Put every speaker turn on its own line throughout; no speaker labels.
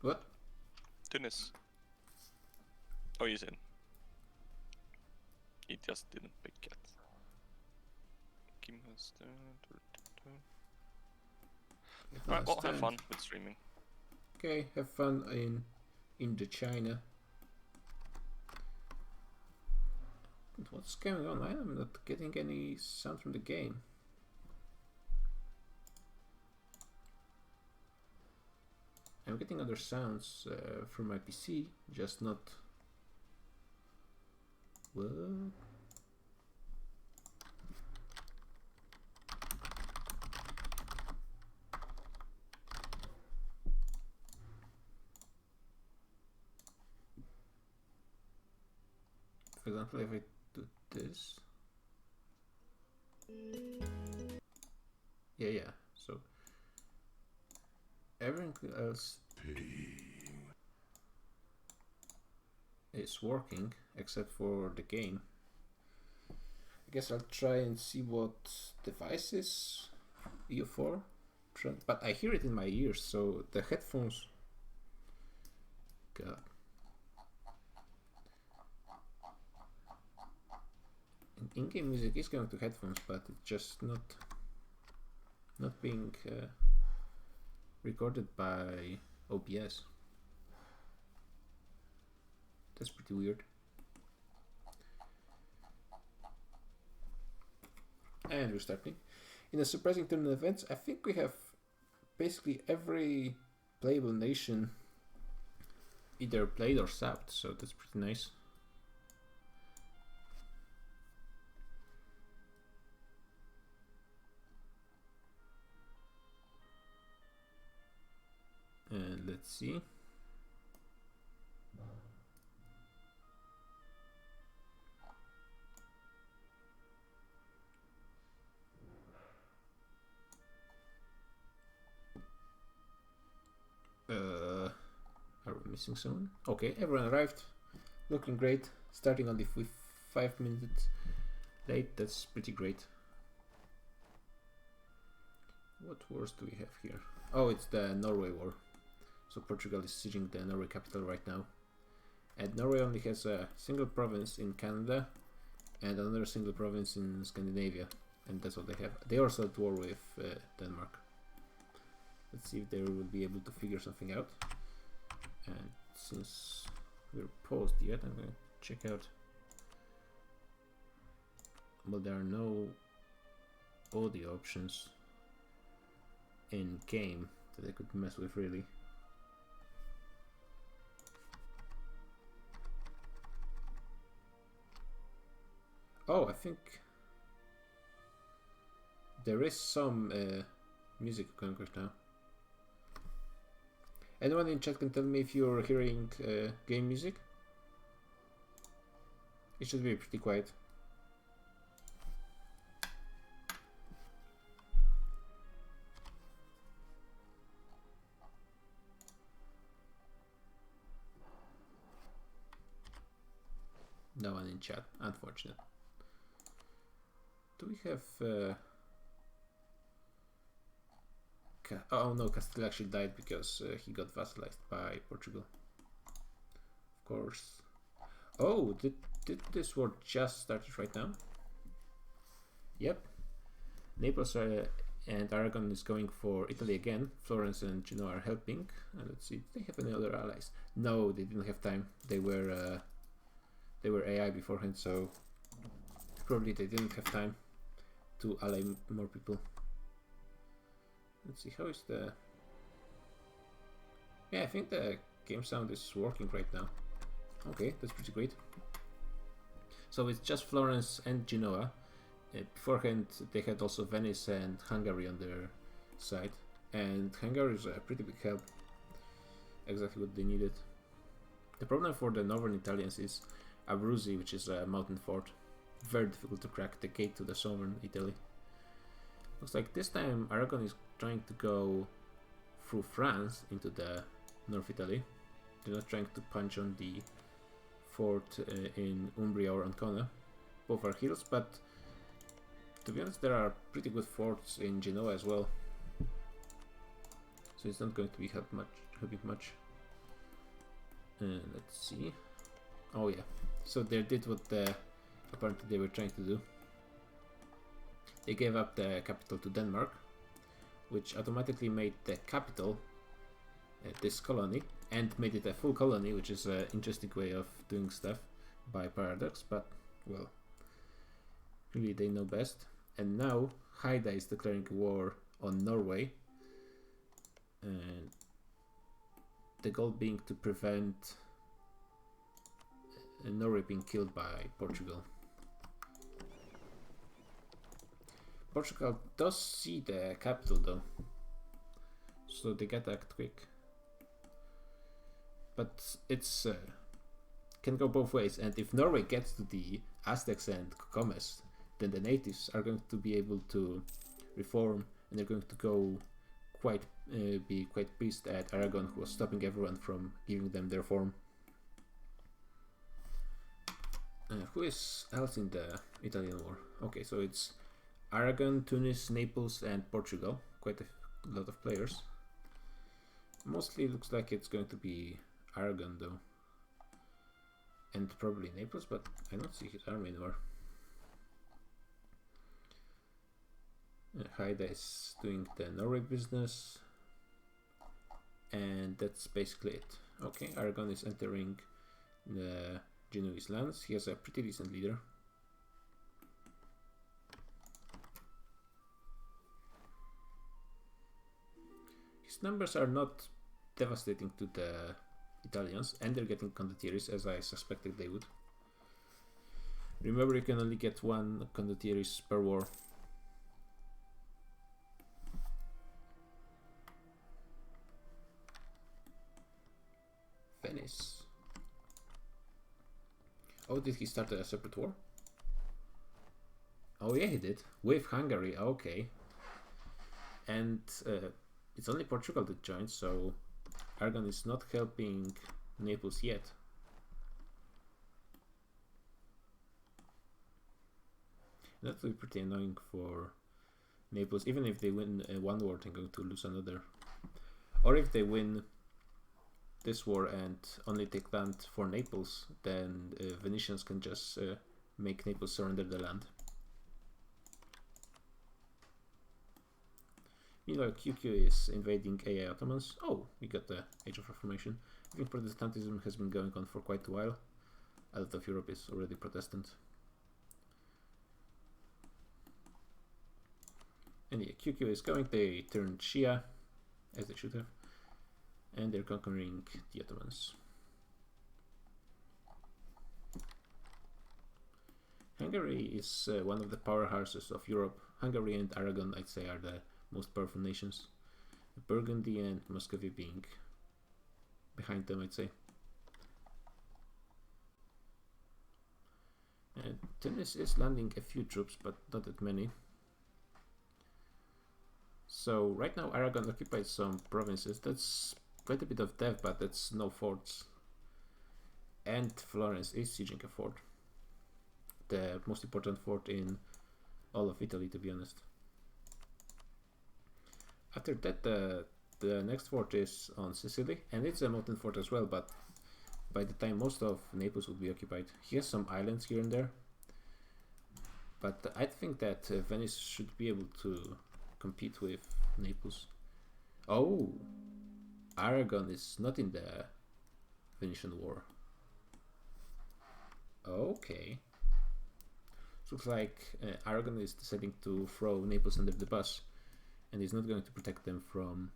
What?
Dennis. Oh, he's in. He just didn't pick it. Alright, well, have fun with streaming.
Okay, have fun in Indochina. What's going on? I am not getting any sound from the game. I'm getting other sounds from my PC, just not... What? For example, if I do this... Yeah, so... Everything else is working, except for the game. I guess I'll try and see what device is EU4. But I hear it in my ears, so the headphones... God. In-game music is going to headphones, but it's just not being recorded by OBS. That's pretty weird. And we're starting. In a surprising turn of events, I think we have basically every playable nation either played or subbed, so that's pretty nice. And let's see. Are we missing someone? Okay, everyone arrived. Looking great. Starting only with 5 minutes late. That's pretty great. What wars do we have here? Oh, it's the Norway war. So Portugal is sieging the Norway capital right now. And Norway only has a single province in Canada and another single province in Scandinavia. And that's what they have. They are also at war with Denmark. Let's see if they will be able to figure something out. And since we're paused yet, I'm going to check out. Well, there are no audio options in game that I could mess with really. Oh, I think there is some music going right now. Anyone in chat can tell me if you're hearing game music? It should be pretty quiet. No one in chat, unfortunate. Do we have... Oh no, Castile actually died because he got vassalized by Portugal. Of course. Oh, did this war just started right now? Yep. Naples and Aragon is going for Italy again. Florence and Genoa are helping. Let's see, do they have any other allies? No, they didn't have time. They were AI beforehand, so probably they didn't have time to ally more people. Let's see, how is the... Yeah, I think the game sound is working right now. Okay, that's pretty great. So it's just Florence and Genoa. Beforehand, they had also Venice and Hungary on their side. And Hungary is a pretty big help. Exactly what they needed. The problem for the northern Italians is Abruzzi, which is a mountain fort. Very difficult to crack, the gate to the southern Italy. Looks like this time Aragon is trying to go through France into the North Italy. They're not trying to punch on the fort in Umbria or Ancona. Both are hills, but to be honest, there are pretty good forts in Genoa as well. So it's not going to be helping much. Let's see. Oh yeah, so they did what apparently they were trying to do. They gave up the capital to Denmark, which automatically made the capital this colony, and made it a full colony, which is an interesting way of doing stuff by paradox, but well, really they know best. And now Haida is declaring war on Norway, and the goal being to prevent Norway being killed by Portugal. Portugal does see the capital though, so they gotta act quick. But it's can go both ways, and if Norway gets to the Aztecs and Cocomes, then the natives are going to be able to reform, and they're going to go be quite pissed at Aragon, who was stopping everyone from giving them their form. Who is else in the Italian war? Okay, so it's Aragon, Tunis, Naples, and Portugal. Quite a lot of players. Mostly looks like it's going to be Aragon though. And probably Naples, but I don't see his army anywhere. Haida is doing the Norway business. And that's basically it. Okay, Aragon is entering the Genoese lands. He has a pretty decent leader. His numbers are not devastating to the Italians, and they're getting condottieri, as I suspected they would. Remember, you can only get one condottieri per war. Venice. Oh, did he start a separate war? Oh yeah, he did. With Hungary, okay. And it's only Portugal that joined, so Aragon is not helping Naples yet. That will be pretty annoying for Naples, even if they win one war, they're going to lose another. Or if they win this war and only take land for Naples, then Venetians can just make Naples surrender the land. Meanwhile, QQ is invading AI Ottomans. Oh, we got the Age of Reformation. I think Protestantism has been going on for quite a while. A lot of Europe is already Protestant. And yeah, QQ is going. They turned Shia, as they should have. And they're conquering the Ottomans. Hungary is one of the powerhouses of Europe. Hungary and Aragon, I'd say, are the most powerful nations. Burgundy and Muscovy being behind them, I'd say. And Tunis is landing a few troops, but not that many. So right now Aragon occupies some provinces. That's quite a bit of dev, but that's no forts. And Florence is sieging a fort. The most important fort in all of Italy, to be honest. After that, the next fort is on Sicily, and it's a mountain fort as well, but by the time most of Naples would be occupied. He has some islands here and there, but I think that Venice should be able to compete with Naples. Oh, Aragon is not in the Venetian War. Okay. Looks like Aragon is deciding to throw Naples under the bus, and is not going to protect them from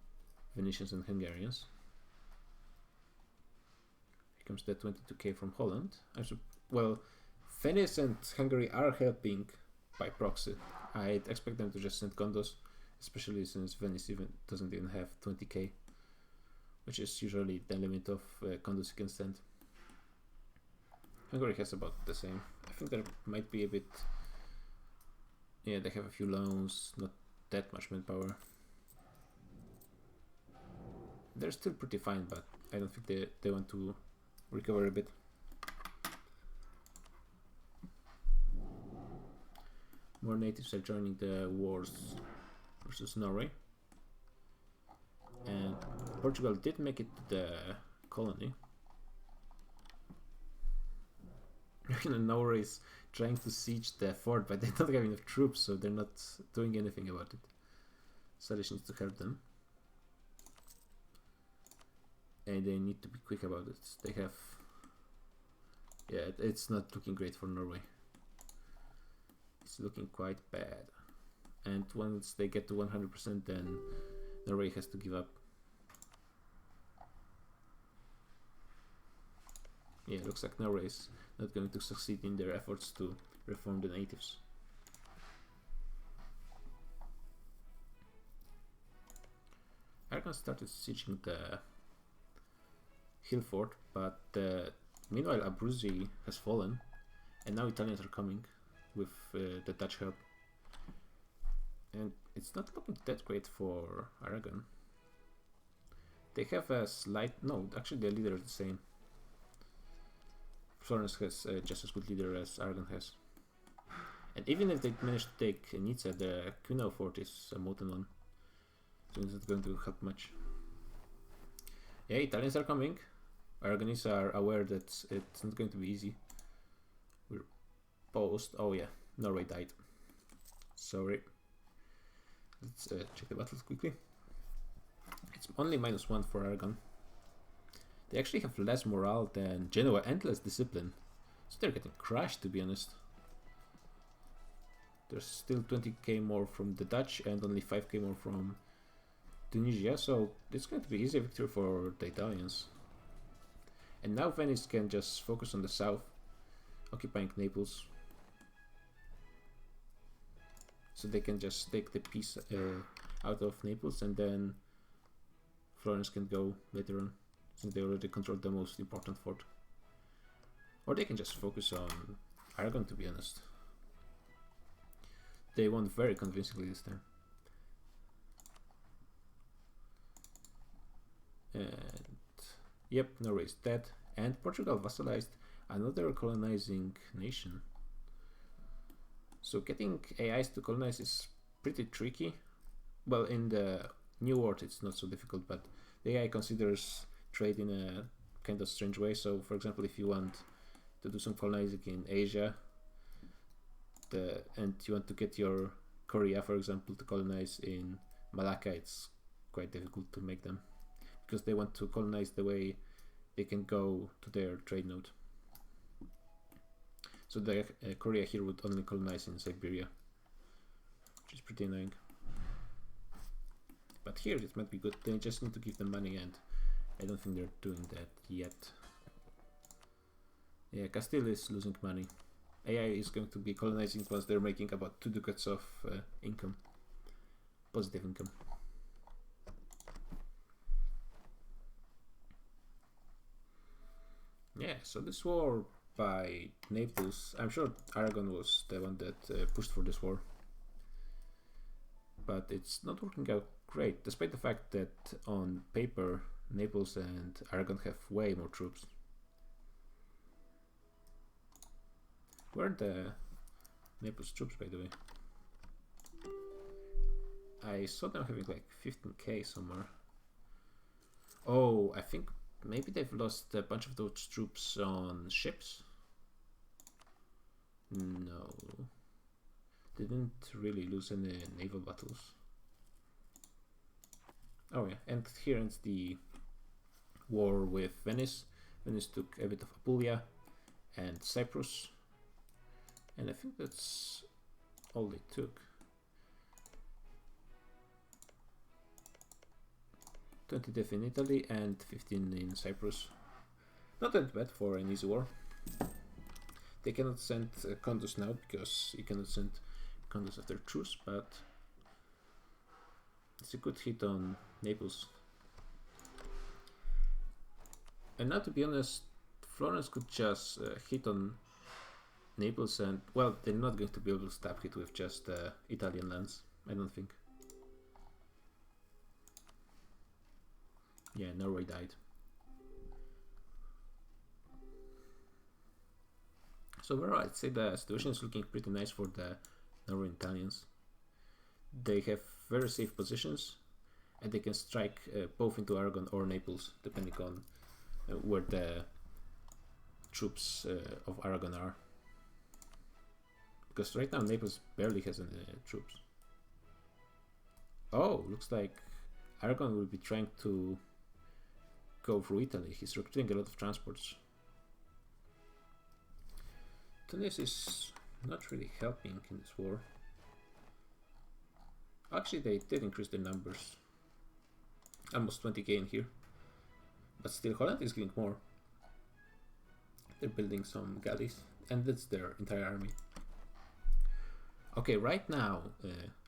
Venetians and Hungarians. Here comes the 22k from Holland. Well, Venice and Hungary are helping by proxy. I'd expect them to just send condos, especially since Venice doesn't even have 20k, which is usually the limit of condos you can send. Hungary has about the same. I think there might be a bit... Yeah, they have a few loans, not that much manpower. They're still pretty fine, but I don't think they want to recover a bit. More natives are joining the wars versus Norway. And Portugal did make it to the colony. Norway is trying to siege the fort, but they don't have enough troops, so they're not doing anything about it. Salish needs to help them. And they need to be quick about it. They have... Yeah, it's not looking great for Norway. It's looking quite bad. And once they get to 100%, then Norway has to give up. Yeah, it looks like Norway is not going to succeed in their efforts to reform the natives. Aragon started sieging the hill fort, but meanwhile Abruzzi has fallen, and now Italians are coming with the Dutch help. And it's not looking that great for Aragon. They have a slight... No, actually their leader is the same. Florence has just as good leader as Aragon has. And even if they manage to take Nizza, the Kunau fort is a Moten one. So it's not going to help much. Yeah, Italians are coming. Aragonese are aware that it's not going to be easy. We're post. Oh yeah, Norway died. Sorry. Let's check the battles quickly. It's only -1 for Aragon. They actually have less morale than Genoa and less discipline. So they're getting crushed, to be honest. There's still 20k more from the Dutch and only 5k more from Tunisia, so it's going to be easy victory for the Italians. And now Venice can just focus on the south, occupying Naples. So they can just take the piece out of Naples, and then Florence can go later on, since they already control the most important fort. Or they can just focus on Aragon, to be honest. They won very convincingly this time. And yep, Norway is dead, and Portugal vassalized another colonizing nation. So getting AIs to colonize is pretty tricky. Well, in the New World it's not so difficult, but the AI considers trade in a kind of strange way. So for example, if you want to do some colonizing in Asia, and you want to get your Korea, for example, to colonize in Malacca, it's quite difficult to make them, because they want to colonize the way they can go to their trade node. So the Korea here would only colonize in Siberia, which is pretty annoying. But here it might be good. They just need to give them money, and I don't think they're doing that yet. Yeah, Castile is losing money. AI is going to be colonizing once they're making about 2 ducats of income, positive income. Yeah, so this war by Naples, I'm sure Aragon was the one that pushed for this war, but it's not working out great, despite the fact that on paper Naples and Aragon have way more troops. Where are the Naples troops, by the way? I saw them having like 15k somewhere. Oh, I think maybe they've lost a bunch of those troops on ships? No. They didn't really lose any naval battles. Oh yeah, and here ends the war with Venice. Venice took a bit of Apulia and Cyprus. And I think that's all they took. 20 deaths in Italy and 15 in Cyprus. Not that bad for an easy war. They cannot send condos now, because you cannot send condos after truce, but it's a good hit on Naples. And now, to be honest, Florence could just hit on Naples, and well, they're not going to be able to stab it with just Italian lands, I don't think. Yeah, Norway died. So overall, I'd say the situation is looking pretty nice for the Norwegian Italians. They have very safe positions, and they can strike both into Aragon or Naples, depending on where the troops of Aragon are. Because right now Naples barely has any troops. Oh, looks like Aragon will be trying to go through Italy. He's recruiting a lot of transports. Tunis is not really helping in this war. Actually, they did increase their numbers. Almost 20k in here. But still, Holland is getting more. They're building some galleys, and that's their entire army. Okay, right now,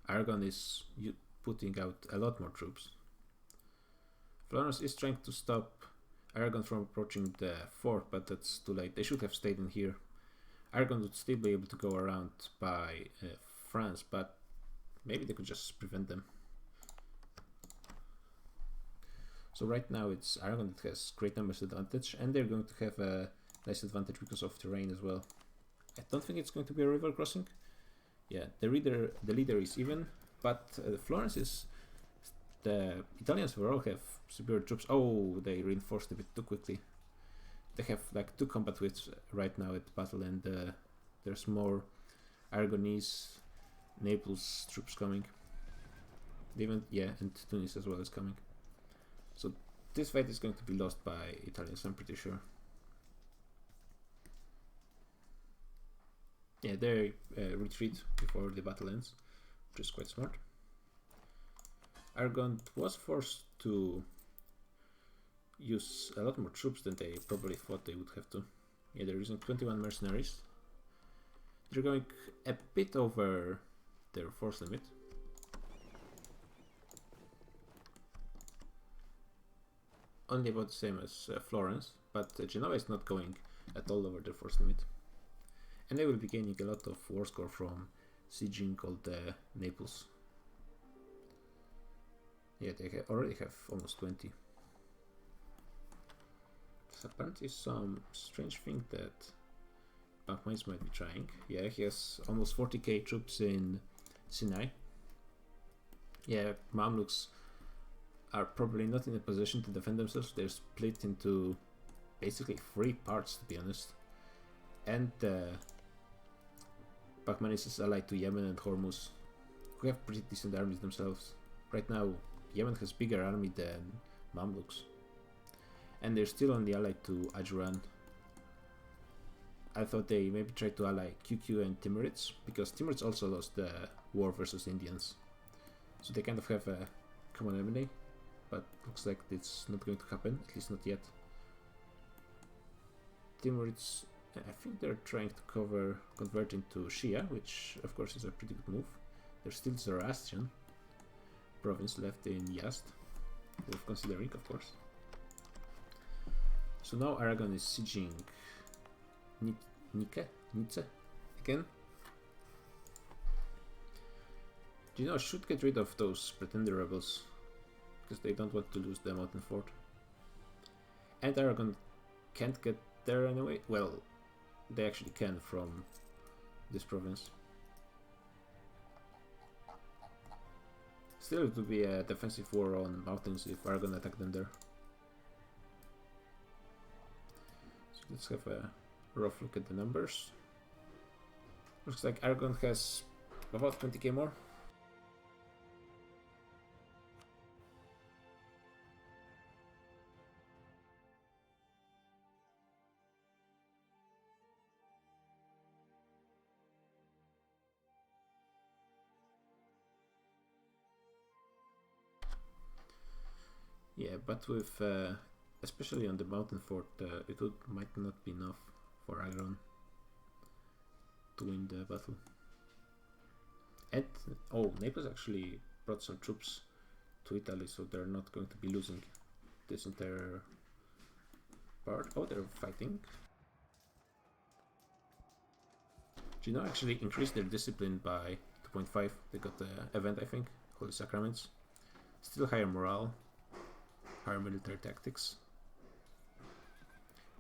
Aragon is putting out a lot more troops. Florence is trying to stop Aragon from approaching the fort, but that's too late. They should have stayed in here. Aragon would still be able to go around by France, but maybe they could just prevent them. So right now it's Aragon that has great numbers advantage, and they're going to have a nice advantage because of terrain as well. I don't think it's going to be a river crossing. Yeah, the leader is even, but Florence is... The Italians overall have superior troops. Oh, they reinforced a bit too quickly. They have like 2 combat widths right now at battle, and there's more Aragonese, Naples troops coming. Even, yeah, and Tunis as well is coming. So this fight is going to be lost by Italians, I'm pretty sure. Yeah, they retreat before the battle ends, which is quite smart. Aragon was forced to use a lot more troops than they probably thought they would have to. Yeah, they're using 21 mercenaries. They're going a bit over their force limit. Only about the same as Florence, but Genoa is not going at all over their force limit. And they will be gaining a lot of war score from sieging all the Naples. Yeah, they already have almost 20. There's apparently some strange thing that Bachmans might be trying. Yeah, he has almost 40k troops in Sinai. Yeah, Mamluks are probably not in a position to defend themselves. They're split into basically 3 parts, to be honest. And Bachmanis is allied to Yemen and Hormuz, who have pretty decent armies themselves. Right now, Yemen has bigger army than Mamluks, and they're still only allied to Ajuran. I thought they maybe tried to ally QQ and Timurids, because Timurids also lost the war versus Indians, so they kind of have a common enemy, but looks like it's not going to happen, at least not yet. Timurids, I think they're trying to convert into Shia, which of course is a pretty good move. There's still Zoroastrian province left in Yazd, worth considering, of course. So now Aragon is sieging Nice again. Genoa should get rid of those pretender rebels, because they don't want to lose the mountain fort. And Aragon can't get there anyway. Well, they actually can from this province. Still, it would be a defensive war on mountains if Aragon attacked them there. So let's have a rough look at the numbers. Looks like Aragon has about 20k more. Yeah, but with especially on the mountain fort, it might not be enough for Aragon to win the battle. And oh, Naples actually brought some troops to Italy, so they're not going to be losing this entire part. Oh, they're fighting. Genoa actually increased their discipline by 2.5. They got the event, I think, Holy Sacraments. Still higher morale, higher military tactics.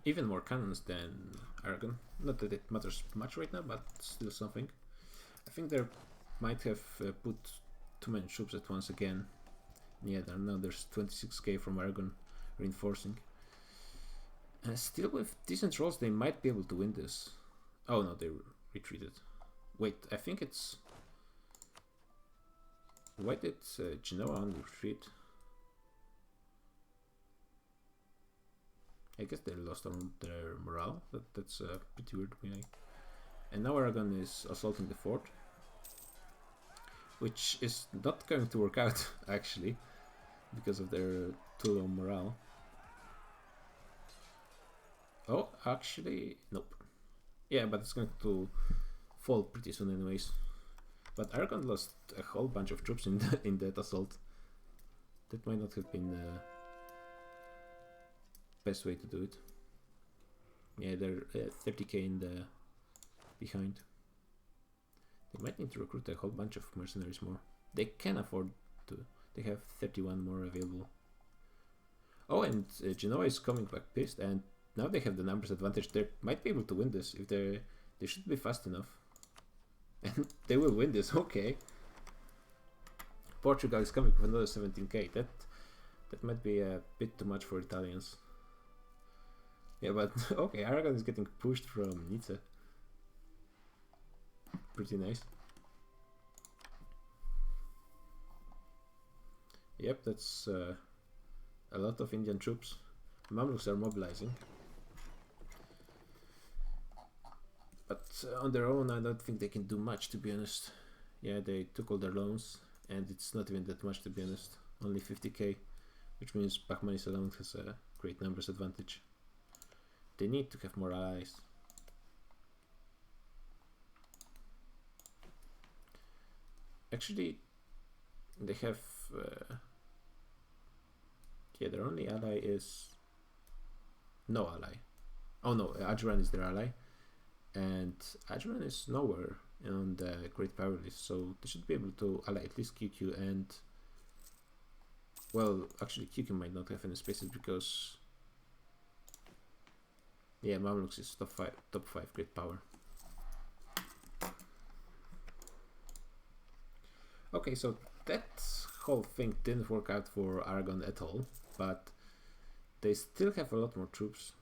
Even more cannons than Aragon. Not that it matters much right now, but still something. I think they might have put too many troops at once again. Yeah, now there's 26k from Aragon reinforcing. Still with decent rolls, they might be able to win this. Oh no, they retreated. Wait, I think it's... Why did Genoa only retreat? I guess they lost on their morale. That's pretty weird. And now Aragon is assaulting the fort, which is not going to work out actually, because of their too low morale. Oh, actually, nope. Yeah, but it's going to fall pretty soon anyways. But Aragon lost a whole bunch of troops in that assault. That might not have been the best way to do it. Yeah, they're 30k in the behind. They might need to recruit a whole bunch of mercenaries more. They can afford to. They have 31 more available. Oh, and Genoa is coming back pissed, and now they have the numbers advantage. They might be able to win this if they should be fast enough. And they will win this, okay. Portugal is coming with another 17k. That might be a bit too much for Italians. Yeah, but okay, Aragon is getting pushed from Nizza. Pretty nice. Yep, that's a lot of Indian troops. Mamluks are mobilizing. But on their own, I don't think they can do much, to be honest. Yeah, they took all their loans, and it's not even that much, to be honest. Only 50k, which means Bahmanis alone has a great numbers advantage. They need to have more allies. Actually, they have... yeah, their only ally is... No ally. Oh no, Ajuran is their ally. And Ajuran is nowhere on the Great Power list, so they should be able to ally at least QQ and... Well, actually QQ might not have any spaces because... Yeah, Mamluks is top 5 Great Power. Okay, so that whole thing didn't work out for Aragon at all, but they still have a lot more troops.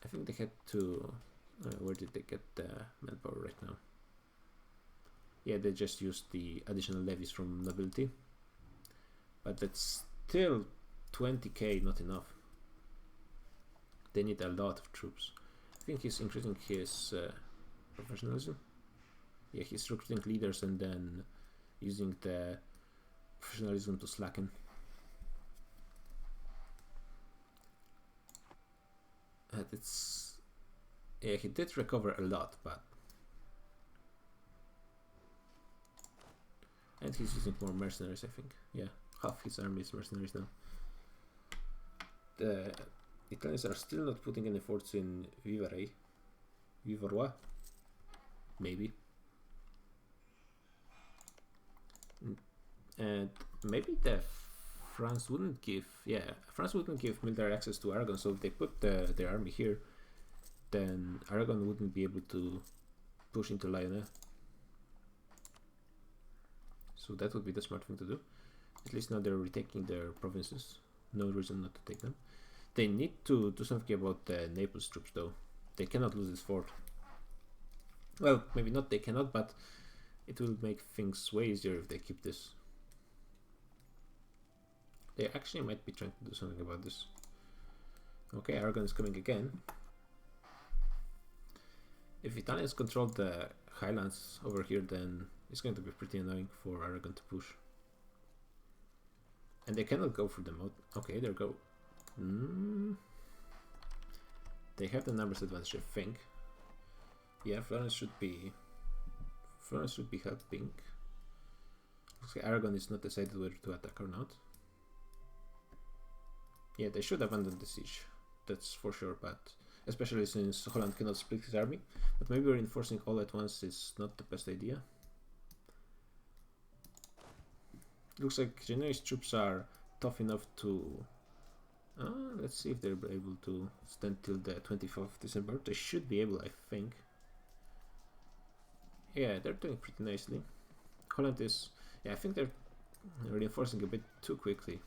I think they had to... where did they get the manpower right now? Yeah, they just used the additional levies from nobility. But that's still 20k, not enough. They need a lot of troops. I think he's increasing his professionalism. Yeah, he's recruiting leaders and then using the professionalism to slacken. And it's... Yeah, he did recover a lot, but... And he's using more mercenaries, I think. Yeah, half his army is mercenaries now. The Italians are still not putting any forts in Vivarois? Maybe. And maybe France wouldn't give... Yeah, France wouldn't give military access to Aragon, so if they put their army here, then Aragon wouldn't be able to push into Lyonnais. So that would be the smart thing to do. At least now they're retaking their provinces. No reason not to take them. They need to do something about the Naples troops though. They cannot lose this fort. Well, maybe not they cannot, but it will make things way easier if they keep this. They actually might be trying to do something about this. Okay, Aragon is coming again. If Italians control the highlands over here, then it's going to be pretty annoying for Aragon to push. And they cannot go through the mode. Okay, there go. They have the numbers advantage, I think. Yeah, Florence should be helping. Looks like Aragon is not decided whether to attack or not. Yeah, they should abandon the siege. That's for sure, but especially since Holland cannot split his army. But maybe reinforcing all at once is not the best idea. Looks like Genoese troops are tough enough to... let's see if they're able to stand till the 24th of December. They should be able, I think. Yeah, they're doing pretty nicely. Holland is... Yeah, I think they're reinforcing a bit too quickly.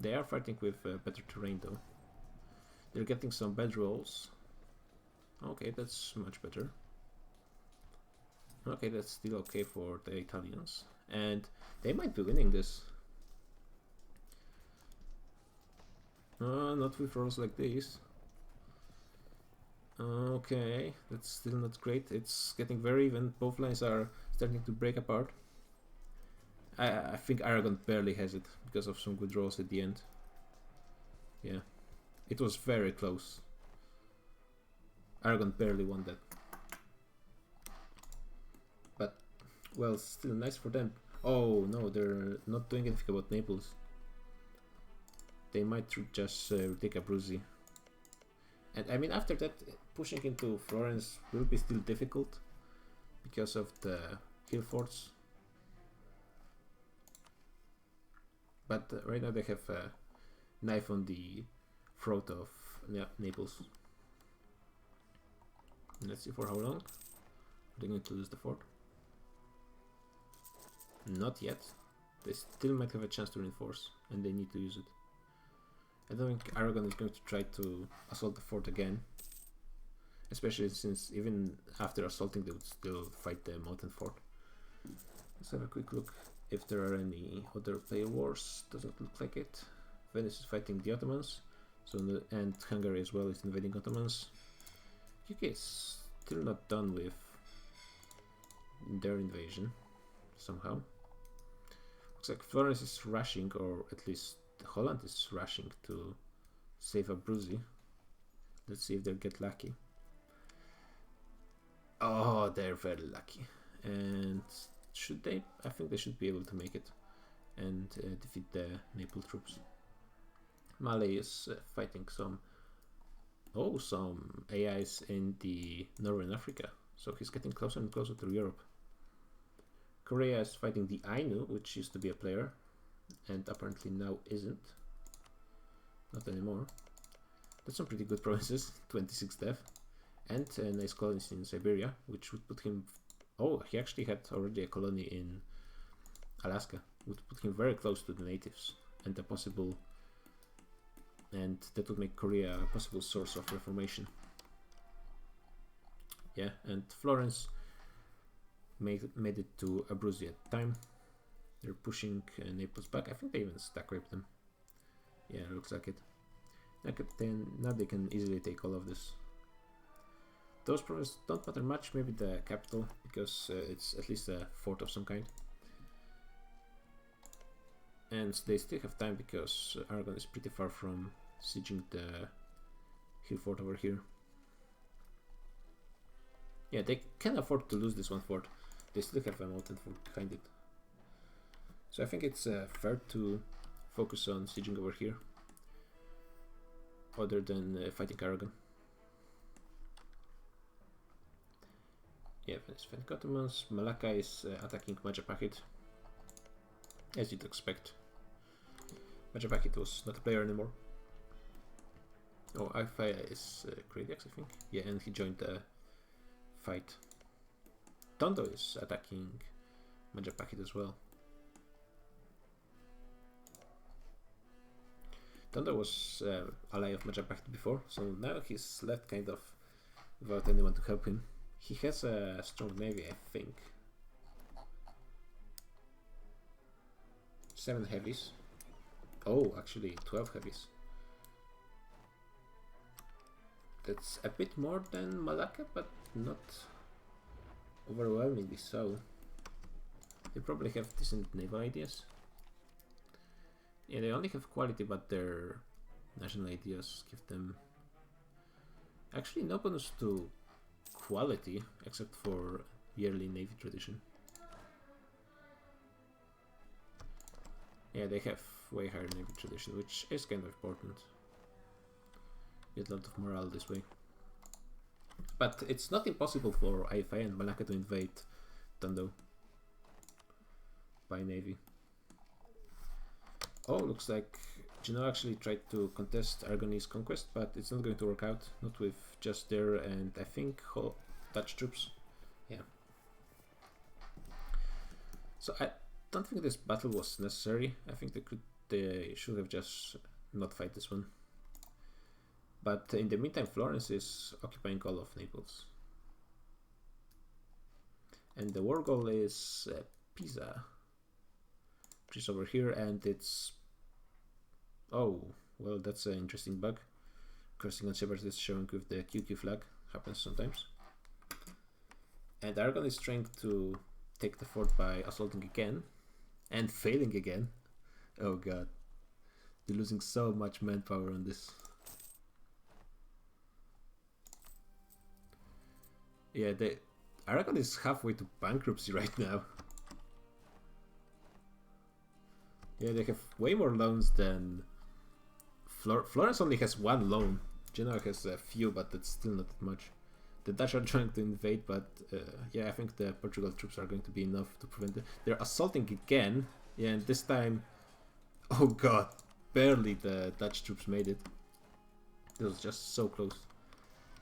They are fighting with better terrain though. They're getting some bad rolls. Okay, that's much better. Okay, that's still okay for the Italians. And they might be winning this. Not with rolls like this. Okay, that's still not great. It's getting very even. Both lines are starting to break apart. I think Aragon barely has it because of some good rolls at the end. Yeah, it was very close. Aragon barely won that. But, well, still nice for them. Oh no, they're not doing anything about Naples. They might just take Abruzzi. And I mean, after that, pushing into Florence will be still difficult because of the hill forts. But right now they have a knife on the throat of Naples. Let's see for how long. They're going to lose the fort. Not yet. They still might have a chance to reinforce, and they need to use it. I don't think Aragon is going to try to assault the fort again. Especially since even after assaulting they would still fight the mountain fort. Let's have a quick look if there are any other player wars. Doesn't look like it. Venice is fighting the Ottomans, and Hungary as well is invading Ottomans. UK is still not done with their invasion somehow. Looks like Florence is rushing, or at least Holland is rushing to save Abruzzi. Let's see if they'll get lucky. Oh, they're very lucky. And should they? I think they should be able to make it and defeat the Naples troops. Malay is fighting some AIs in the Northern Africa, so he's getting closer and closer to Europe. Korea is fighting the Ainu, which used to be a player and apparently now isn't. Not anymore. That's some pretty good provinces, 26 death. And nice colonies in Siberia, which would put him... Oh, he actually had already a colony in Alaska. Would put him very close to the natives and a possible... And that would make Korea a possible source of reformation. Yeah, and Florence made it to Abruzzi at the time. They're pushing Naples back. I think they even stack raped them. Yeah, looks like it. Now they can easily take all of this. Those provinces don't matter much, maybe the capital, because it's at least a fort of some kind. And they still have time because Aragon is pretty far from sieging the hill fort over here. Yeah, they can afford to lose this one fort. They still have a mountain fort behind it. So I think it's fair to focus on sieging over here, other than fighting Aragon. Yeah, Venice fighting Ottomans. Malacca is attacking Majapahit, as you'd expect. Majapahit was not a player anymore. Oh, Alfaya is Gradiax, I think. Yeah, and he joined the fight. Tondo is attacking Majapahit as well. Tondo was ally of Majapahit before, so now he's left kind of without anyone to help him. He has a strong navy, I think. 7 heavies. Oh, actually 12 heavies. That's a bit more than Malacca, but not overwhelmingly so. They probably have decent naval ideas. Yeah, they only have quality, but their national ideas give them actually no bonus to quality, except for yearly navy tradition. Yeah, they have way higher navy tradition, which is kind of important. Get a lot of morale this way. But it's not impossible for Ayutthaya and Malacca to invade Tondo by navy. Oh, looks like Genoa actually tried to contest Aragonese conquest, but it's not going to work out. Not with just there and I think Dutch troops. Yeah. So I don't think this battle was necessary. I think they could they should have just not fight this one. But in the meantime, Florence is occupying all of Naples. And the war goal is Pisa, which is over here, and it's... Oh, well, that's an interesting bug. Crossing on separatists showing with the QQ flag. Happens sometimes. And Aragon is trying to take the fort by assaulting again. And failing again. Oh god. They're losing so much manpower on this. Yeah, Aragon is halfway to bankruptcy right now. Yeah, they have way more loans than... Florence only has one loan. Genoa has a few, but that's still not that much. The Dutch are trying to invade, but yeah, I think the Portugal troops are going to be enough to prevent it. They're assaulting again. Yeah, and this time... Oh god, barely the Dutch troops made it. It was just so close.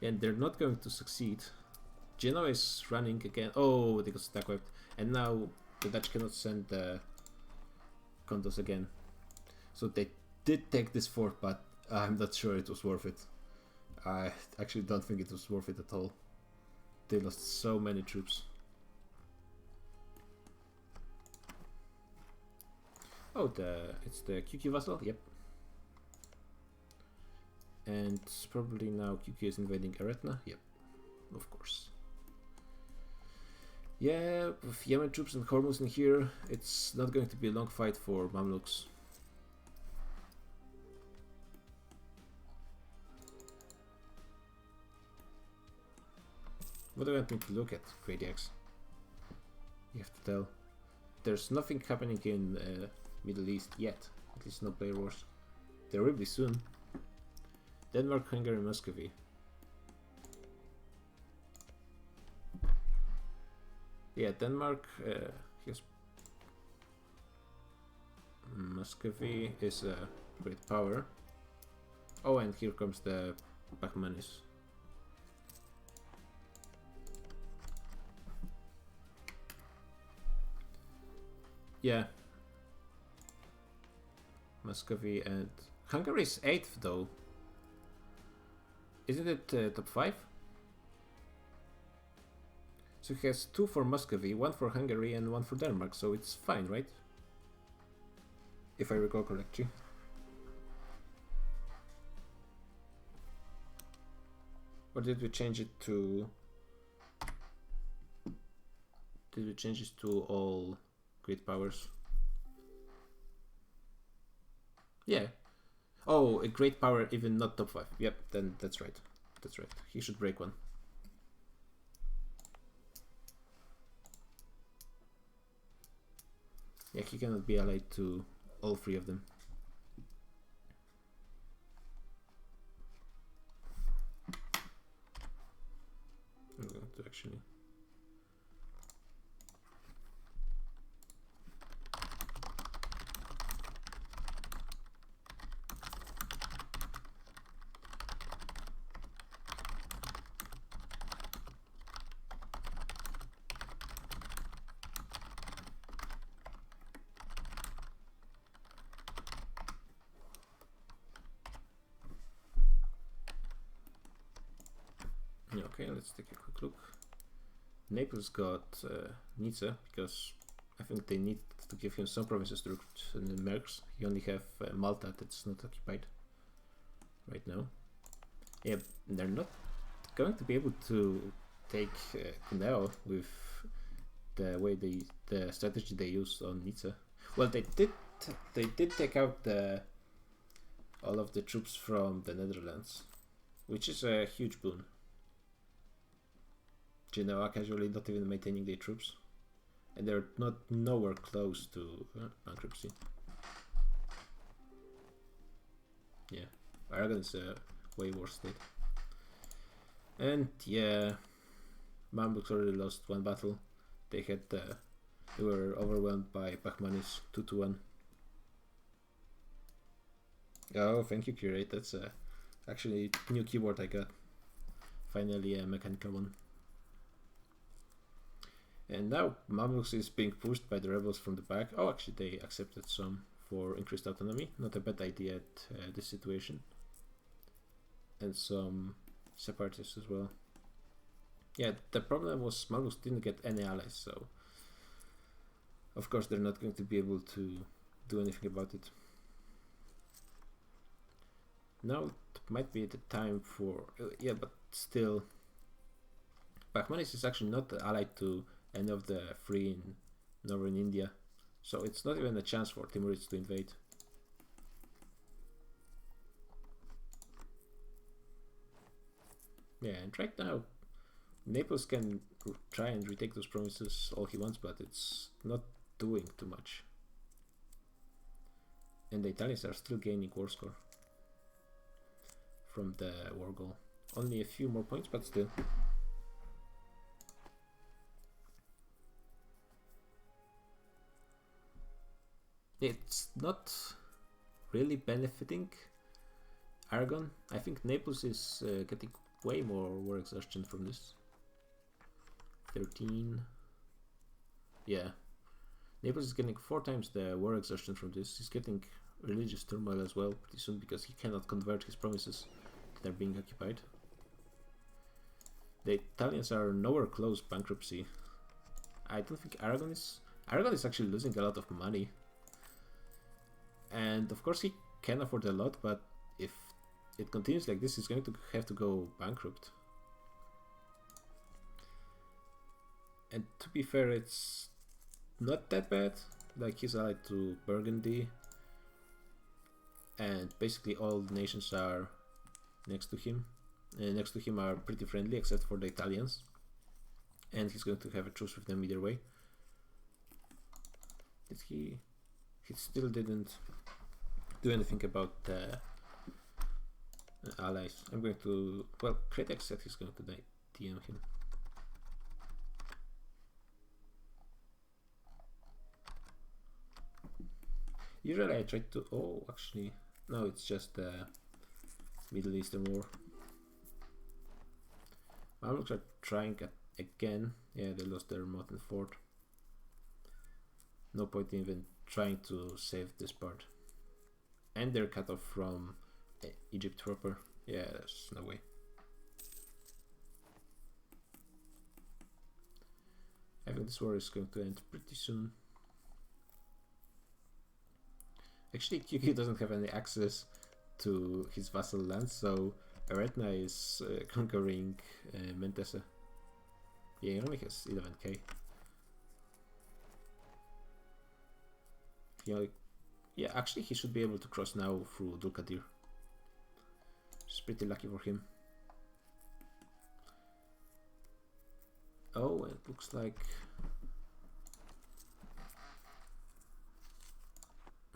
And they're not going to succeed. Genoa is running again. Oh, they got stack wiped. And now the Dutch cannot send the condos again. So they did take this fort, but I'm not sure it was worth it. I actually don't think it was worth it at all. They lost so many troops. Oh, it's the QQ vassal? Yep. And probably now QQ is invading Eretna? Yep, of course. Yeah, with Yemen troops and Hormuz in here, it's not going to be a long fight for Mamluks. What do you want me to look at, Grady X? You have to tell. There's nothing happening in Middle East yet. At least no player wars. There will be soon. Denmark, Hungary, Muscovy. Yeah, Denmark has... Muscovy is a great power. Oh, and here comes the Bahmanis. Yeah. Muscovy and... Hungary is 8th though. Isn't it top 5? So he has 2 for Muscovy, 1 for Hungary and 1 for Denmark, so it's fine, right? If I recall correctly. Or did we change it to... Did we change it to all great powers? Yeah. Oh, a great power, even not top 5. Yep, then that's right. That's right. He should break one. Yeah, he cannot be allied to all 3 of them. I'm going to actually... Okay, let's take a quick look. Naples got Nizza because I think they need to give him some provinces to recruit the mercs. You only have Malta that's not occupied right now. Yeah, they're not going to be able to take Cuneo with the way the strategy they used on Nizza. Well, they did take out all of the troops from the Netherlands, which is a huge boon. Genoa casually not even maintaining their troops, and they're not nowhere close to bankruptcy. Yeah, Aragon's a way worse state. And yeah, Mamluks already lost one battle. They had they were overwhelmed by Bahmanis 2-1. Oh, thank you, Curate. That's actually new keyboard I got. Finally a mechanical one. And now Mamluks is being pushed by the rebels from the back. Oh, actually they accepted some for increased autonomy. Not a bad idea at this situation. And some separatists as well. Yeah, the problem was Magnus didn't get any allies, so of course they're not going to be able to do anything about it. Now it might be the time for... yeah, but still... Bahmanis is actually not allied to any of the three in northern India, so it's not even a chance for Timurids to invade. Yeah, and right now Naples can try and retake those provinces all he wants, but it's not doing too much. And the Italians are still gaining war score from the war goal. Only a few more points, but still. It's not really benefiting Aragon. I think Naples is getting way more war exhaustion from this. 13. Yeah. Naples is getting 4 times the war exhaustion from this. He's getting religious turmoil as well pretty soon because he cannot convert his provinces that are being occupied. The Italians are nowhere close bankruptcy. I don't think Aragon is... Aragon is actually losing a lot of money. And of course he can afford a lot, but if it continues like this, he's going to have to go bankrupt. And to be fair, it's not that bad. Like, he's allied to Burgundy, and basically all the nations are next to him. Next to him are pretty friendly, except for the Italians. And he's going to have a truce with them either way. Did he? He still didn't do anything about the allies. I'm going to... Well, Cretex said he's going to DM him. Usually I try to... Oh, actually... No, it's just the Middle Eastern War. Mamluks are trying again. Yeah, they lost their mountain fort. No point in even trying to save this part. And they're cut off from Egypt proper. Yeah, there's no way. I think this war is going to end pretty soon. Actually, QQ doesn't have any access to his vassal lands, so Eretna is conquering Mentese. Yeah, he only has 11k. Yeah, actually he should be able to cross now through Dulkadir. It's pretty lucky for him. Oh, it looks like...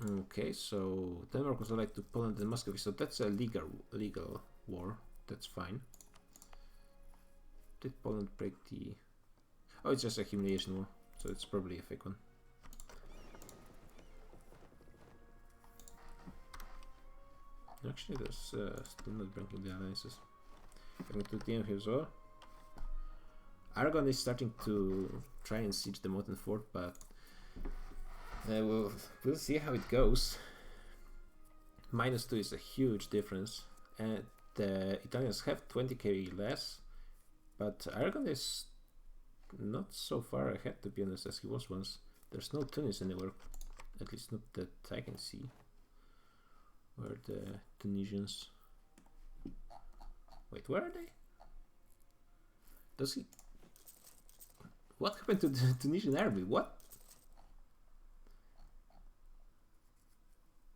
Okay, so Denmark was allied to Poland and Muscovy, so that's a legal war. That's fine. Did Poland break the... Oh, it's just a humiliation war, so it's probably a fake one. Actually, there's still not breaking the alliances. I'm going to DM here as well. Aragon is starting to try and siege the mountain fort, but we'll see how it goes. -2 is a huge difference, and the Italians have 20k less, but Aragon is not so far ahead, to be honest, as he was once. There's no Tunis anywhere, at least not that I can see. Where are the Tunisians? Wait, where are they? Does he... What happened to the Tunisian army? What?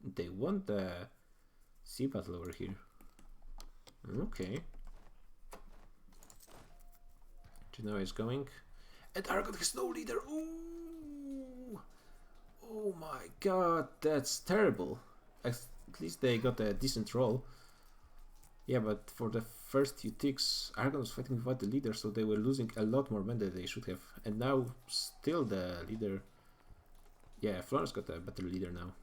They won the sea battle over here. Okay. Genoa is going. And Aragon has no leader. Ooh! Oh my god, that's terrible. At least they got a decent roll. Yeah, but for the first few ticks, Aragon was fighting without the leader, so they were losing a lot more men than they should have. And now, still the leader... Yeah, Florence got a better leader now.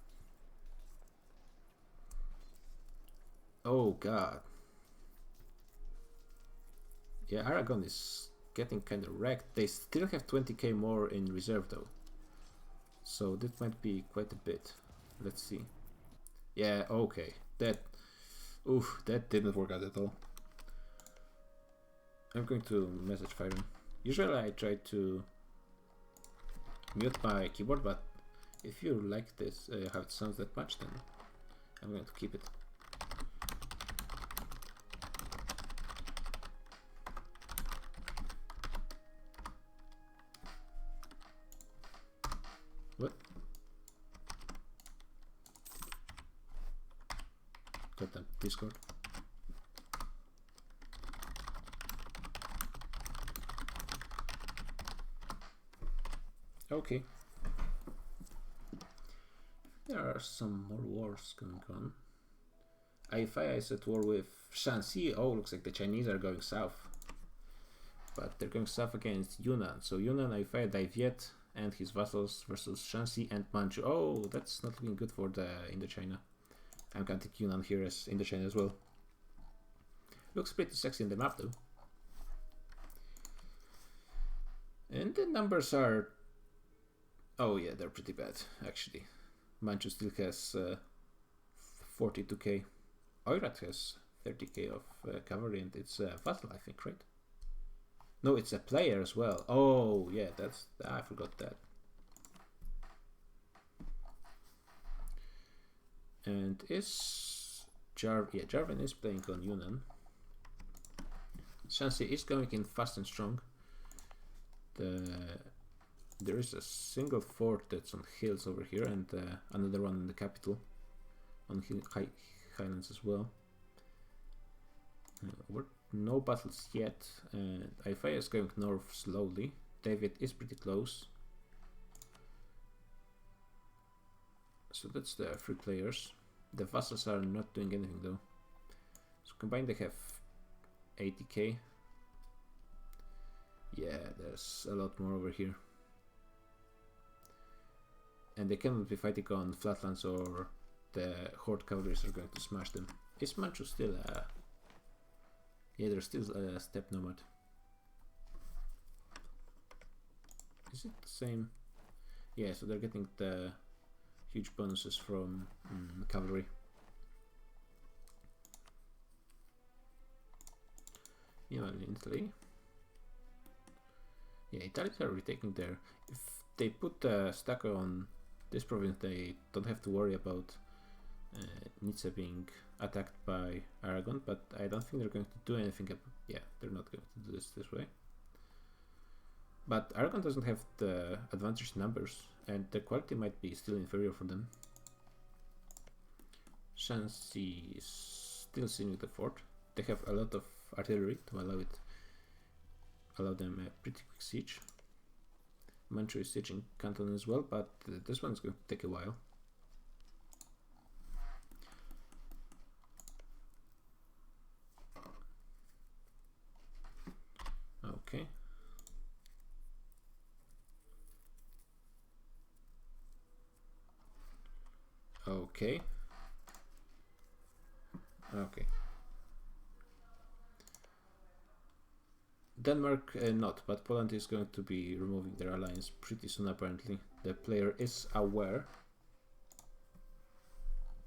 Oh god. Yeah, Aragon is getting kind of wrecked. They still have 20k more in reserve though. So that might be quite a bit. Let's see. Yeah, okay. That didn't work out at all. I'm going to message Fyron. Usually I try to mute my keyboard, but if you like this, how it sounds that much, then I'm going to keep it. What? Goddamn Discord. Okay. There are some more wars going on. Aifaya is at war with Shanxi. Oh, looks like the Chinese are going south. But they're going south against Yunnan. So Yunnan, Aifaya, Dai Viet, and his vassals versus Shanxi and Manchu. Oh, that's not looking good for the Indochina. I'm counting Yunnan here as Indochina as well. Looks pretty sexy in the map though. And the numbers are... oh yeah, they're pretty bad actually. Manchu still has 42k. Oirat has 30k of cavalry, and it's a vassal, I think, right? No, it's a player as well. Oh yeah, that's... I forgot that. And is Jarvan is playing on Yunnan. Shanxi is going in fast and strong. There is a single fort that's on hills over here, and another one in the capital, on highlands as well. No battles yet. Aifaya is going north slowly. David is pretty close. So that's the 3 players. The vassals are not doing anything though. So combined they have 80k. Yeah, there's a lot more over here. And they cannot be fighting on flatlands, or the Horde cavalries are going to smash them. Is Manchu still a... yeah, there's still a steppe nomad. Is it the same? Yeah, so they're getting the huge bonuses from cavalry. Yeah, in Italy. Yeah, Italians are retaking there. If they put a stacker on this province, they don't have to worry about Nizza being attacked by Aragon, but I don't think they're going to do anything. Yeah, they're not going to do this way. But Aragon doesn't have the advantage numbers, and the quality might be still inferior for them. Shanxi is still sitting the fort. They have a lot of artillery to allow them a pretty quick siege. Manchu is sieging Canton as well, but this one's going to take a while. Okay. Okay. Okay. Denmark not, but Poland is going to be removing their alliance pretty soon apparently. The player is aware.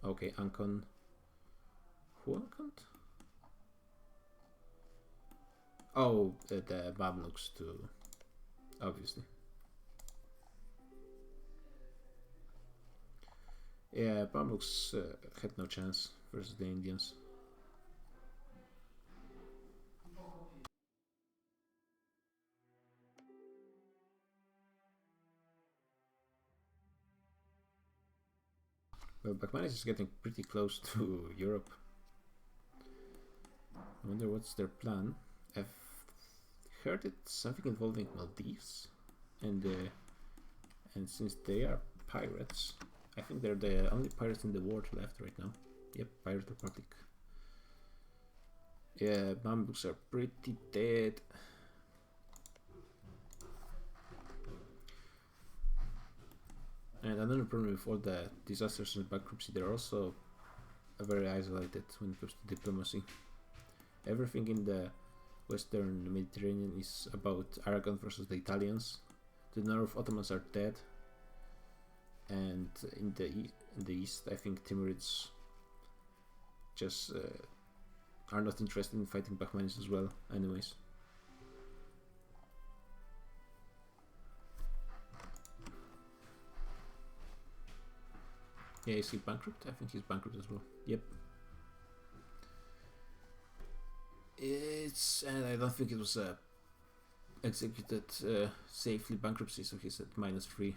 Okay, Ancon. Who Ancon? Oh, the Mamluks too, obviously. Yeah, Mamluks had no chance versus the Indians. Well, Bakhmanis is getting pretty close to Europe. I wonder what's their plan. I've heard it's something involving Maldives, and since they are pirates, I think they're the only pirates in the world left right now. Yep, Pirate Republic. Yeah, Mamluks are pretty dead. And another problem with all the disasters and bankruptcy, they're also very isolated when it comes to diplomacy. Everything in the Western Mediterranean is about Aragon versus the Italians. The North Ottomans are dead. and in the east, I think Timurids just are not interested in fighting Bahmanis as well, anyways. Yeah, is he bankrupt? I think he's bankrupt as well. Yep. And I don't think it was executed safely bankruptcy, so he's at -3.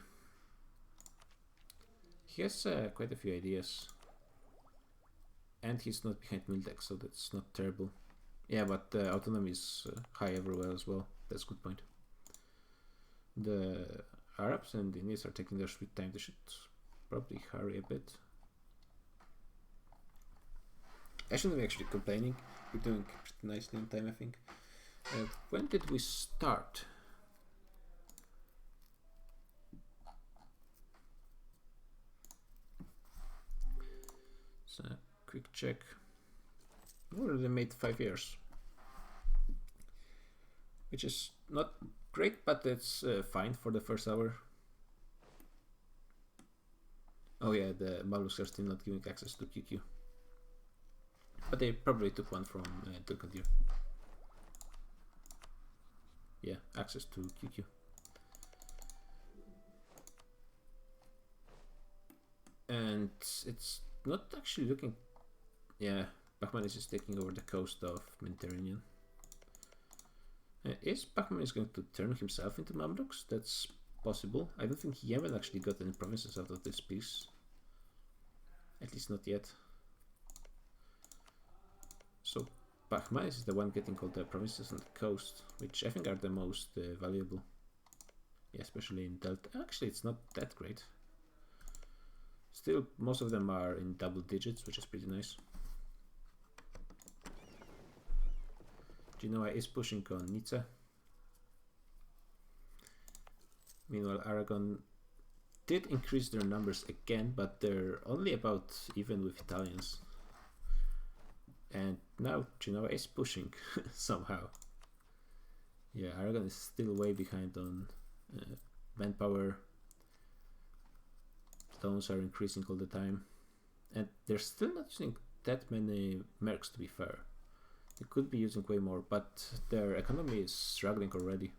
He has quite a few ideas, and he's not behind Mildex, so that's not terrible. Yeah, but autonomy is high everywhere as well. That's a good point. The Arabs and the Indians are taking their sweet time. They should probably hurry a bit. I shouldn't be actually complaining. We're doing pretty nicely on time, I think. When did we start? So, quick check. We already made 5 years, which is not great, but it's fine for the first hour. Oh yeah, the Malus are still not giving access to QQ. But they probably took one from Turkandir. Yeah, access to QQ. And it's not actually looking... Yeah, Bahmanis is taking over the coast of Mediterranean. Is Bahmanis going to turn himself into Mamluks? That's possible. I don't think Yemen actually got any provinces out of this peace. At least not yet. So Bahmanis is the one getting all the provinces on the coast, which I think are the most valuable. Yeah, especially in Delta. Actually, it's not that great. Still, most of them are in double digits, which is pretty nice. Genoa is pushing on Nizza. Meanwhile, Aragon did increase their numbers again, but they're only about even with Italians. And now Genoa is pushing somehow. Yeah, Aragon is still way behind on manpower. Loans are increasing all the time. And they're still not using that many mercs, to be fair. They could be using way more, but their economy is struggling already.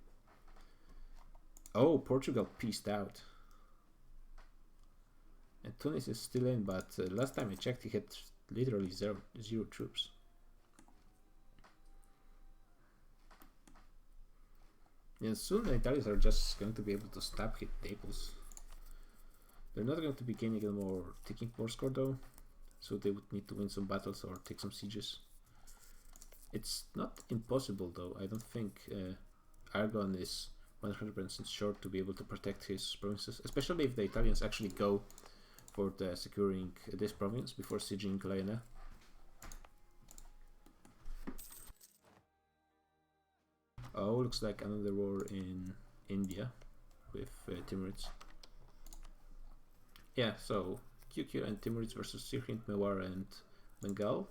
Oh, Portugal pieced out. And Tunis is still in, but last time I checked, he had literally zero troops. And soon the Italians are just going to be able to stab hit Naples. They're not going to be gaining any more ticking war score though, so they would need to win some battles or take some sieges. It's not impossible though. I don't think Aragon is 100% sure to be able to protect his provinces, especially if the Italians actually go for the securing this province before sieging Lyonnais. Oh, looks like another war in India with Timurids. Yeah, so QQ and Timurids versus Sirhind, Mewar and Bengal.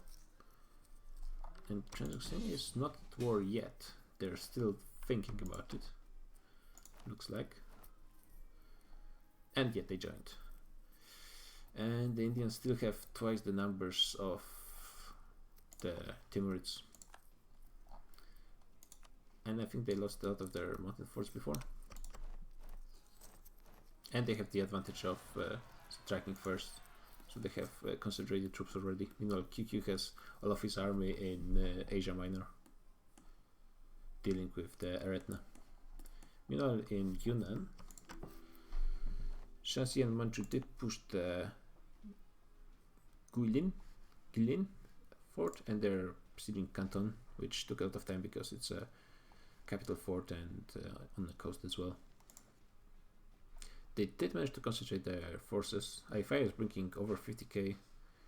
And Transoxiana is not at war yet. They're still thinking about it, looks like. And yet they joined. And the Indians still have twice the numbers of the Timurids. And I think they lost a lot of their mounted force before. And they have the advantage of striking first. So they have concentrated troops already. Meanwhile, QQ has all of his army in Asia Minor, dealing with the Eretna. Meanwhile, in Yunnan, Shanxi and Manchu did push the Guilin fort, and they're sieging Canton, which took a lot of time because it's a capital fort and on the coast as well. They did manage to concentrate their forces. Aifai is bringing over 50k.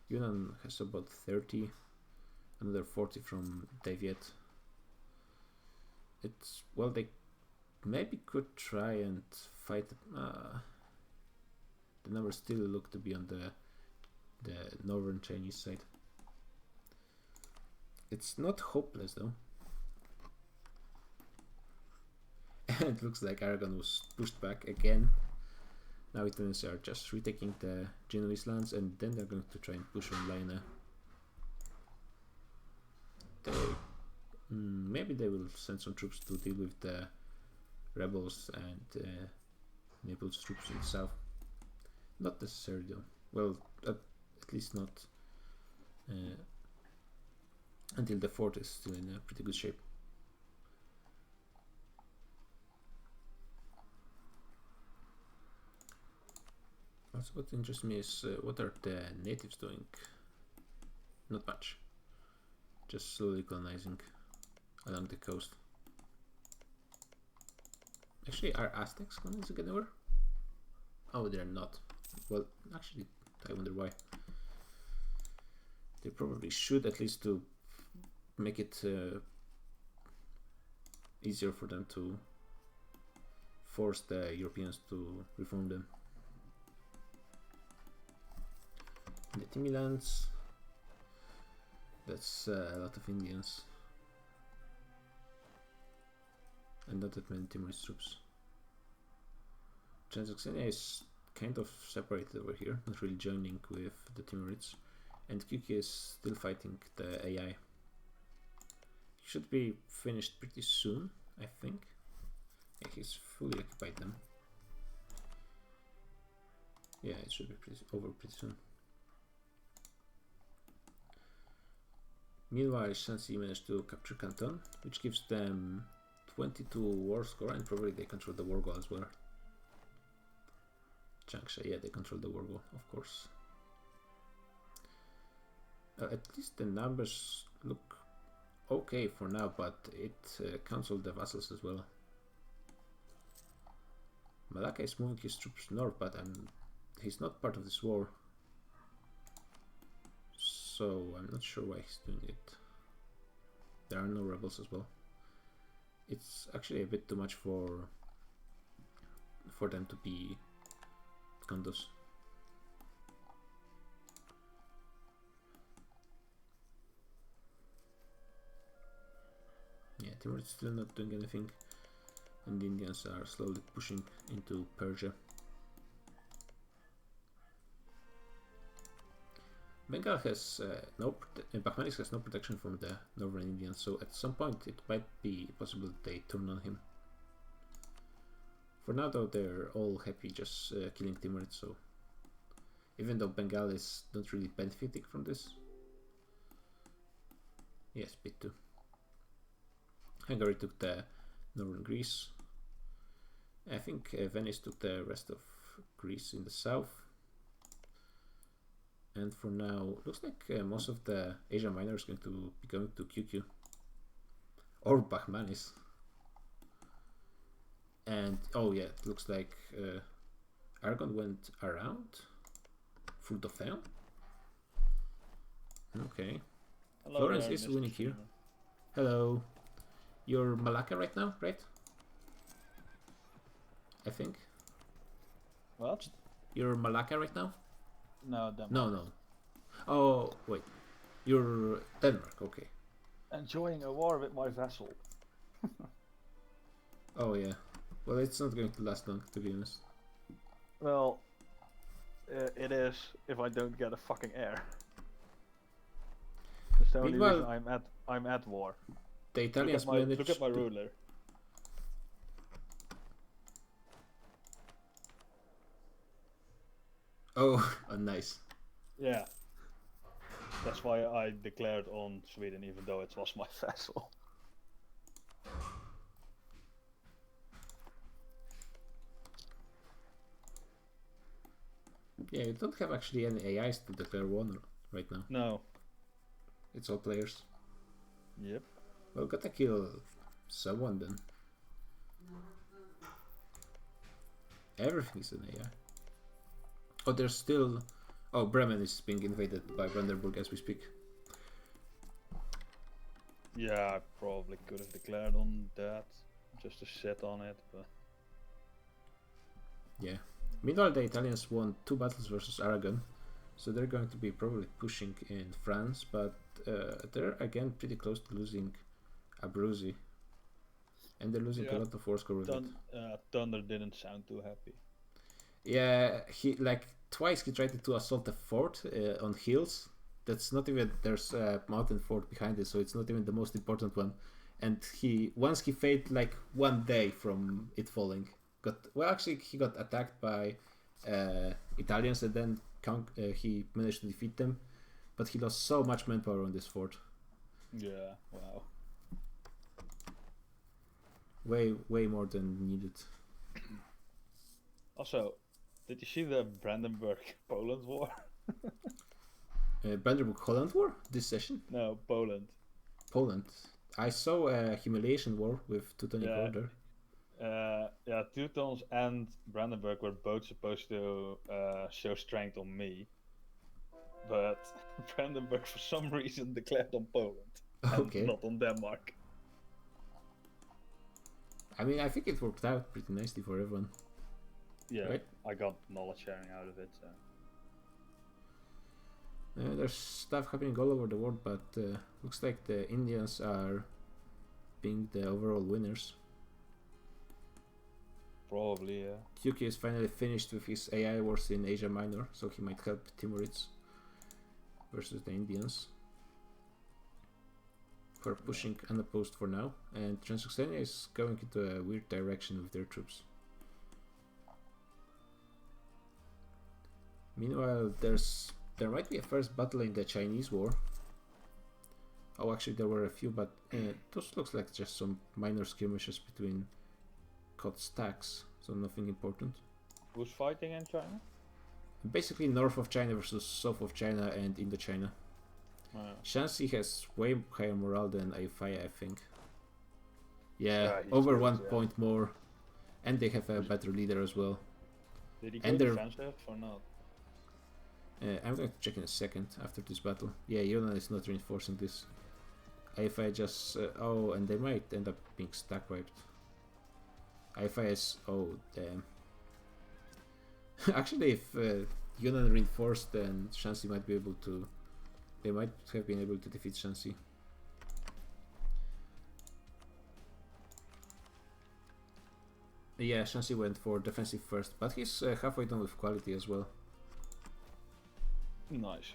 Yunnan has about 30, another 40 from Daviet. It's, well, they maybe could try and fight. The numbers still look to be on the northern Chinese side. It's not hopeless though. And it looks like Aragon was pushed back again. Now Italians are just retaking the Genoese lands, and then they're going to try and push on Laina. Maybe they will send some troops to deal with the rebels and Naples troops in the south. Not necessarily though. Well, at least not until the fort is still in a pretty good shape. Also, what interests me is what are the natives doing? Not much. Just slowly colonizing along the coast. Actually, are Aztecs colonizing anywhere? Oh, they're not. Well, actually, I wonder why. They probably should, at least to make it easier for them to force the Europeans to reform them. The Timilans, that's a lot of Indians. And not that many Timorese troops. Transoxania is kind of separated over here, not really joining with the Timurids. And Kuki is still fighting the AI. He should be finished pretty soon, I think. Yeah, he's fully occupied them. Yeah, it should be over pretty soon. Meanwhile, Shanxi managed to capture Canton, which gives them 22 war score, and probably they control the war goal as well. Changsha, yeah, they control the war goal, of course. At least the numbers look okay for now, but it counts all the vassals as well. Malacca is moving his troops north, but he's not part of this war. So I'm not sure why he's doing it. There are no rebels as well. It's actually a bit too much for them to be condos. Yeah, Timur is still not doing anything, and the Indians are slowly pushing into Persia. Bengal has Bahmanis has no protection from the northern Indians, so at some point it might be possible that they turn on him. For now though, they're all happy just killing Timurids, so even though Bengal is not really benefiting from this. Yes, bit too. Hungary took the northern Greece. I think Venice took the rest of Greece in the south. And for now, looks like most of the Asia Minor is going to be going to QQ. Or Bahmanis. And, oh yeah, it looks like Aragon went around through Dauphin. Okay.
Hello,
Florence is winning here. Hello. You're Malacca right now, right? I think.
What?
You're Malacca right now?
No, Denmark.
No. Oh, wait. You're Denmark, okay.
Enjoying a war with my vassal.
Oh, yeah. Well, it's not going to last long, to be honest.
Well, it is if I don't get a fucking heir. That's the only reason I'm at war.
The Italians
look at my ruler.
Oh, nice.
Yeah. That's why I declared on Sweden, even though it was my vassal.
Yeah, you don't have actually any AIs to declare war right now.
No.
It's all players.
Yep.
Well, gotta kill someone then. Everything is an AI. Oh, there's still... Oh, Bremen is being invaded by Brandenburg as we speak.
Yeah, I probably could have declared on that, just to sit on it, but...
Yeah. Meanwhile, the Italians won 2 battles versus Aragon, so they're going to be probably pushing in France, but they're again pretty close to losing Abruzzi. And they're losing a lot of war score with it.
Thunder didn't sound too happy.
Yeah, he like twice he tried to assault the fort on hills. That's not even there's a mountain fort behind it, so it's not even the most important one. And once he failed like one day from it falling. Actually he got attacked by Italians and then he managed to defeat them, but he lost so much manpower on this fort.
Yeah, wow.
Way more than needed.
Also, did you see the Brandenburg-Poland war?
Brandenburg-Holland war this session?
No, Poland.
Poland. I saw a humiliation war with Teutonic
Yeah.
Order.
Yeah, Teutons and Brandenburg were both supposed to show strength on me, but Brandenburg for some reason declared on Poland
Okay.
and not on Denmark.
I mean, I think it worked out pretty nicely for everyone.
Yeah,
Right.
I got knowledge sharing out of it. So.
There's stuff happening all over the world, but looks like the Indians are being the overall winners.
Probably, yeah.
Yuki is finally finished with his AI wars in Asia Minor, so he might help Timurids versus the Indians. For pushing unopposed for now, and Transoxania is going into a weird direction with their troops. Meanwhile, there might be a first battle in the Chinese war. Oh, actually, there were a few, but those looks like just some minor skirmishes between caught stacks, so nothing important.
Who's fighting in China?
Basically, north of China versus south of China and Indochina. Shanxi has way higher morale than Ayutthaya, I think. Yeah, over 1 point more, and they have a better leader as well.
Did he go defensive or not?
I'm going to check in a second after this battle. Yeah, Yunnan is not reinforcing this. Ayutthaya just... oh, and they might end up being stack wiped. Ayutthaya is... oh, damn. Actually, if Yunnan reinforced, then Shanxi might be able to... They might have been able to defeat Shanxi. Yeah, Shanxi went for defensive first, but he's halfway done with quality as well.
Nice.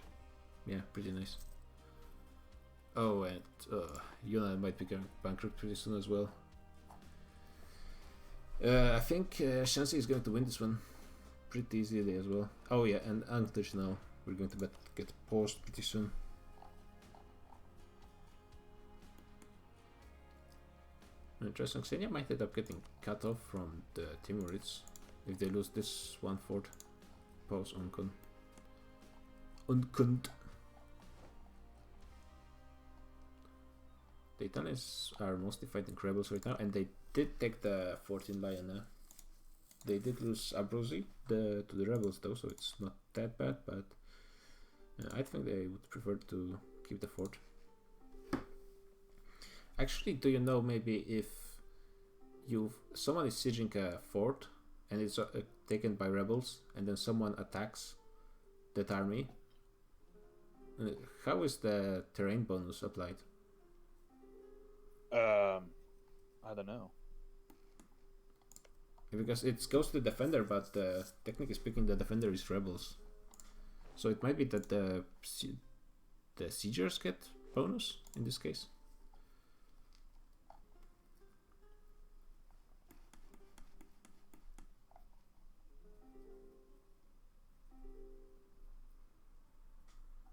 Yeah, pretty nice. Oh, and Yunnan might be going bankrupt pretty soon as well. I think Shanxi is going to win this one pretty easily as well. Oh yeah, and Anglish now. We're going to get paused pretty soon. And Transoxania might end up getting cut off from the Timurids if they lose this one fort. Pause Unkund. The Italians are mostly fighting rebels right now, and they did take the fort in Lyana. They did lose Abruzzi to the rebels though, so it's not that bad, but I think they would prefer to keep the fort. Actually, do you know maybe if someone is sieging a fort and it's taken by rebels, and then someone attacks that army, how is the terrain bonus applied?
I don't know.
Because it goes to the defender, but technically speaking, the defender is rebels. So it might be that the siegers get bonus in this case.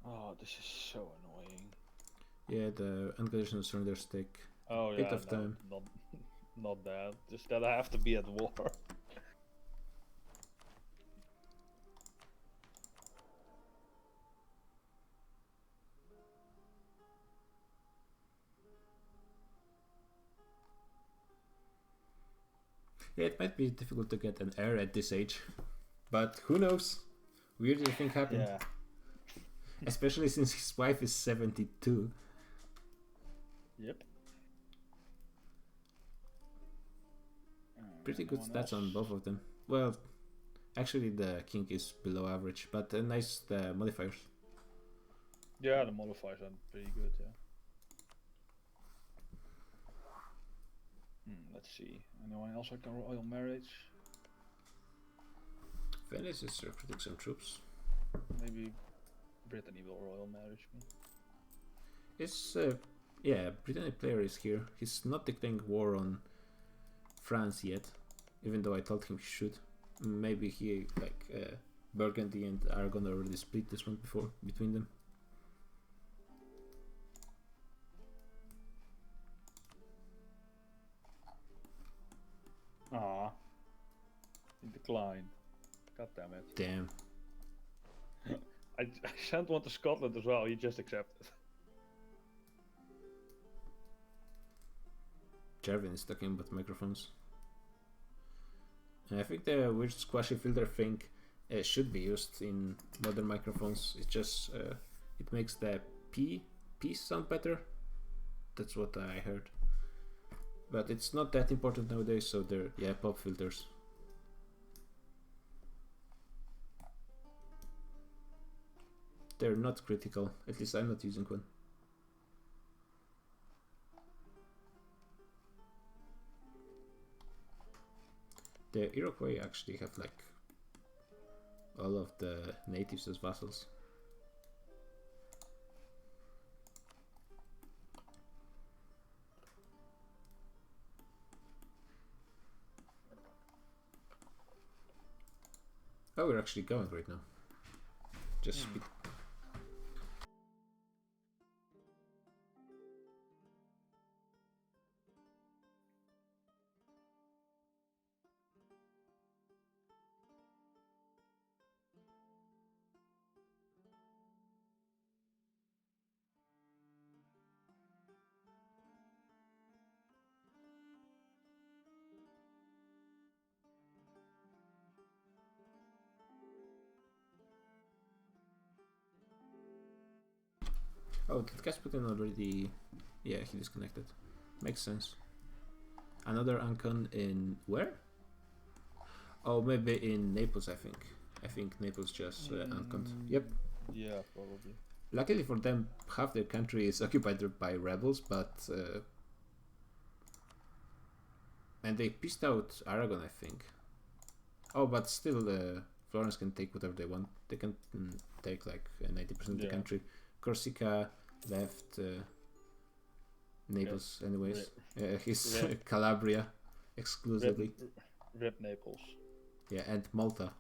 Oh, this is so annoying.
Yeah, the unconditional surrenders take
a
bit of time.
Not that. Just that I have to be at war.
Yeah, it might be difficult to get an heir at this age, but who knows? Weirdest thing happened.
Yeah.
Especially since his wife is 72.
Yep.
Pretty good stats on both of them. Well, actually the king is below average, but nice modifiers.
Yeah, the modifiers are pretty good, yeah. Let's see. Anyone else like a royal marriage?
Venice is recruiting some troops.
Maybe Brittany will royal marriage me.
It's yeah, Brittany player is here. He's not declaring war on France yet, even though I told him he should. Maybe he like Burgundy and Aragon already split this one before between them.
Ah, he declined. God damn it.
Damn.
I sent one to Scotland as well. He just accepted.
Jervin is talking about microphones. And I think the weird squashy filter thing should be used in modern microphones. It just it makes the P sound better. That's what I heard. But it's not that important nowadays, so they're pop filters. They're not critical. At least I'm not using one. The Iroquois actually have like all of the natives as vassals. Oh, we're actually going right now. Just speed. Oh, did Gasputin already? Yeah, he disconnected. Makes sense. Another Ancon in where? Oh, maybe in Naples, I think. I think Naples just Ancon. Yep.
Yeah, probably.
Luckily for them, half their country is occupied by rebels, but and they pissed out Aragon, I think. Oh, but still, Florence can take whatever they want. They can take like 90% of the country. Corsica left Naples, anyways. His Calabria exclusively.
Rip Naples.
Yeah, and Malta.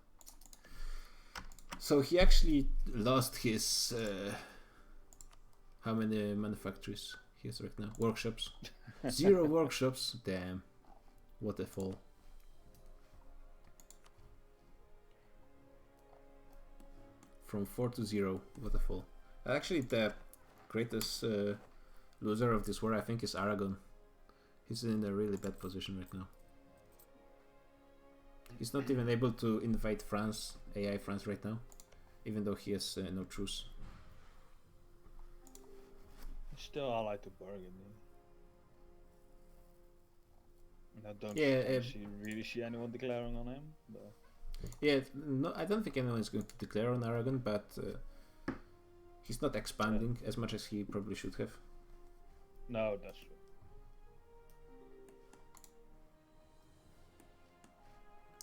So he actually lost his how many manufactories he has right now? Workshops. 0 workshops. Damn. What a fall. From 4 to 0. What a fall. Actually, the greatest loser of this war, I think, is Aragon. He's in a really bad position right now. He's not even able to invade France, AI France right now, even though he has no truce.
He's still allied to Burgundy. And I don't really see anyone declaring on him. But...
Yeah, no, I don't think anyone is going to declare on Aragon, but he's not expanding as much as he probably should have.
No, that's true.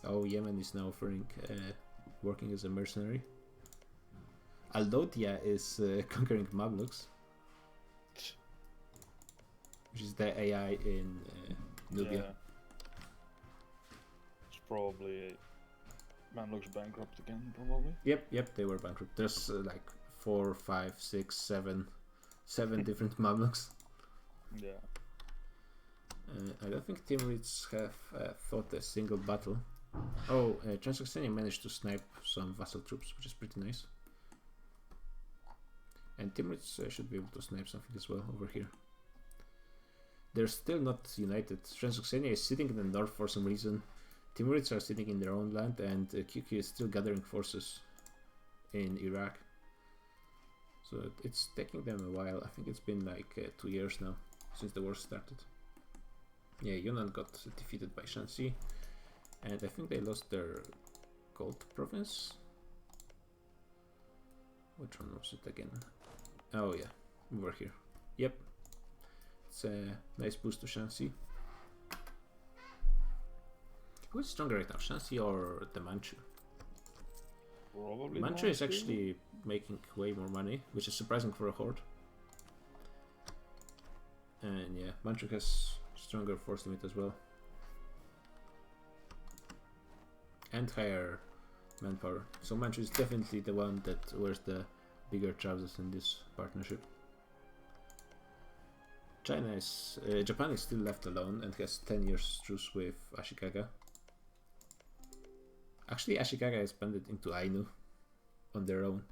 Oh, Yemen is now offering working as a mercenary. Aldotia is conquering Mamluks, which is the AI in Nubia.
Yeah. It's probably Mamluks bankrupt again, probably.
Yep, they were bankrupt. There's like 4, 5, 6, 7 different Mamluks.
Yeah.
I don't think Timurids have fought a single battle. Oh, Transoxania managed to snipe some vassal troops, which is pretty nice. And Timurids should be able to snipe something as well over here. They're still not united. Transoxania is sitting in the north for some reason. Timurids are sitting in their own land, and QQ is still gathering forces in Iraq. So it's taking them a while. I think it's been like 2 years now since the war started. Yeah, Yunnan got defeated by Shanxi, and I think they lost their gold province. Which one was it again? Oh yeah, over here. Yep. It's a nice boost to Shanxi. Who's stronger right now, Shanxi or the Manchu?
Probably.
Manchu is actually making way more money, which is surprising for a horde. And yeah, Manchu has stronger force limit as well. And higher manpower. So Manchu is definitely the one that wears the bigger trousers in this partnership. Japan is still left alone and has 10 years truce with Ashikaga. Actually, Ashikaga expanded into Ainu on their own.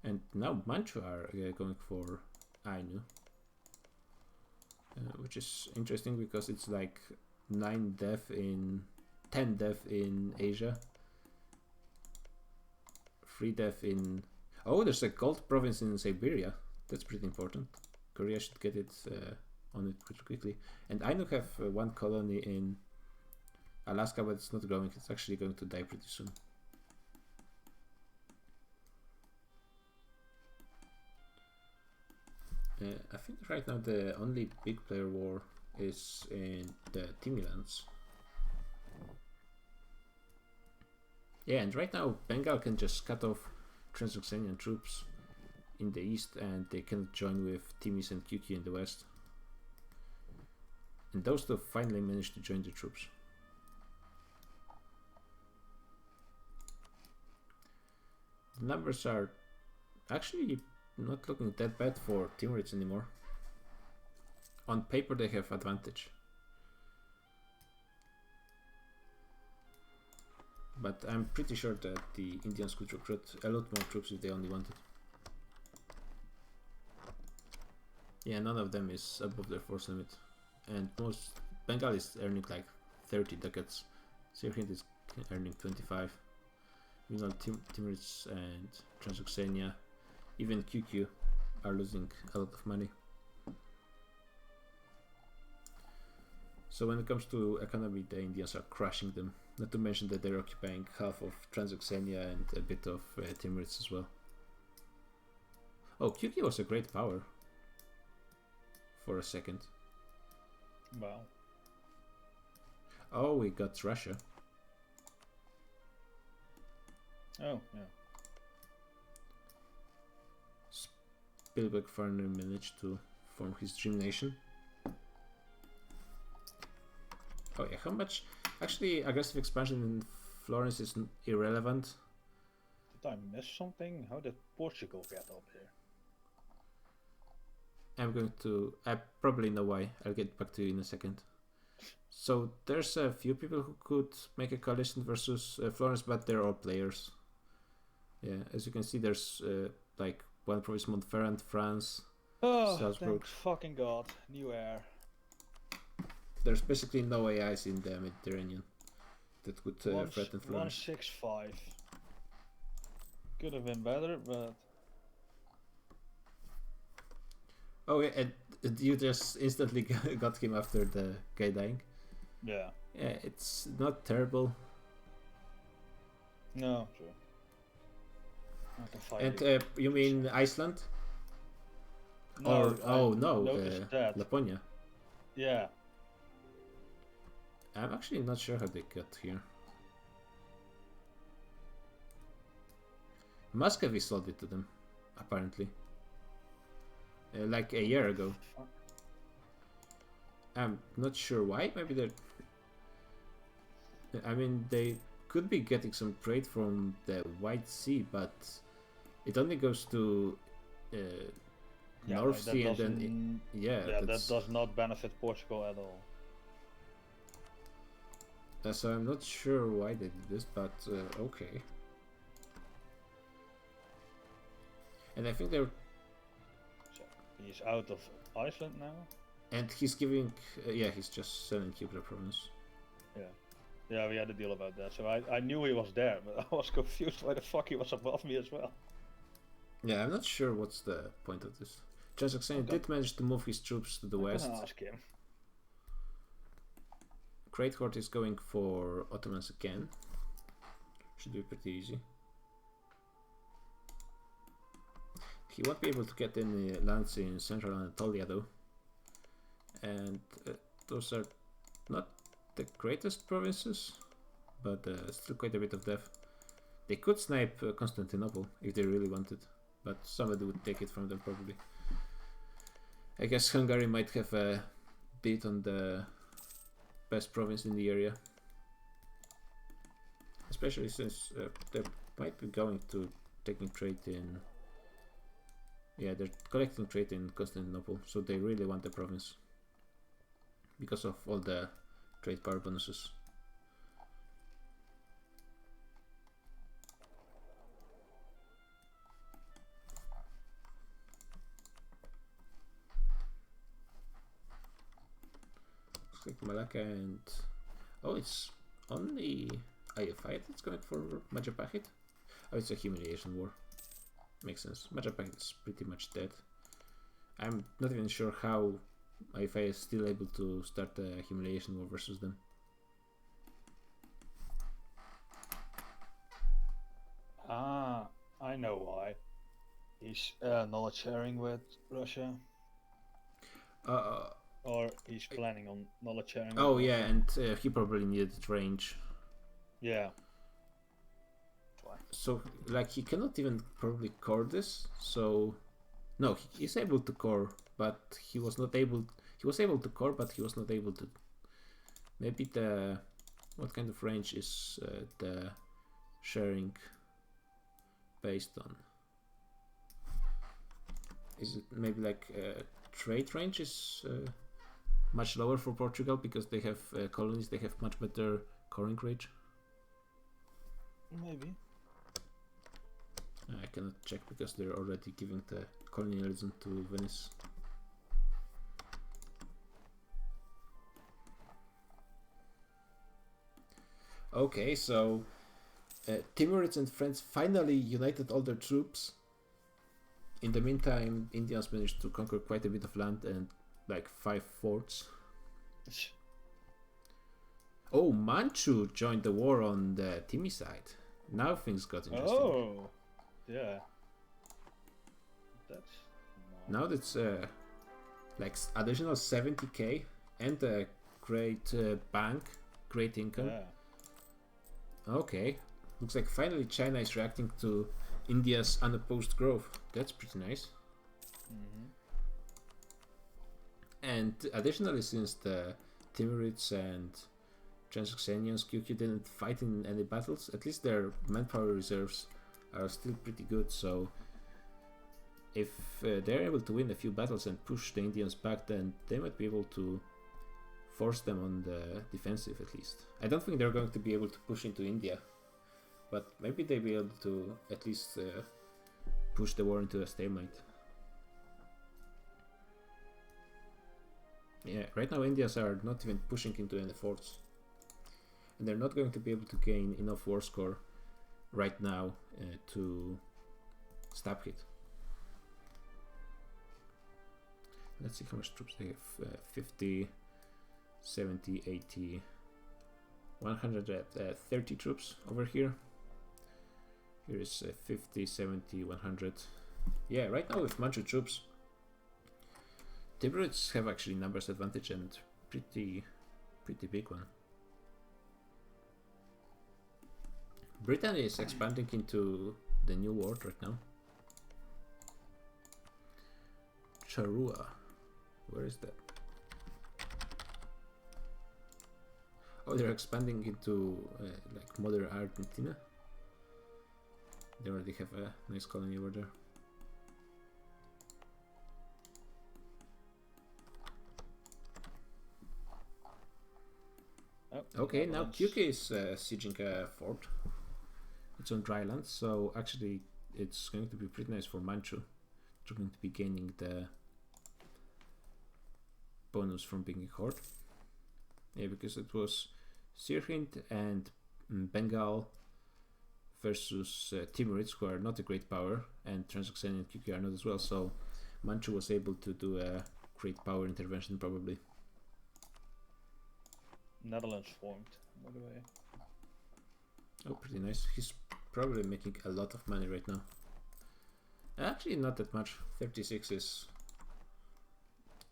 And now Manchu are going for Ainu. Which is interesting because it's like 10 death in Asia. 3 death in... Oh, there's a gold province in Siberia. That's pretty important. Korea should get it on it pretty quickly. And Ainu have 1 colony in Alaska, but it's not growing. It's actually going to die pretty soon. I think right now the only big player war is in the Timilands. Yeah, and right now Bengal can just cut off Transoxanian troops in the east and they can join with Timis and QQ in the west. And those two finally managed to join the troops. The numbers are actually not looking that bad for Timurids anymore. On paper they have advantage. But I'm pretty sure that the Indians could recruit a lot more troops if they only wanted. Yeah, none of them is above their force limit. And most Bengal is earning like 30 ducats. Sirhind is earning 25. Meanwhile Timurids and Transoxania, even QQ, are losing a lot of money. So when it comes to economy, the Indians are crushing them. Not to mention that they're occupying half of Transoxania and a bit of Timurids as well. Oh, QQ was a great power for a second.
Wow.
Oh, we got Russia.
Oh, yeah.
Spielberg finally managed to form his dream nation. Oh yeah, how much? Actually, aggressive expansion in Florence is irrelevant.
Did I miss something? How did Portugal get up here?
I probably know why. I'll get back to you in a second. So there's a few people who could make a coalition versus Florence, but they're all players. Yeah, as you can see, there's like one province, Montferrand, France, Salzburg.
Thank fucking God. New air.
There's basically no AIs in the Mediterranean that could threaten Florence.
165. Could have been better, but...
Oh yeah, and you just instantly got him after the guy dying.
Yeah.
Yeah, it's not terrible.
No, true. I can fight
And
you.
you mean Iceland?
No,
Or oh
I
no,
noticed that.
Laponia.
Yeah.
I'm actually not sure how they got here. Muscovy sold it to them, apparently. Like a year ago.
Fuck.
I'm not sure why. Maybe they're... I mean, they could be getting some trade from the White Sea, but it only goes to North Sea and then... Yeah,
that does not benefit Portugal at all.
So I'm not sure why they did this, but okay. And I think they're...
So he's out of Iceland now?
And he's giving... yeah, he's just selling Kibra province.
Yeah. Yeah, we had a deal about that. So I knew he was there, but I was confused why the fuck he was above me as well.
Yeah, I'm not sure what's the point of this. Transoxania did manage to move his troops to the west.
I'm gonna ask him.
Great Horde is going for Ottomans again. Should be pretty easy. He won't be able to get any lands in central Anatolia though. and those are not the greatest provinces, but still quite a bit of depth. They could snipe Constantinople if they really wanted, but somebody would take it from them probably. I guess Hungary might have a beat on the best province in the area, especially since they might be going to taking trade in. Yeah, they're collecting trade in Constantinople, so they really want the province because of all the trade power bonuses. Looks like Malacca and... Oh, it's only IFI that's going for Majapahit? Oh, it's a humiliation war. Makes sense. Majapahit is pretty much dead. I'm not even sure how IFI is still able to start a humiliation war versus them.
Ah, I know why. He's knowledge sharing with Russia. Or he's planning on knowledge sharing.
Oh yeah, and he probably needed range.
Yeah.
So like he cannot even probably core this. So no, he is able to core, but he was not able. He was able to core, but he was not able to. Maybe the what kind of range is the sharing based on? Is it maybe like trade range is much lower for Portugal because they have colonies, they have much better coring range?
Maybe.
I cannot check because they're already giving the colonialism to Venice. Okay, so Timurids and friends finally united all their troops. In the meantime, Indians managed to conquer quite a bit of land and like 5 forts. Oh, Manchu joined the war on the Timi side. Now things got interesting.
Oh, yeah. That's nice.
Now that's like additional 70k and a great bank, great income.
Yeah.
Okay, looks like finally China is reacting to India's unopposed growth. That's pretty nice.
Mm-hmm.
And additionally, since the Timurids and Transoxanians QQ didn't fight in any battles, at least their manpower reserves are still pretty good. So if they're able to win a few battles and push the Indians back, then they might be able to force them on the defensive at least. I don't think they're going to be able to push into India, but maybe they'll be able to at least push the war into a stalemate. Yeah, right now Indians are not even pushing into any forts. And they're not going to be able to gain enough war score right now to stab hit. Let's see how much troops they have. 50, 70, 80, 130 troops over here. Here is 50, 70, 100. Yeah, right now with Manchu troops, Timurids have actually numbers advantage and pretty big one. Britain is expanding into the New World right now. Charrua, where is that? Oh, they're expanding into like modern Argentina. They already have a nice colony over there.
Oh,
okay, now QK is sieging a fort. It's on dry land, so actually it's going to be pretty nice for Manchu. They're going to be gaining the bonus from being a horde. Yeah, because it was Sirhind and Bengal versus Timurids, who are not a great power, and Transoxanian and QQ are not as well, so Manchu was able to do a great power intervention probably.
Netherlands formed, by the way.
Oh, pretty nice. He's probably making a lot of money right now. Actually, not that much. 36 is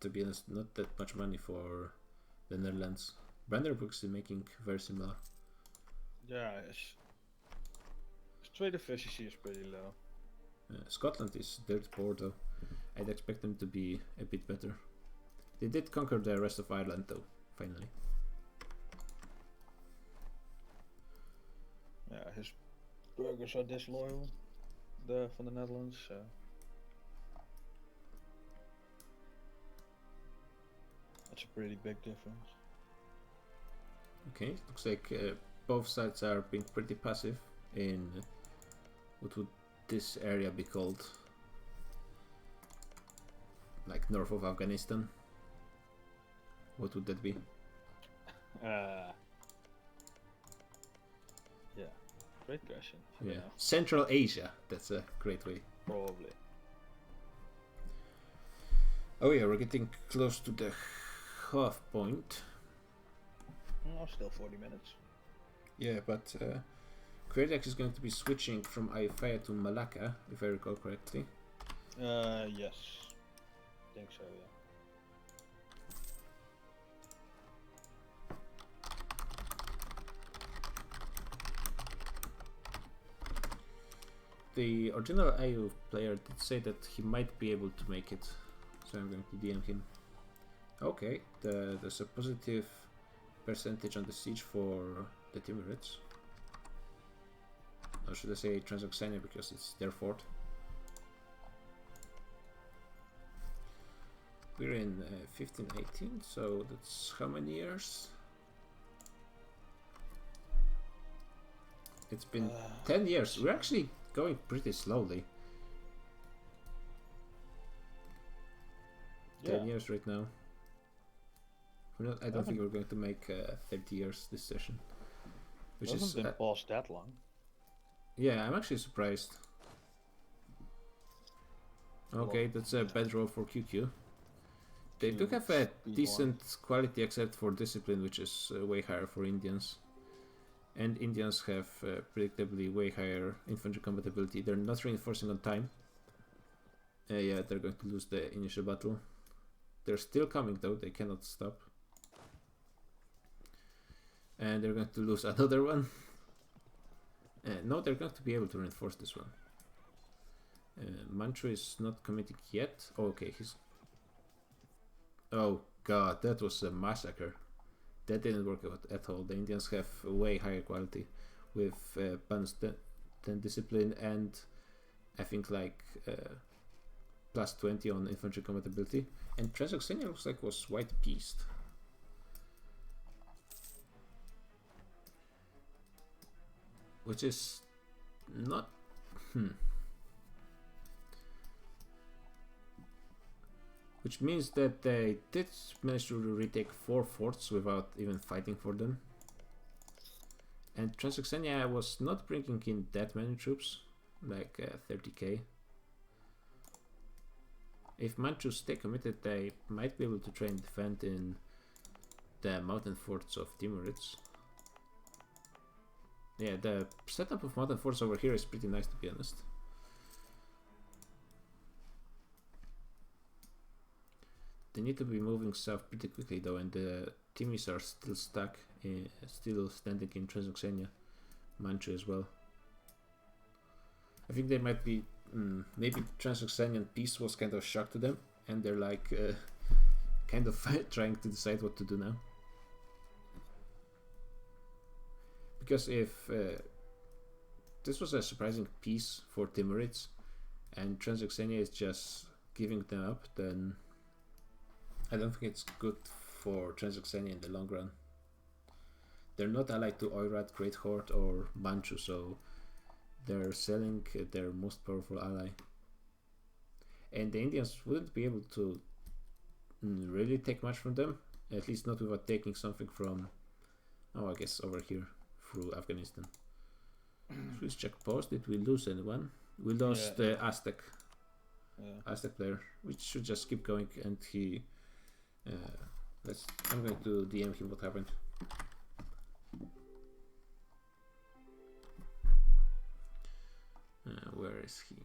to be honest, not that much money for the Netherlands. Brandenburg is making very similar.
Yeah, its trade efficiency is pretty low.
Scotland is dirt poor though. I'd expect them to be a bit better. They did conquer the rest of Ireland though, finally.
Yeah, his burgers are disloyal, from the Netherlands, so... That's a pretty big difference.
Okay, looks like both sides are being pretty passive in what would this area be called? Like north of Afghanistan? What would that be?
Yeah, great question.
Yeah, Central Asia. That's a great way.
Probably.
Oh yeah, we're getting close to the half point.
Oh, still 40 minutes.
Yeah, but Querdex is going to be switching from Ayutthaya to Malacca, if I recall correctly.
Yes. I think so, yeah.
The original IU player did say that he might be able to make it, so I'm going to DM him. Okay, there's a positive percentage on the siege for the Timurids. Or should I say Transoxania, because it's their fort. We're in 1518, so that's how many years? It's been 10 years. We're actually going pretty slowly. 10 years right now. I don't think we're going to make 30 years this session. Which
hasn't
is
been paused that long.
Yeah, I'm actually surprised. Okay, that's a bad roll for QQ. They do have a decent quality except for discipline, which is way higher for Indians. And Indians have predictably way higher infantry compatibility. They're not reinforcing on time. Yeah, they're going to lose the initial battle. They're still coming though, they cannot stop. And they're going to lose another one. No, they're going to be able to reinforce this one. Manchu is not committing yet. Oh, okay, he's... Oh god, that was a massacre. That didn't work out at all. The Indians have way higher quality with bonus 10 discipline and I think like plus 20 on infantry compatibility. And Transoxania looks like was white pieced. Which is not... Which means that they did manage to retake 4 forts without even fighting for them. And Transoxania was not bringing in that many troops, like 30k. If Manchus stay committed, they might be able to try and defend in the mountain forts of Timurids. Yeah, the setup of mountain forts over here is pretty nice, to be honest. They need to be moving south pretty quickly though, and the Timis are still stuck, still standing in Transoxania, Manchu as well. I think they might be, maybe Transoxanian peace was kind of shock to them, and they're like, kind of trying to decide what to do now. Because if this was a surprising peace for Timurids, and Transoxania is just giving them up, then I don't think it's good for Transoxania in the long run. They're not allied to Oirat, Great Horde or Manchu, so they're selling their most powerful ally. And the Indians wouldn't be able to really take much from them, at least not without taking something from, I guess over here, through Afghanistan. Swiss check post, did we lose anyone? We lost the Aztec. Aztec player, which should just keep going, and he... I'm going to DM him what happened. Where is he?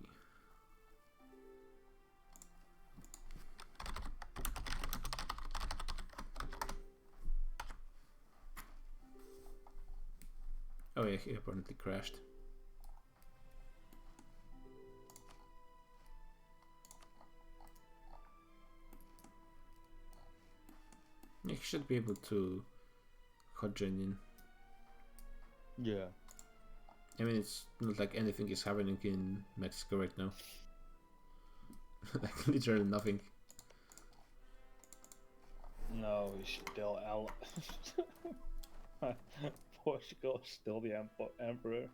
Oh yeah, he apparently crashed. Yeah, he should be able to hot join in.
Yeah.
I mean, it's not like anything is happening in Mexico right now. Like literally nothing.
No, he's still out. Portugal is still the emperor.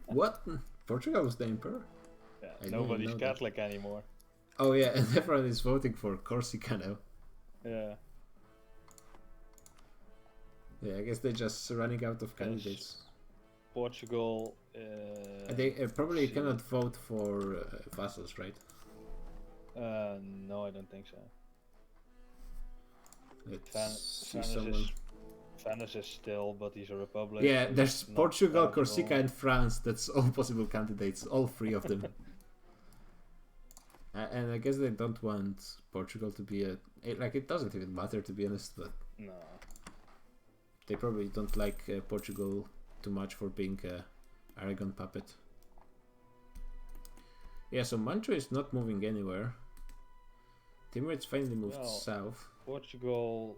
What? Portugal was the emperor?
Yeah,
I didn't
nobody's
know that.
Catholic anymore.
Oh yeah, and everyone is voting for Corsica now.
Yeah.
Yeah, I guess they're just running out of candidates.
Portugal.
And they probably
see.
cannot vote for vassals, right?
No, I don't think so.
Let's see someone.
Venice is still, but he's a republic.
Yeah,
so
there's
he's not
Portugal,
eligible.
Corsica, and France. That's all possible candidates, all three of them. And I guess they don't want Portugal to be like, it doesn't even matter, to be honest, but
No.
they probably don't like Portugal too much for being Aragon puppet. Yeah, so Manchu is not moving anywhere. Timurids finally moved
Well,
south.
Portugal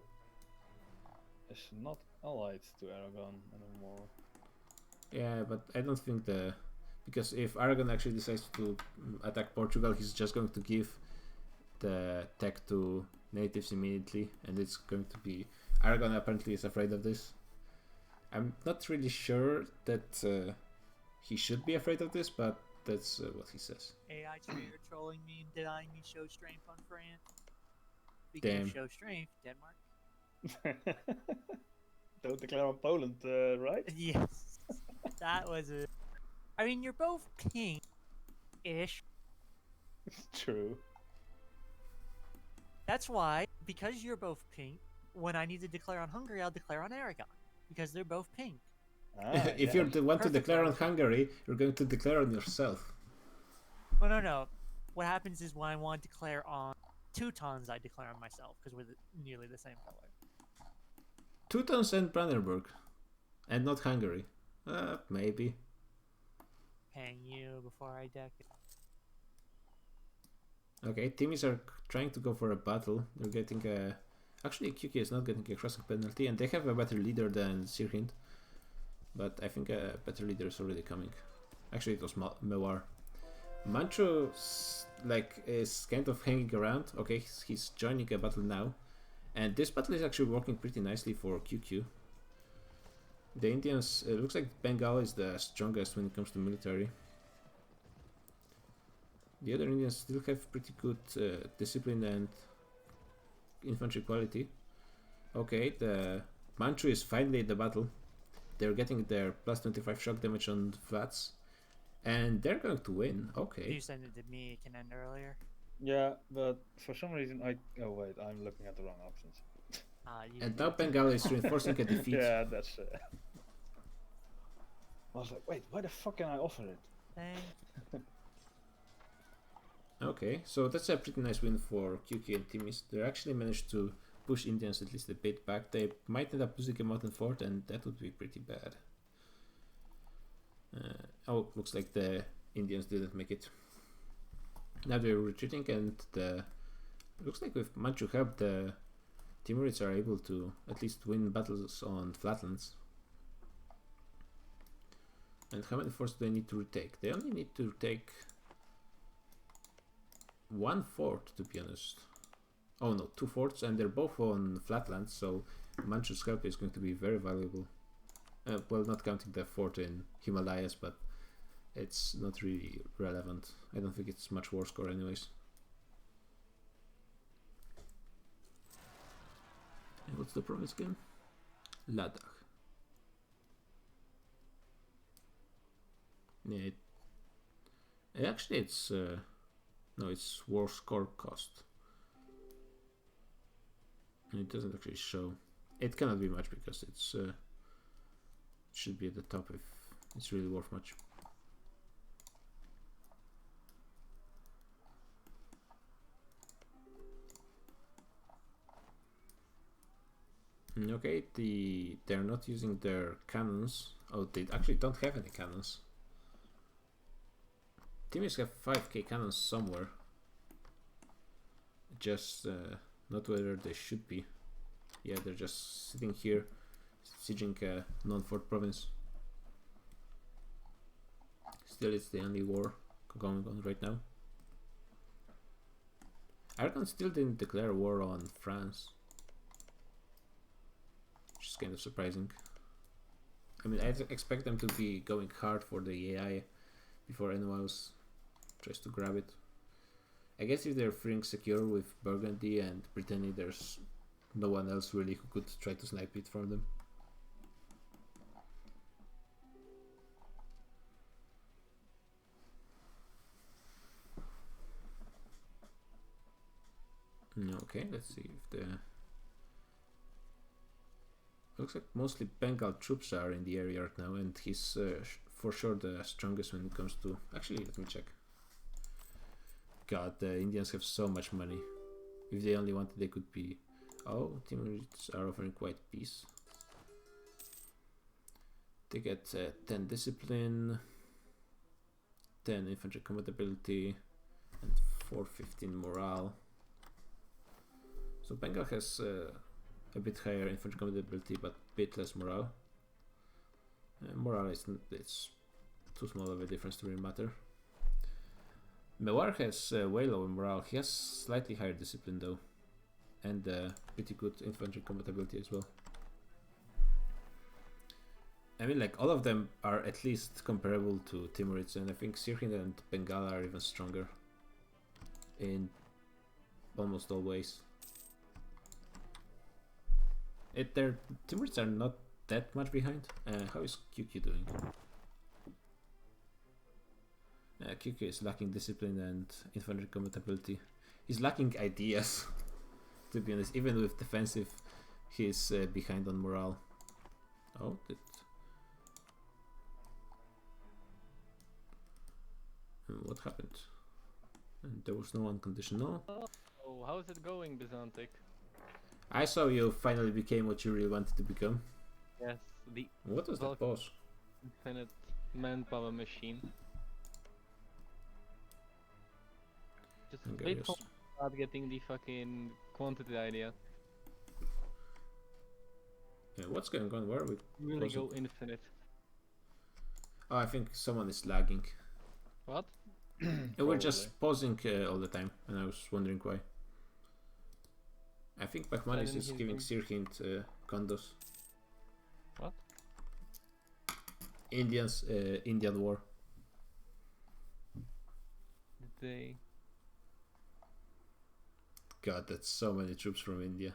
is not allied to Aragon anymore.
Yeah, but I don't think because if Aragon actually decides to attack Portugal, he's just going to give the tech to natives immediately, and it's going to be... Aragon apparently is afraid of this. I'm not really sure that he should be afraid of this, but that's what he says.
AI trader trolling me and denying me show strength on France. Speaking
Damn.
of show strength, Denmark.
Don't declare on Poland, right?
Yes. That was a... I mean, you're both pink-ish.
True.
That's why, because you're both pink, when I need to declare on Hungary, I'll declare on Aragon. Because they're both pink.
Ah,
If
yeah.
you want to
Perfect
declare on
logic.
Hungary, you're going to declare on yourself.
Well, no. What happens is when I want to declare on Teutons, I declare on myself, because we're nearly the same color.
Teutons and Brandenburg. And not Hungary. Maybe.
Paying you before I deck it.
Okay, Timmys are trying to go for a battle. They're getting a... Actually, QQ is not getting a crossing penalty, and they have a better leader than Sirhind. But I think a better leader is already coming. Actually, it was Mewar. Manchu is kind of hanging around. Okay, he's joining a battle now. And this battle is actually working pretty nicely for QQ. The Indians... looks like Bengal is the strongest when it comes to military. The other Indians still have pretty good discipline and infantry quality. Okay, the Manchu is finally in the battle. They're getting their plus 25 shock damage on VATS. And they're going to win. Okay.
You sent it to me, it can end earlier.
Yeah, but for some reason Oh wait, I'm looking at the wrong options.
You
And now Bengal is reinforcing a defeat.
Yeah, that's... I was like, wait, why the fuck can I offer it?
Thank
Okay, so that's a pretty nice win for QQ and Timmys. They actually managed to push Indians at least a bit back. They might end up losing a mountain fort, and that would be pretty bad. Looks like the Indians didn't make it. Now they're retreating, and looks like with Manchu help, the Timurids are able to at least win battles on flatlands. And how many forts do they need to retake? They only need to retake one fort, to be honest. Oh no, 2 forts, and they're both on flatlands, so Manchu's help is going to be very valuable. Well, not counting the fort in Himalayas, but it's not really relevant. I don't think it's much war score anyways. And what's the province again? Ladakh. Yeah, actually it's... no, it's war score cost. And it doesn't actually show. It cannot be much because it's... it should be at the top if it's really worth much. Okay, they're not using their cannons Oh, they actually don't have any cannons. Timurids have 5k cannons somewhere. Just not where they should be. Yeah, they're just sitting here, sieging a non-fort province. Still, it's the only war going on right now. Aragon still didn't declare war on France, which is kind of surprising. I mean, I expect them to be going hard for the AI before anyone else tries to grab it. I guess if they're freeing secure with Burgundy and Brittany, there's no one else really who could try to snipe it from them. Okay, let's see if the... Looks like mostly Bengal troops are in the area right now, and he's for sure the strongest when it comes to... Actually, let me check. God, the Indians have so much money. If they only wanted, they could be... Oh, Timurids are offering quite peace. They get 10 discipline, 10 infantry combatability, and 415 morale. So Bengal has a bit higher infantry combatability, but a bit less morale. Morale is it's too small of a difference to really matter. Mewar has way lower morale. He has slightly higher discipline though, and pretty good infantry compatibility as well. I mean, like, all of them are at least comparable to Timurids, and I think Sirhind and Bengal are even stronger in almost all ways. Their Timurids are not that much behind. How is QQ doing? QQ is lacking discipline and infantry compatibility. He's lacking ideas, to be honest. Even with defensive, he's behind on morale. Oh, what happened? And there was no unconditional.
Oh, how's it going, Byzantic?
I saw you finally became what you really wanted to become.
Yes, the
What was that boss?
infinite manpower machine. Just wait for start getting the fucking quantity idea.
Yeah, what's going on? Where are we?
Really go infinite.
Oh, I think someone is lagging.
What?
We're just pausing all the time, and I was wondering why. I think Bakhmanis is giving Sirhind condos.
What?
Indians, Indian war.
Did they?
God, that's so many troops from India.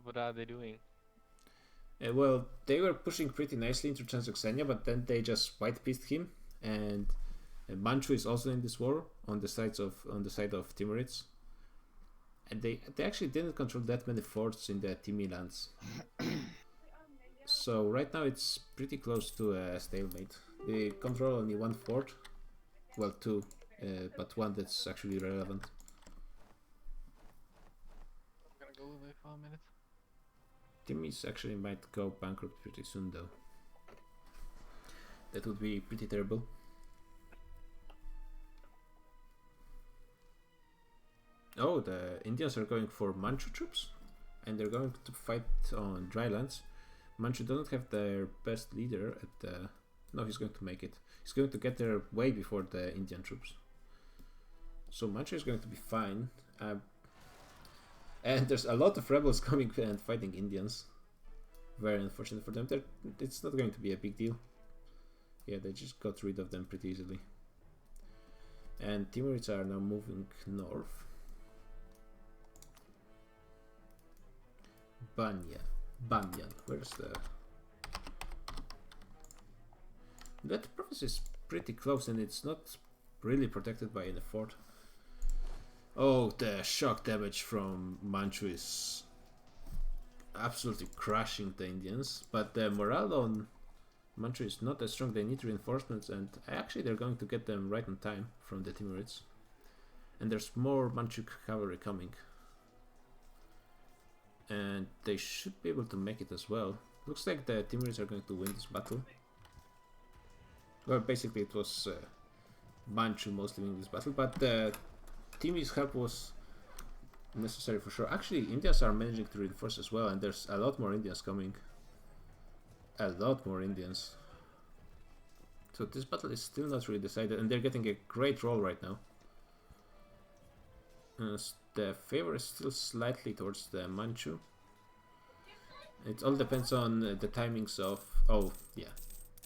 What are they doing?
Well, they were pushing pretty nicely into Transoxania, but then they just white-pieced him, and Manchu is also in this war on the side of Timurids, and they actually didn't control that many forts in the Timi lands. So right now it's pretty close to a stalemate. They control only one fort, well, two, but one that's actually relevant.
I'm gonna go away for a minute.
Timmy's actually might go bankrupt pretty soon though. That would be pretty terrible. Oh, the Indians are going for Manchu troops, and they're going to fight on drylands. Manchu doesn't have their best leader at the... No, he's going to make it. He's going to get there way before the Indian troops. So Manchu is going to be fine. And there's a lot of rebels coming and fighting Indians. Very unfortunate for them. It's not going to be a big deal. Yeah, they just got rid of them pretty easily. And Timurids are now moving north. Banyan. Where's the... That province is pretty close and it's not really protected by any fort. Oh, the shock damage from Manchu is absolutely crushing the Indians, but the morale on Manchu is not as strong. They need reinforcements, and actually they're going to get them right on time from the Timurids. And there's more Manchu cavalry coming. And they should be able to make it as well. Looks like the Timurids are going to win this battle. Well, basically it was Manchu mostly winning this battle, but the Timurids' help was necessary for sure. Actually, Indians are managing to reinforce as well, and there's a lot more Indians coming. A lot more Indians. So this battle is still not really decided, and they're getting a great roll right now. The favor is still slightly towards the Manchu. It all depends on the timings of... Oh, yeah.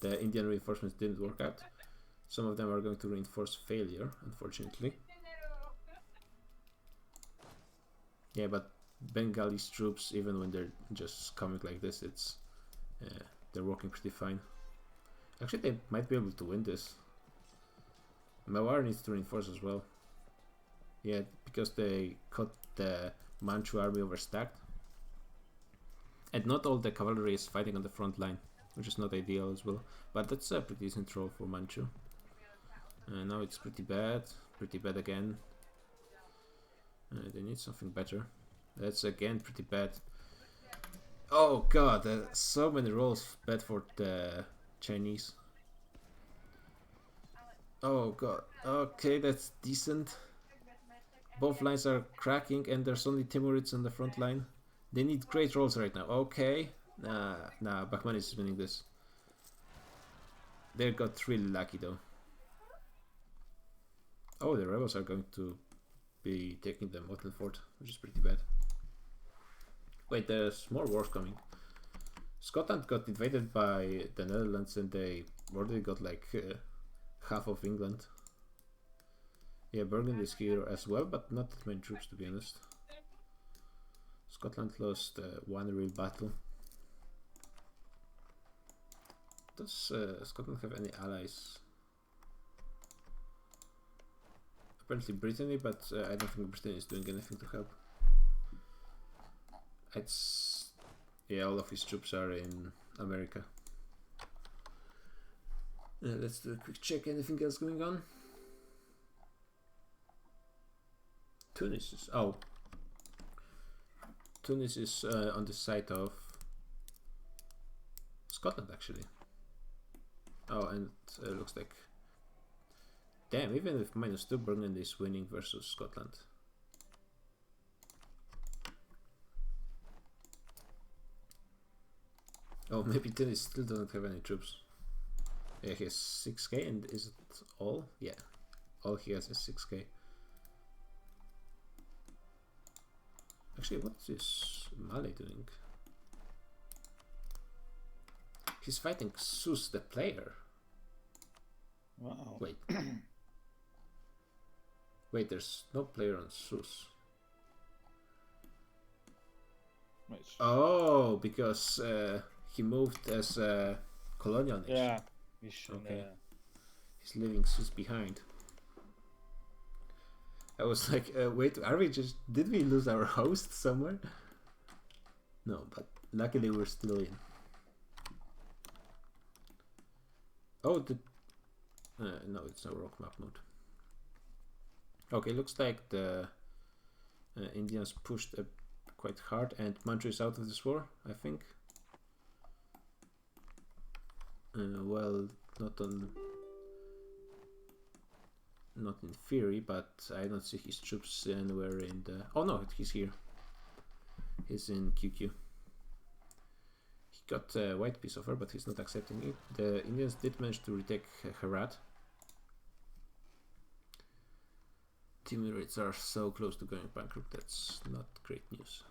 The Indian reinforcements didn't work out. Some of them are going to reinforce failure, unfortunately. Yeah, but Bengalis troops, even when they're just coming like this, it's they're working pretty fine. Actually, they might be able to win this. Mewar needs to reinforce as well. Yeah, because they cut the Manchu army overstacked. And not all the cavalry is fighting on the front line, which is not ideal as well. But that's a pretty decent roll for Manchu. Now it's pretty bad again. They need something better. That's again pretty bad. Oh god, so many rolls bad for the Chinese. Oh god, okay, that's decent. Both lines are cracking and there's only Timurids on the front line. They need great rolls right now. Okay. Nah, Bahman is winning this. They got really lucky though. Oh, the rebels are going to be taking the Motley Fort, which is pretty bad. Wait, there's more wars coming. Scotland got invaded by the Netherlands and they already got like half of England. Yeah, Burgundy is here as well, but not that many troops to be honest. Scotland lost one real battle. Does Scotland have any allies? Apparently Brittany, but I don't think Britain is doing anything to help. It's... yeah, all of his troops are in America. Let's do a quick check. Anything else going on? Tunis is... oh. Tunis is on the side of Scotland actually. Oh, and looks like... damn, even with -2, Burgundy is winning versus Scotland. Oh, maybe Tunis still doesn't have any troops. Yeah, he has 6k, and is it all? Yeah, all he has is 6k. Actually, what is Mali doing? He's fighting Sus the player.
Wow.
Wait. Wait, there's no player on Sus.
Wait.
Oh, because he moved as a colonial nation.
Yeah. We should,
okay. He's leaving Sus behind. I was like, wait, are we just... did we lose our host somewhere? No, but luckily we're still in. Oh, no, it's no rock map mode. Okay, looks like the Indians pushed quite hard and Manchu is out of this war, I think. Well, not in theory, but I don't see his troops anywhere in the... oh no, he's here. He's in QQ. He got a white piece offer, but he's not accepting it. The Indians did manage to retake Herat. Timurids are so close to going bankrupt, that's not great news.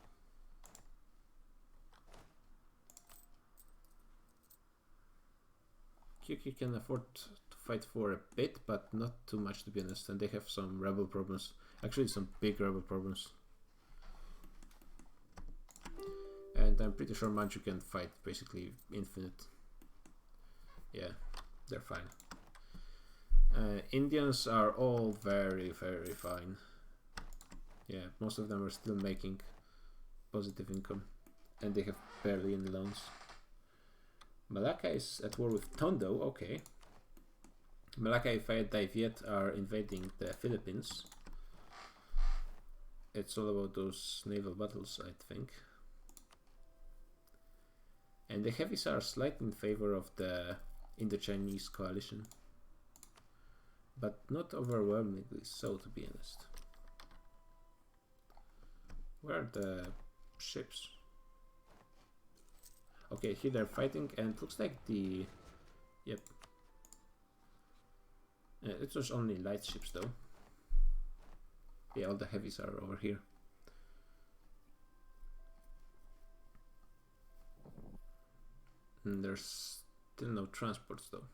QQ can afford to fight for a bit, but not too much to be honest, and they have some rebel problems. Actually, some big rebel problems. And I'm pretty sure Manchu can fight basically infinite. Yeah, they're fine. Indians are all very, very fine. Yeah, most of them are still making positive income, and they have barely any loans. Malacca is at war with Tondo, okay. Malacca and Dai Viet are invading the Philippines. It's all about those naval battles, I think. And the heavies are slightly in favor of the Indo-Chinese coalition, but not overwhelmingly so, to be honest. Where are the ships? Okay, here they're fighting, and it looks like the... Yep. It was only light ships though. Yeah, all the heavies are over here. And there's still no transports though.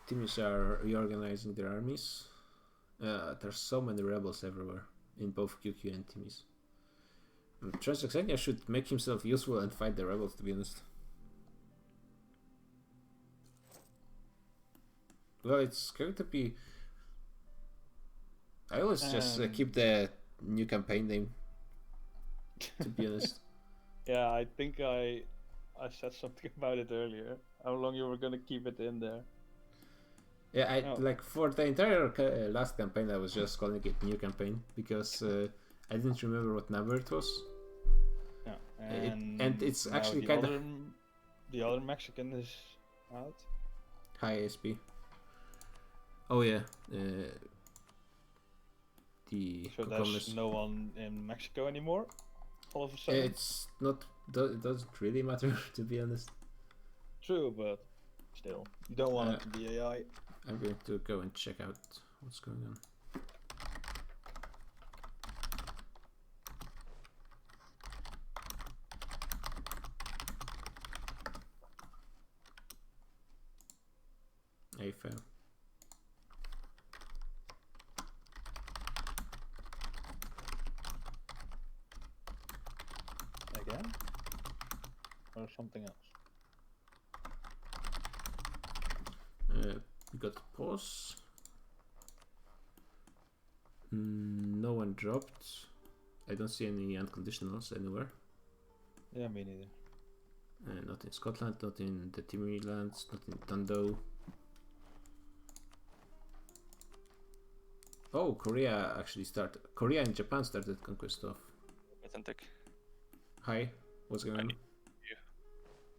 Teams are reorganizing their armies. There's so many rebels everywhere in both QQ and Timmy's. Transaxania should make himself useful and fight the rebels, to be honest. Well, it's going to be... I always just keep the new campaign name, to be honest.
Yeah, I think I said something about it earlier. How long you were gonna keep it in there?
Yeah, like for the entire last campaign, I was just calling it new campaign because I didn't remember what number it was.
Yeah,
and it's actually kind of
the other Mexican is out.
Hi ASP. Oh yeah,
so there's no one in Mexico anymore. All of a sudden,
it's not. It doesn't really matter, to be honest.
True, but still, you don't want it to be AI.
I'm going to go and check out what's going on. I fell.
Again? Or something else?
We got pause. No one dropped. I don't see any unconditionals anywhere.
Yeah, me neither.
Not in Scotland, not in the Timmy lands, not in Tando. Oh, Korea actually started. Korea and Japan started conquest of.
Authentic.
Hi, what's going on?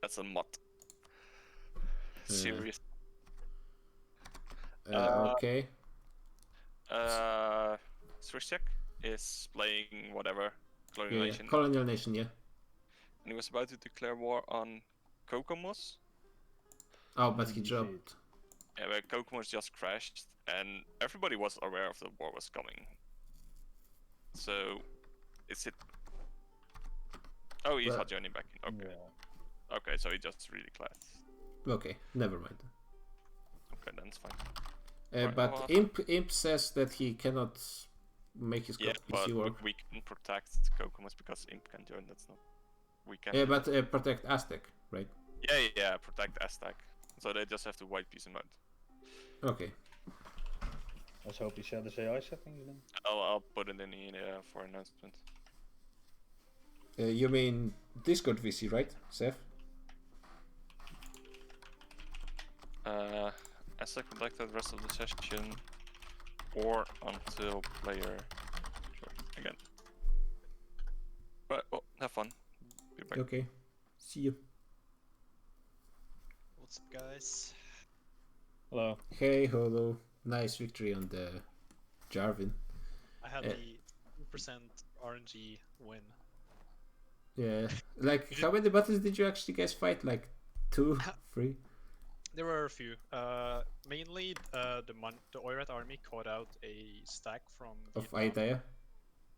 That's a mod. Serious.
Okay.
Swissiak is playing whatever. Colonial
Yeah,
Nation.
Colonial Nation, yeah.
And he was about to declare war on Kokomos.
Oh, but he dropped.
Yeah, but Kokomos just crashed, and everybody was aware of the war was coming. So, is it... Oh, he's not joining back in. Okay.
Yeah.
Okay, so he just really classed.
Okay, never mind.
Okay, then it's fine.
But
well,
Imp says that he cannot make his
Yeah,
PC
but
work.
we can protect Kokomos because Imp can join, that's not... We can...
Yeah, but protect Aztec, right?
Yeah, protect Aztec. So they just have to wipe peace and mode.
Okay.
Let's hope he set his AI settings then.
I'll put it in the for announcement.
You mean Discord VC, right, Seth?
Aztec conducted the rest of the session or until player again. But have fun. Be back.
Okay. See you.
What's up, guys?
Hello.
Hey, hello. Nice victory on the Jarvin.
I had the 2% RNG win.
Yeah. Like, how many battles did you actually guys fight? Like, 2, 3?
There were a few. Mainly, the Oirat army caught out a stack from
Of
Vietnam,
Aitaya?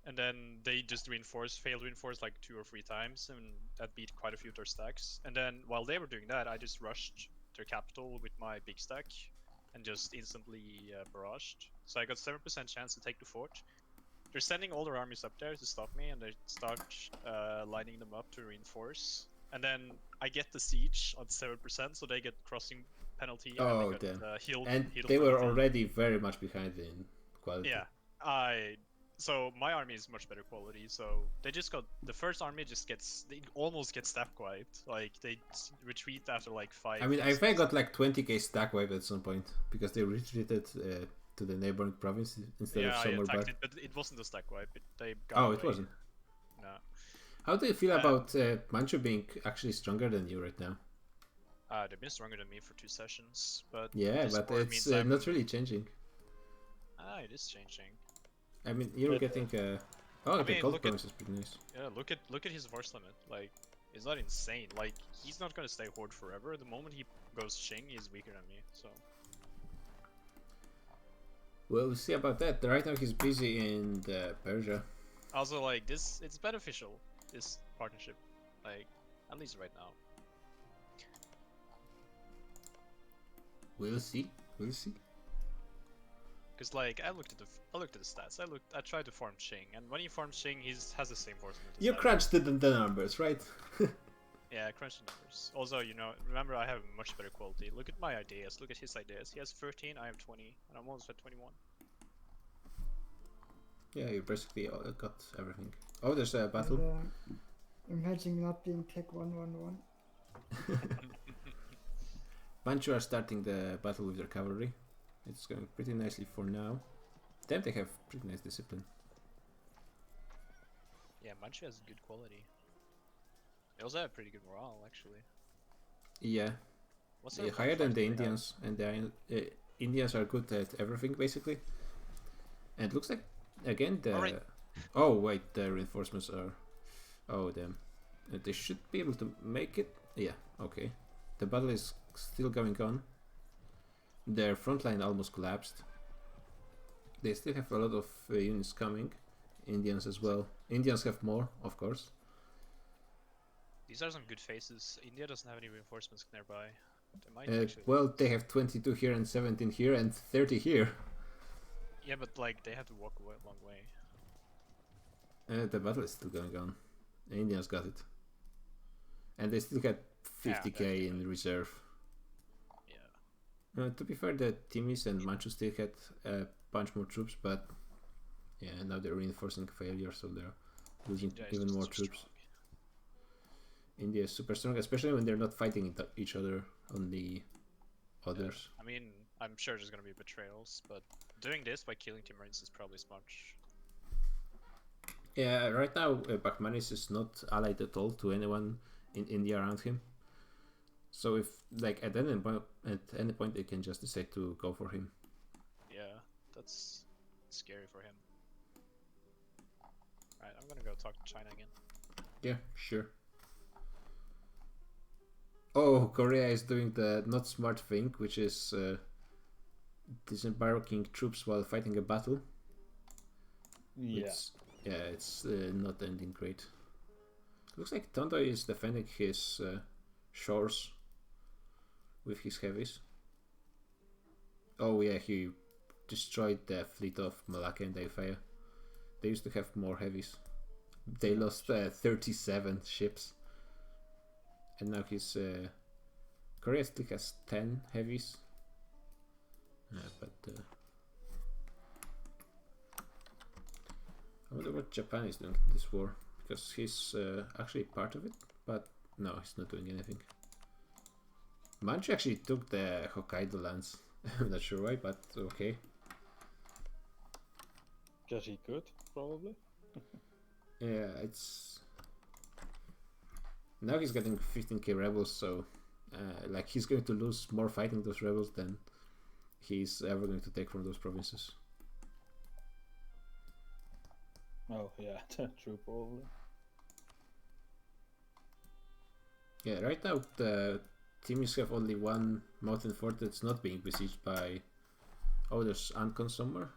and then they just failed reinforce like 2 or 3 times, and that beat quite a few of their stacks. And then while they were doing that, I just rushed their capital with my big stack, and just instantly barraged. So I got 7% chance to take the fort. They're sending all their armies up there to stop me, and they start lining them up to reinforce. And then I get the siege on 7%, so they get crossing penalty.
Oh,
and
damn.
Heal
And
heal
they were
penalty.
already very much behind in quality.
Yeah, so my army is much better quality. So they just got the first army they almost get stack wiped. Like they retreat after like 5.
I mean, I think I got like 20k stack wipe at some point because they retreated to the neighboring province instead of
I
somewhere
attacked
back.
it, but it wasn't a stack wipe. They got
Oh,
away.
it wasn't.
No.
How do you feel about Manchu being actually stronger than you right now?
They've been stronger than me for 2 sessions, but
Yeah,
this
but
war
it's
means I'm...
not really changing.
It is changing.
I mean, you're
But,
getting. Oh,
I
the
mean,
gold
look at-
promise is pretty nice.
Yeah, look at his force limit. Like, it's not insane. Like, he's not gonna stay Horde forever. The moment he goes Shing, he's weaker than me. So
Well, we'll see about that. Right now he's busy in Persia.
also, like, it's beneficial. This partnership, like, at least right now.
We'll see. We'll see.
Cause like I looked at the stats. I tried to farm Shing, and when he farms Shing, he has the same force limit. as
You
I do.
crunched the numbers, right?
Yeah, crunch the numbers. Also, you know, remember I have much better quality. Look at my ideas. Look at his ideas. He has 13, I have 20, and I'm almost at 21.
Yeah, you basically got everything. Oh, there's a battle.
Imagine not being tech 111.
Manchu are starting the battle with their cavalry. It's going pretty nicely for now. Damn, they have pretty nice discipline.
Yeah, Manchu has good quality. They also have pretty good morale, actually.
Yeah,
What's
yeah, higher than the Indians, and the Indians are good at everything basically. And it looks like again the.
Alright.
Oh wait, the reinforcements are. Oh damn, they should be able to make it. Yeah, okay. The battle is still going on. Their front line almost collapsed. They still have a lot of units coming. Indians as well. Indians have more, of course.
These are some good faces. India doesn't have any reinforcements nearby. They might actually.
Well, they have 22 here and 17 here and 30 here.
Yeah, but like they have to walk a long way.
The battle is still going on. The Indians got it. And they still got 50k in reserve.
Yeah.
To be fair, the Timis and Manchu still had a bunch more troops, but yeah, now they're reinforcing failure, so they're losing
India is
even
just
more
too
troops.
strong.
India is super strong, especially when they're not fighting each other on the others.
I mean, I'm sure there's gonna be betrayals, but doing this by killing Timurians is probably smart.
Yeah, right now Bahmanis is not allied at all to anyone in India around him. So if like at any point they can just decide to go for him.
Yeah, that's scary for him. Right, I'm gonna go talk to China again.
Yeah, sure. Oh, Korea is doing the not smart thing, which is disembarking troops while fighting a battle.
Yeah.
It's not ending great. Looks like Tondo is defending his shores with his heavies. Oh yeah, he destroyed the fleet of Malacca and Daifaya. They used to have more heavies. They lost 37 ships. And now his Korea still has 10 heavies. But I wonder what Japan is doing in this war, because he's actually part of it, but no, he's not doing anything. Manchu actually took the Hokkaido lands. I'm not sure why, but okay.
Because he could, probably.
Yeah, it's... Now he's getting 15k rebels, so like he's going to lose more fighting those rebels than he's ever going to take from those provinces.
Oh, yeah, true, probably.
Yeah, right now the Timis have only one mountain fort that's not being besieged by... Oh, there's Ancon somewhere.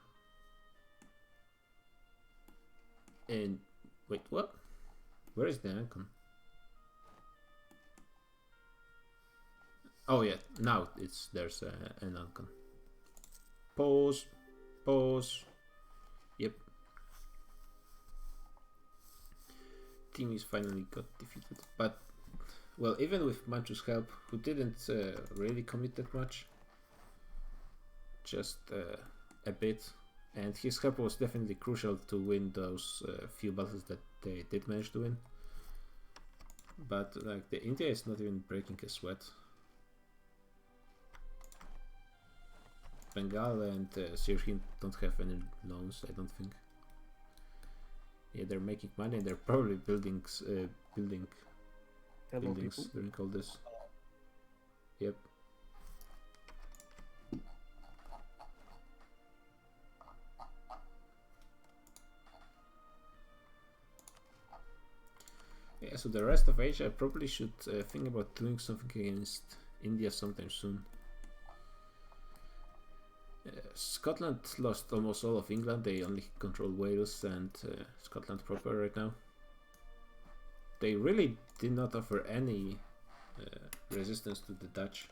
And... Wait, what? Where is the Ancon? Oh yeah, now there's an Ancon. Pause. Pause. Yep. Timis finally got defeated, but well, even with Manchu's help, who didn't really commit that much, just a bit, and his help was definitely crucial to win those few battles that they did manage to win. But like the India is not even breaking a sweat. Bengal and Sirhin don't have any loans, I don't think. Yeah, they're making money. And they're probably building
Hello,
buildings
people.
during all this. Yep. Yeah, so the rest of Asia probably should think about doing something against India sometime soon. Scotland lost almost all of England. They only control Wales and Scotland proper right now. They really did not offer any resistance to the Dutch.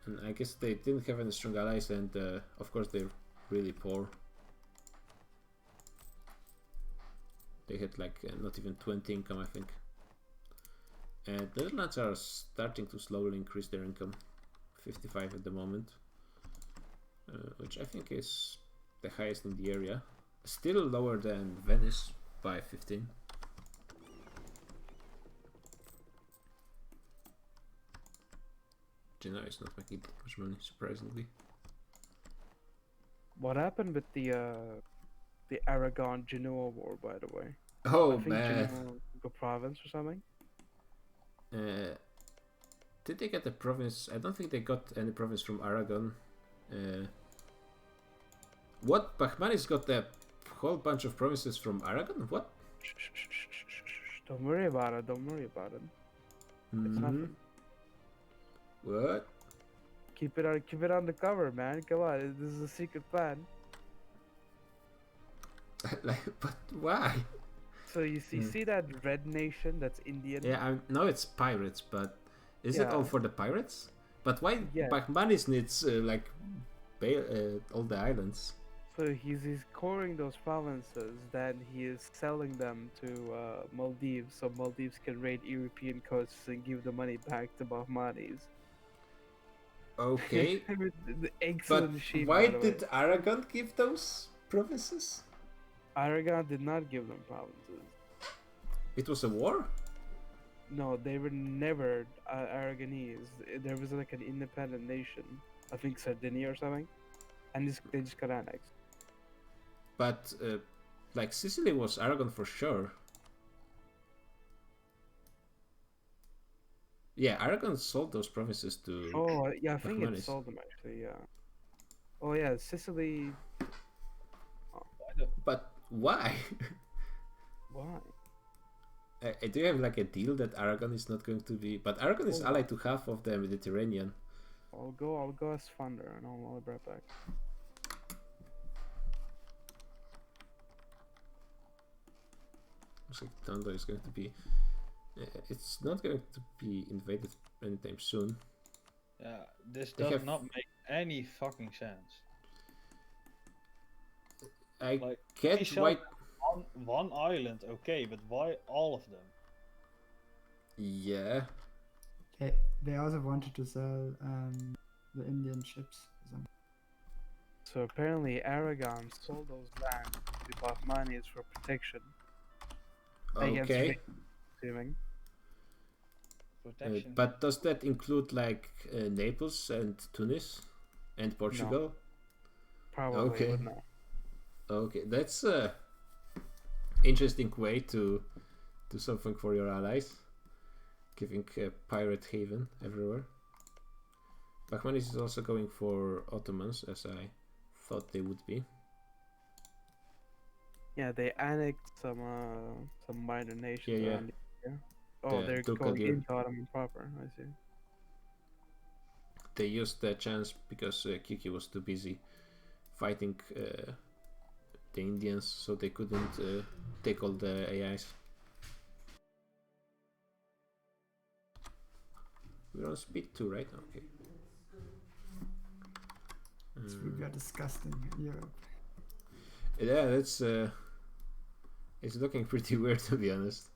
And I guess they didn't have any strong allies, and of course they're really poor. They had like not even 20 income, I think. And the Netherlands are starting to slowly increase their income, 55 at the moment, which I think is the highest in the area. Still lower than Venice by 15. Genoa is not making that much money, surprisingly.
What happened with the Aragon-Genoa war, by the way?
Oh
I think
man!
Genoa took a province or something.
Did they get a province? I don't think they got any province from Aragon. What? Bahmanis got a whole bunch of provinces from Aragon? What?
Don't worry about it. Don't worry about it. It's
Mhm.
nothing.
What?
Keep it undercover, man. Come on, this is a secret plan.
Like, but why?
So you see that red nation that's Indian?
Yeah, I know it's pirates, but is it all
Yeah.
for the pirates? But why
Yeah.
Bahmanis needs like all the islands?
So he's coring those provinces, then he is selling them to Maldives, so Maldives can raid European coasts and give the money back to Bahmanis.
Okay,
The
but
excellent machine.
why
by the way.
did Aragon give those provinces?
Aragon did not give them provinces.
It was a war?
No, they were never Aragonese. There was like an independent nation, I think Sardinia or something, and they just got annexed.
But like Sicily was Aragon for sure. Yeah, Aragon sold those provinces to.
Oh yeah, I think it
Bahmanis.
sold them actually. Yeah. Oh yeah, Sicily.
But why?
Why?
Do you have like a deal that Aragon is not going to be? But Aragon is
Oh,
allied to half of the Mediterranean.
I'll go as funder and I'll be right back.
Looks like Tondo is going to be. It's not going to be invaded anytime soon.
Yeah, this
They
does
have-
not make any fucking sense.
I
Like,
get
we sell
why.
one island, okay, but why all of them?
Yeah,
They also wanted to sell the Indian ships.
So apparently Aragon sold those lands to Bahmanis for protection against
okay.
raid, assuming.
Protection.
But does that include like Naples and Tunis and Portugal?
Probably
Okay.
would not.
Okay, that's a interesting way to do something for your allies, giving a pirate haven everywhere. Bahmanis is also going for Ottomans, as I thought they would be.
Yeah, they annexed some minor nations
Yeah.
around the area. Oh,
The
they're going
Turkadir.
into Ottoman proper. I see.
They used the chance because Kiki was too busy fighting the Indians, so they couldn't take all the AIs. We're on speed 2, right? Okay.
We are disgusting in Europe.
Yeah, that's it's looking pretty weird, to be honest.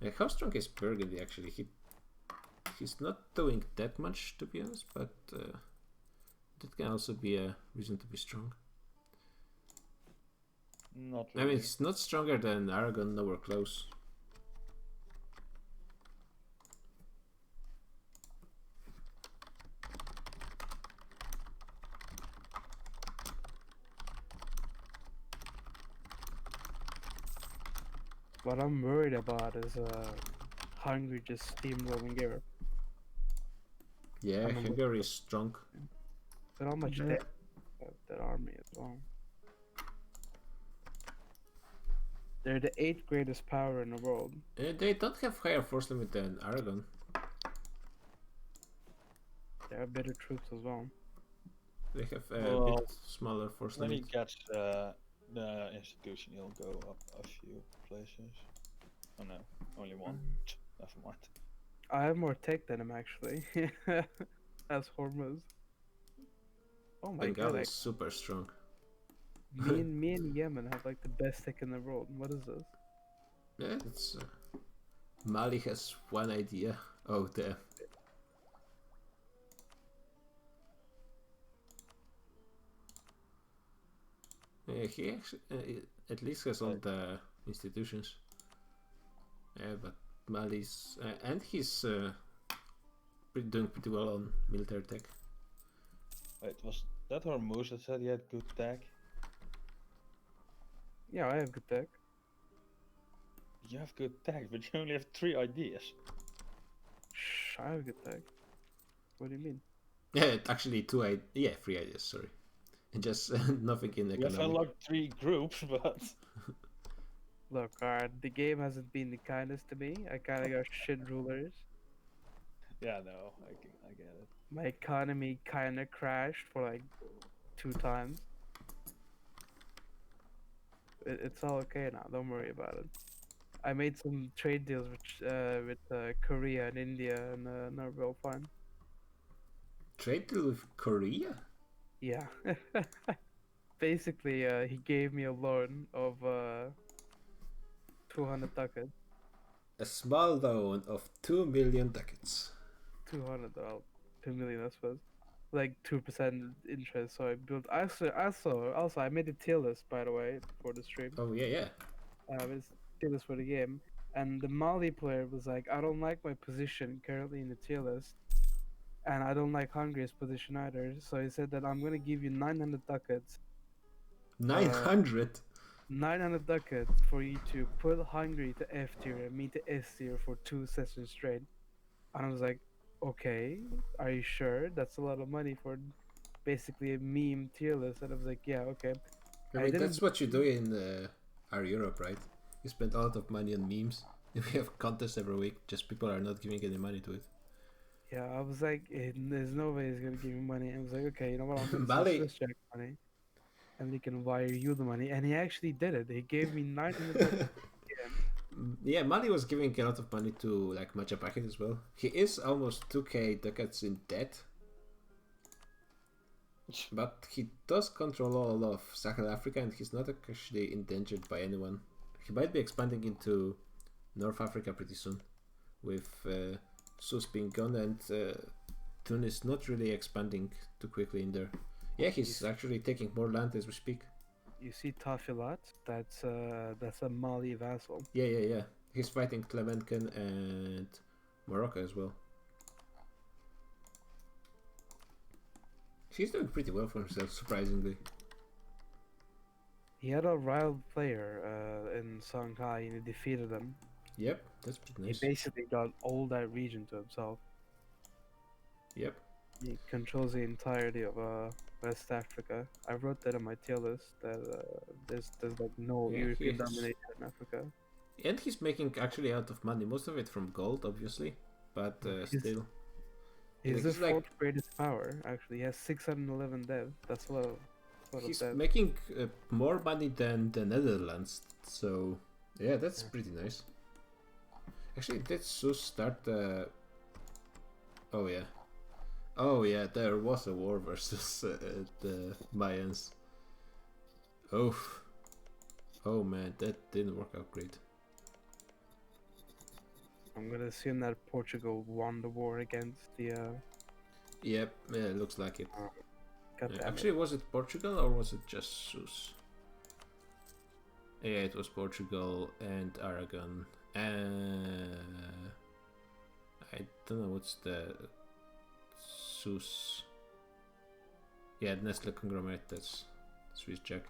Like, how strong is Burgundy actually? He's not doing that much, to be honest, but that can also be a reason to be strong.
Not
I mean,
really.
it's not stronger than Aragon, nowhere close.
What I'm worried about is Hungary just steamrolling Europe.
Yeah,
I'm a little
Hungary is strong.
But how much
Yeah.
they have that army as well. They're the 8th greatest power in the world.
They don't have higher force limit than Aragon.
They have better troops as well.
They have a
Well,
bit smaller force
When he
limit.
gets the institution, he'll go up a few places. Oh no, only one. Never mind.
I have more tech than him actually. As Hormuz. Oh my
Bengal
god,
is super strong.
me and Yemen have like the best tech in the world. What is this?
Yeah, it's Mali has one idea. Oh damn. Yeah, he actually at least has all the institutions. Yeah, but Mali's and he's doing pretty well on military tech.
Wait, was that Hormuz that said he had good tech?
Yeah, I have good tech.
You have good tech, but you only have 3 ideas.
Shh, I have good tech. What do you mean?
Yeah, actually three ideas. Sorry, and just nothing in
You have
economic.
unlocked 3 groups, but
Look, the game hasn't been the kindest to me. I kinda got shit rulers.
yeah, no, I get it.
My economy kinda crashed for like 2 times. It's all okay now. Don't worry about it. I made some trade deals with Korea and India, and no, we're all fine.
Trade deal with Korea?
Yeah. Basically, he gave me a loan of 200 ducats.
A small loan of 2 million ducats.
200, well, 2 million, I suppose. Like 2% interest. So I built. Also, I made a tier list, by the way, for the stream.
Oh yeah.
It's tier list for the game. And the Mali player was like, I don't like my position currently in the tier list. And I don't like Hungary's position either. So he said that I'm going to give you 900 ducats.
900.
900 ducats for you to put Hungary to F tier and me to S tier for 2 sessions straight. And I was like, okay, are you sure? That's a lot of money for basically a meme tier list. And I was like, yeah, okay.
I mean, that's what you do in our Europe, right? You spend a lot of money on memes. We have contests every week, just people are not giving any money to it.
Yeah, I was like, there's no way he's gonna give me money. I was like, okay, you know what? I'm gonna
Mali-
send Swiss check money, and he can wire you the money. And he actually did it. He gave me 900.
Yeah, Mali was giving a lot of money to like Matcha Packet as well. He is almost 2k ducats in debt. But he does control all of Sahel Africa and he's not actually endangered by anyone. He might be expanding into North Africa pretty soon with Sus being gone and Tunis not really expanding too quickly in there. Yeah, he's actually taking more land as we speak.
You see Tafilat? That's a Mali vassal.
Yeah. He's fighting Clemenken and Morocco as well. He's doing pretty well for himself, surprisingly.
He had a rival player in Shanghai and he defeated him.
Yep, that's pretty nice.
He basically got all that region to himself.
Yep.
He controls the entirety of West Africa. I wrote that on my tier list that there's like no
Yeah,
European
he is.
domination in Africa.
And he's making actually out of money, most of it from gold, obviously, but
He's-
still.
He's the
He's like-
4th greatest power, actually. He has 611 dev. That's a lot of
He's
dev.
making more money than the Netherlands, so yeah, that's pretty nice. Actually, did Sus start Oh yeah, there was a war versus the Mayans. Oh man, that didn't work out great.
I'm gonna assume that Portugal won the war against the.
Yep, yeah, looks like it.
God damn
Actually, was it Portugal or was it just Sus? Yeah, it was Portugal and Aragon. I don't know what's the Sus. Yeah, Nestle conglomerate. That's Swiss check.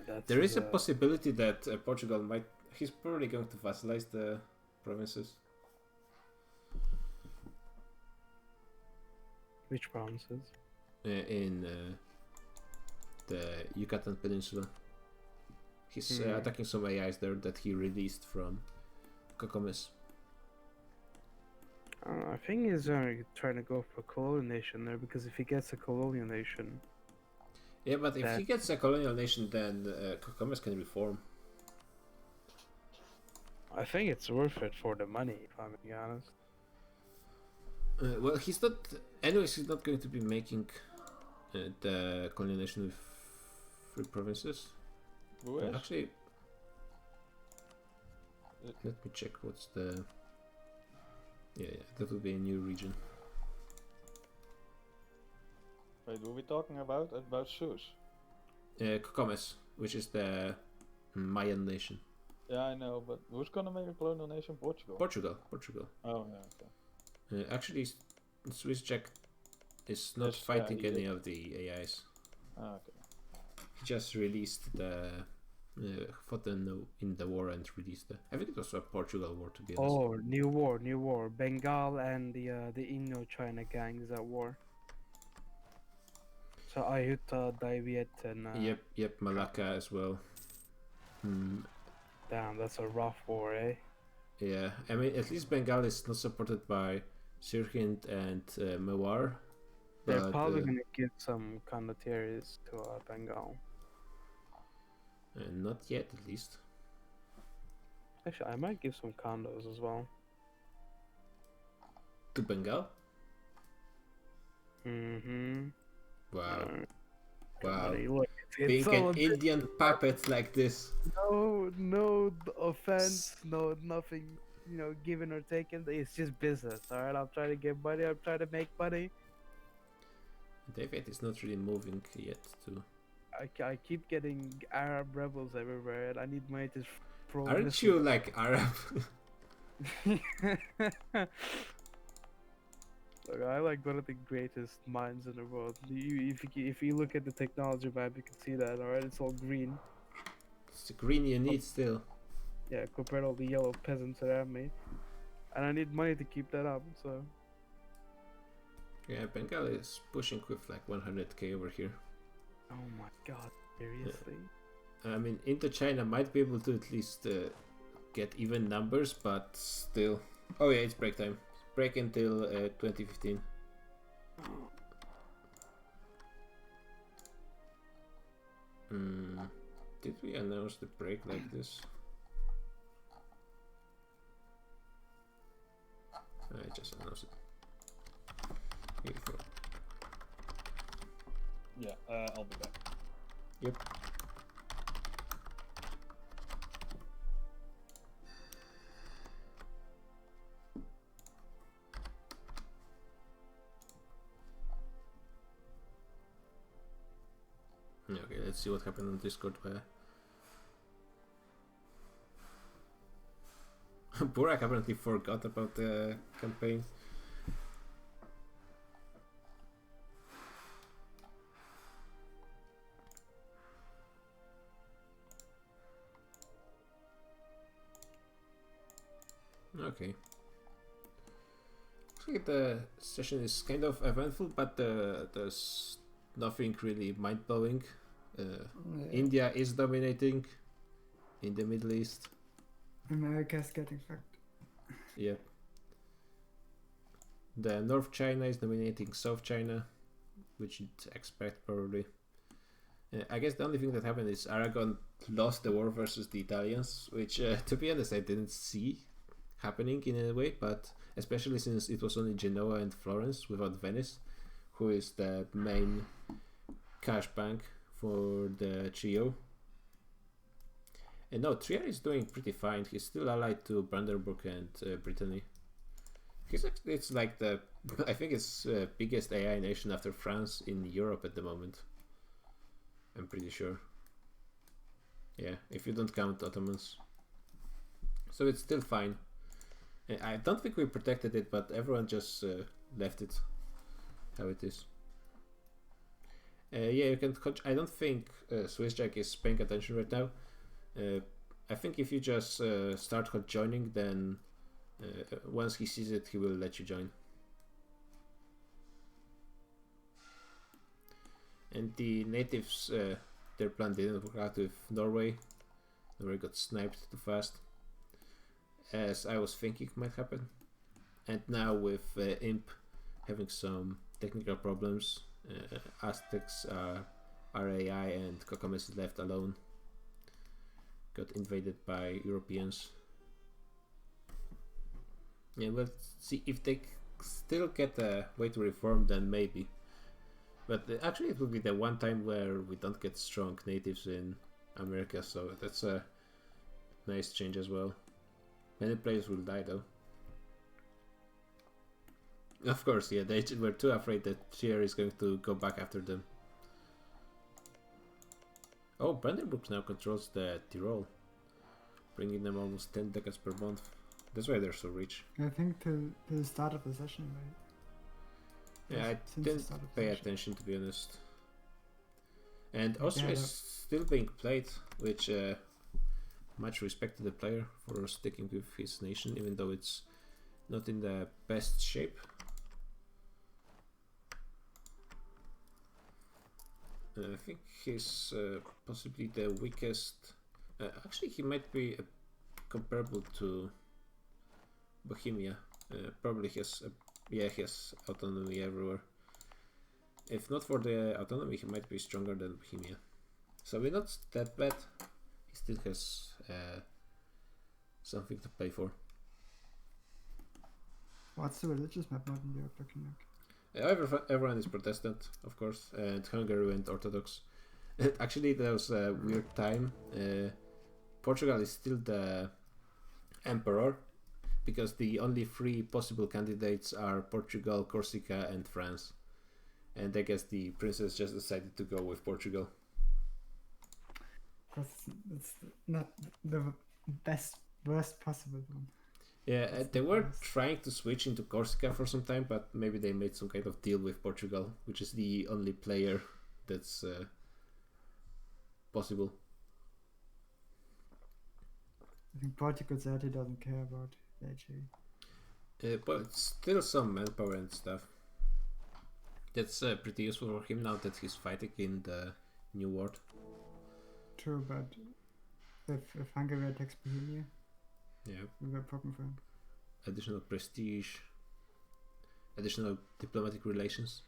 That's
There is a possibility that Portugal might he's probably going to vassalize the provinces.
Which provinces?
In the Yucatan Peninsula. He's attacking some AIs there that he released from Kokomis.
I think he's trying to go for colonial nation there, because if he gets a colonial nation,
Yeah, but if he gets a colonial nation, then Kokomis can reform.
I think it's worth it for the money, if I'm being honest.
Well, he's not. Anyways, he's not going to be making the colonial nation with 3 provinces.
Who is?
Actually, let me check what's the. Yeah, that would be a new region.
Wait, what are we talking about? About Sus?
Kokomis, which is the Mayan nation.
Yeah, I know, but who's gonna make a colonial nation? Portugal?
Portugal.
Oh, yeah, okay.
Actually, SwissJack is not
Yes,
fighting
he
any
did.
of the AIs.
Ah, okay.
He just released the fought in the war and released the. I think it was a Portugal war, to be honest.
Oh, new war. Bengal and the Indochina gangs at war. So Ayutthaya, Daiviet, and
Yep, Malacca as well.
damn, that's a rough war, eh?
Yeah, I mean, at least Bengal is not supported by Sirhind and Mewar.
They're
but,
probably gonna give some condottieri to Bengal.
not yet, at least.
Actually, I might give some condos as well.
To Bengal?
Mm-hmm.
Wow. Wow.
Look,
Being
all
an Indian puppet like this.
no offense, no nothing, given or taken. It's just business, all right. I'm trying to get money. I'm trying to make money.
David is not really moving yet, too.
I keep getting Arab rebels everywhere, and I need money to throw.
Aren't you like Arab?
Look, I like one of the greatest minds in the world. If you look at the technology map, you can see that. All right, it's all green.
It's the green you need still.
Yeah, compared to all the yellow peasants around me, and I need money to keep that up. So.
Yeah, Bengal is pushing with like 100k over here.
Oh my god, seriously?
I mean, Indochina might be able to at least get even numbers, but still. Oh yeah, it's break time. Break until 2015. Did we announce the break like this? I just announced it. Beautiful.
Yeah, I'll be back.
Yep. Okay, let's see what happened on Discord. Burak apparently forgot about the campaign. Okay. Looks like the session is kind of eventful, but there's nothing really mind-blowing. India is dominating in the Middle East.
America's getting fucked.
Yeah. The North China is dominating South China, which you'd expect probably. I guess the only thing that happened is Aragon lost the war versus the Italians, which to be honest I didn't see happening in any way, but especially since it was only Genoa and Florence without Venice, who is the main cash bank for the trio. And no, Trier is doing pretty fine. He's still allied to Brandenburg and Brittany. It's like the, I think it's biggest AI nation after France in Europe at the moment. I'm pretty sure. Yeah, if you don't count Ottomans. So it's still fine. I don't think we protected it, but everyone just left it how it is. Yeah, you can. I don't think SwissJack is paying attention right now. I think if you just start hot joining, then once he sees it, he will let you join. And the natives, their plan didn't work out with Norway. Norway got sniped too fast, as I was thinking might happen. And now with Imp having some technical problems, Aztecs are AI and Kokomes is left alone. Got invaded by Europeans. Yeah, we'll see if they still get a way to reform, then maybe. But actually it will be the one time where we don't get strong natives in America, so that's a nice change as well. Many players will die though. Of course, yeah, they were too afraid that Trier is going to go back after them. Oh, Brandenburg now controls the Tyrol, bringing them almost 10 decades per month. That's why they're so rich.
I think to the start of the session, right?
Yeah, I
Since the
didn't
start of the
pay
session.
attention, to be honest. And
Yeah,
Austria is
that-
still being played, which much respect to the player for sticking with his nation, even though it's not in the best shape. I think he's possibly the weakest. Actually, he might be comparable to Bohemia. Probably has, yeah, he has autonomy everywhere. If not for the autonomy, he might be stronger than Bohemia. So we're not that bad. He still has something to play for.
What's the religious map modern you're looking like?
Everyone is Protestant, of course, and Hungary went Orthodox. Actually, there was a weird time. Portugal is still the emperor, because the only three possible candidates are Portugal, Corsica, and France. And I guess the princess just decided to go with Portugal.
Because it's not the worst possible one.
Yeah,
That's
they
the
were
worst.
trying to switch into Corsica for some time, but maybe they made some kind of deal with Portugal, which is the only player that's possible.
I think Portugal said he doesn't care about the HA.
But it's still some manpower and stuff. That's pretty useful for him now that he's fighting in the new world.
True, but if Hungary attacks Bohemia,
Yeah,
we have a problem for him.
additional prestige, additional diplomatic relations.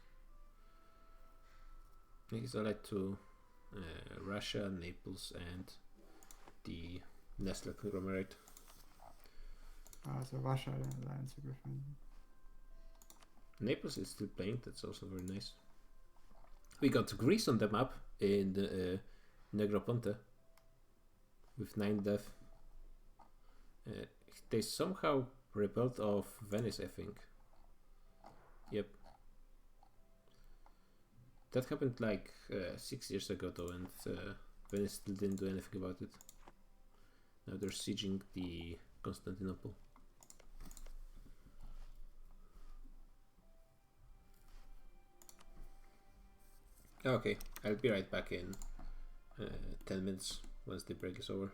He's allied to Russia, Naples, and the Nestle conglomerate.
So Russia alliance would be fine.
Naples is still playing, that's also very nice. We got Greece on the map in Negroponte with 9 death. They somehow repelled off Venice, I think. Yep. That happened like 6 years ago though, and Venice still didn't do anything about it. Now they're sieging the Constantinople. Okay, I'll be right back in 10 minutes once the break is over.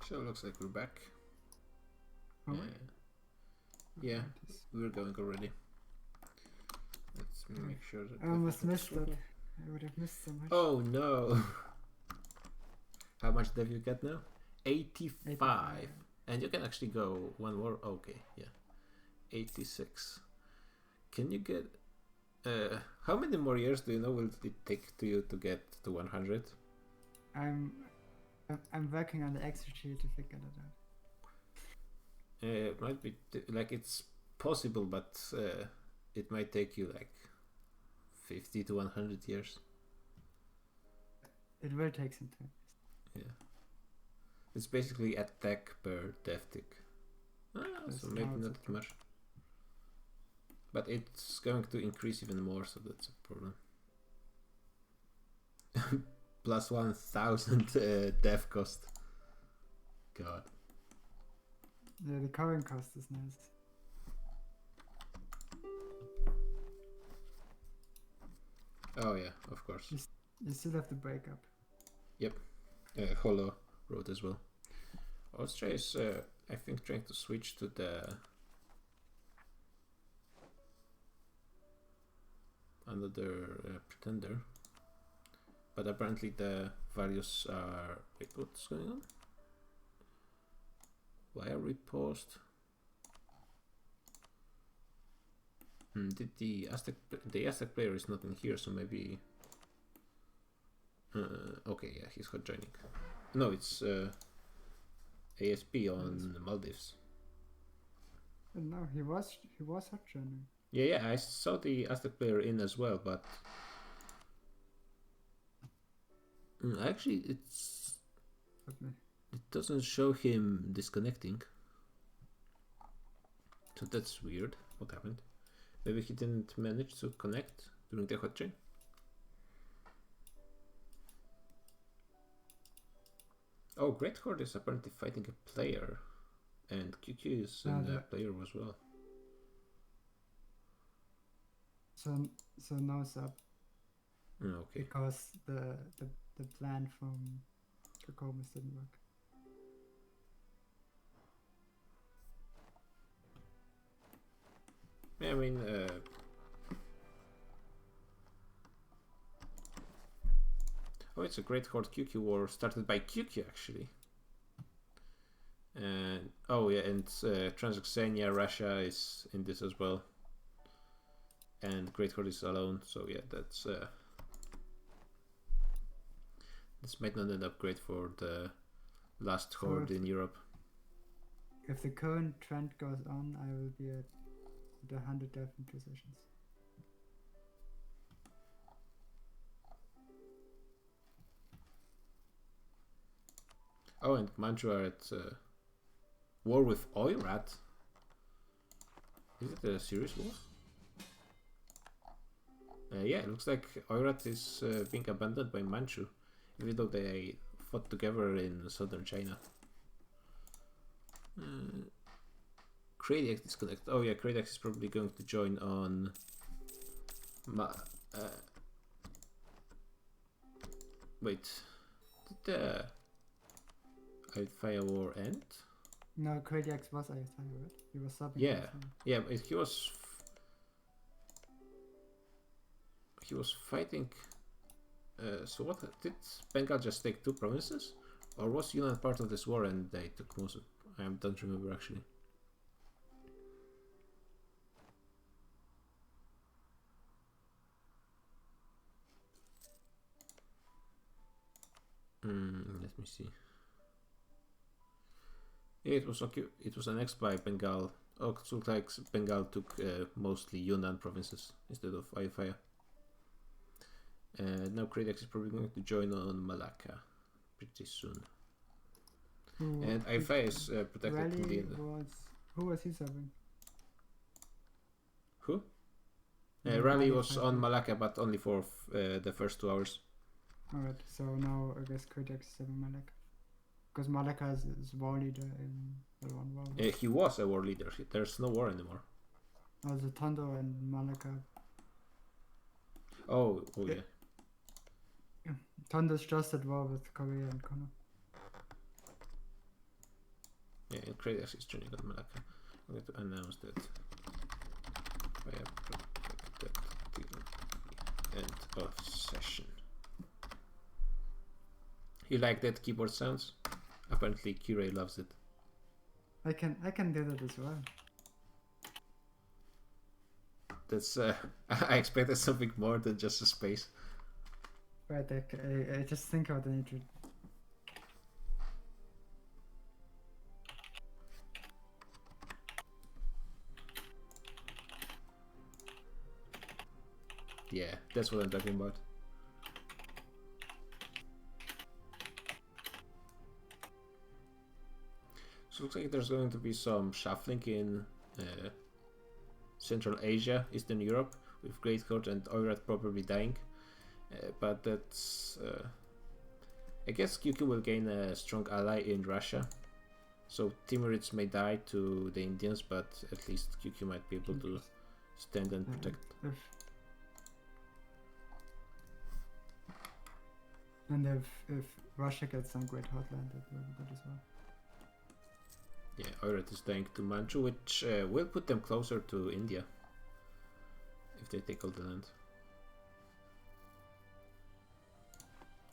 So it looks like we're back.
Oh,
Yeah,
it is.
we're going already. Let's make sure that
I almost
that
missed
works.
that. I would have missed so much.
Oh no! How much dev you get now? 85. And you can actually go one more. Okay, yeah. 86. Can you get... how many more years do you know will it take to you to get to 100?
I'm working on the Excel sheet to figure that out.
It might be like it's possible, but it might take you like 50 to 100 years.
It will take some time.
Yeah. It's basically a tech per dev tick.
That's
So maybe
how it's
not that much. But it's going to increase even more, so that's a problem. Plus 1,000 dev cost. God.
Yeah, the current cost is nice.
Oh yeah, of course.
You still have to break up.
Holo wrote as well. Austria is, I think, trying to switch to the another pretender, but apparently the values are. Wait, what's going on? Why are we paused? Did the Aztec player is not in here, so maybe. Okay, yeah, he's hot joining. No, it's ASP on Maldives.
And no, he was hot joining.
Yeah, I saw the Aztec player in as well, but actually it doesn't show him disconnecting. So that's weird. What happened? Maybe he didn't manage to connect during the hot chain. Oh, Great Horde is apparently fighting a player, and QQ is in the player as well.
So no sub.
Okay.
Because the plan from Kokomis didn't work.
Yeah, I mean, oh, it's a Great Horde QQ war started by QQ actually. And oh yeah, and Transoxania, Russia is in this as well. And Great Horde is alone, so yeah, that's this might not end up great for the last horde in Europe.
If the current trend goes on, I will be at the 100 dev positions.
Oh, and Manchu are at war with Oirat. Is it a serious war? Yeah, it looks like Oirat is being abandoned by Manchu, even though they fought together in southern China. Kradiax disconnect. Oh yeah, Kradiax is probably going to join on wait, did the Alfaya war end?
No, Kradiax was Alfaya, right? He was subbing.
Yeah,
Alfaya.
yeah, but he was fighting. So what did Bengal just take 2 provinces, or was Yunnan part of this war and they took most of? I don't remember actually. Let me see. Yeah, it was annexed by Bengal. Oh, it looks like Bengal took mostly Yunnan provinces instead of Ayutthaya. And now Kradiax is probably going to join on Malacca pretty soon. And Ayutthaya is protected in the end.
Who was he subbing?
Who?
Yeah,
Rally
Rally
was
fighting.
on Malacca, but only for the first 2 hours.
Alright, so now I guess Kradiax is subbing Malacca. Because Malacca is war leader in L1 war.
He was a war leader. There's no war anymore.
Also Tondo and Malacca.
Oh yeah.
Tondo's just at war with Korea and Kono.
Yeah, and Kratos is turning on Malaka. I'm going to announce that I have protected the end of session. You like that keyboard sounds? Apparently Kirei loves it.
I can do that as well.
That's I expected something more than just a space.
Right, I just think about the need to.
Yeah, that's what I'm talking about. So looks like there's going to be some shuffling in Central Asia, Eastern Europe, with Great Court and Oirat probably dying. But that's... I guess QQ will gain a strong ally in Russia. So Timurids may die to the Indians, but at least QQ might be able to stand and protect.
If Russia gets some great hotland, that will be good as well.
Yeah, Oirat is dying to Manchu, which will put them closer to India if they take all the land.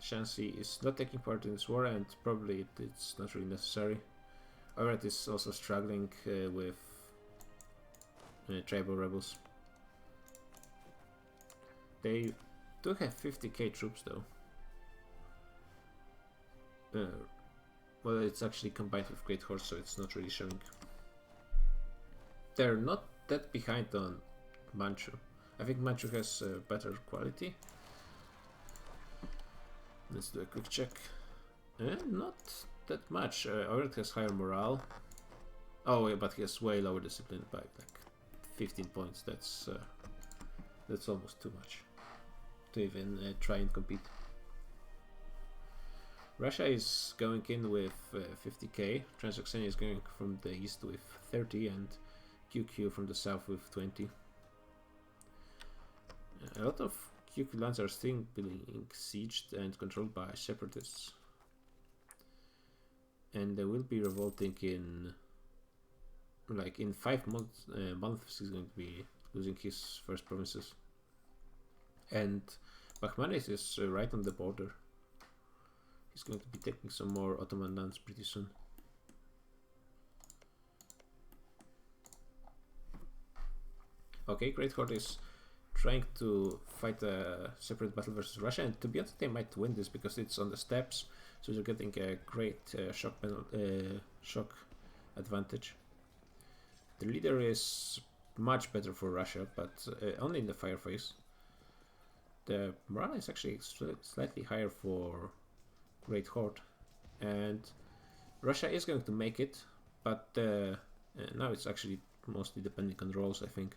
Shanxi is not taking part in this war, and probably it's not really necessary. Oirat is also struggling with tribal rebels. They do have 50k troops though. Well, it's actually combined with Great Horse, so it's not really showing. They're not that behind on Manchu. I think Manchu has better quality. Let's do a quick check. Not that much. Oirat has higher morale. Oh, yeah, but he has way lower discipline by like 15 points. That's almost too much to even try and compete. Russia is going in with 50k, Transoxania is going from the east with 30, and QQ from the south with 20. A lot of QQ lands are still being sieged and controlled by separatists. And they will be revolting in... like in 5 months, he's going to be losing his first provinces. And Bakhmanis is right on the border. He's going to be taking some more Ottoman lands pretty soon. Okay, Great Horde is trying to fight a separate battle versus Russia, and to be honest, they might win this because it's on the steppes, so they're getting a great shock advantage. The leader is much better for Russia, but only in the fire phase. The morale is actually slightly higher for Great Horde, and Russia is going to make it, but now it's actually mostly depending on rolls, I think.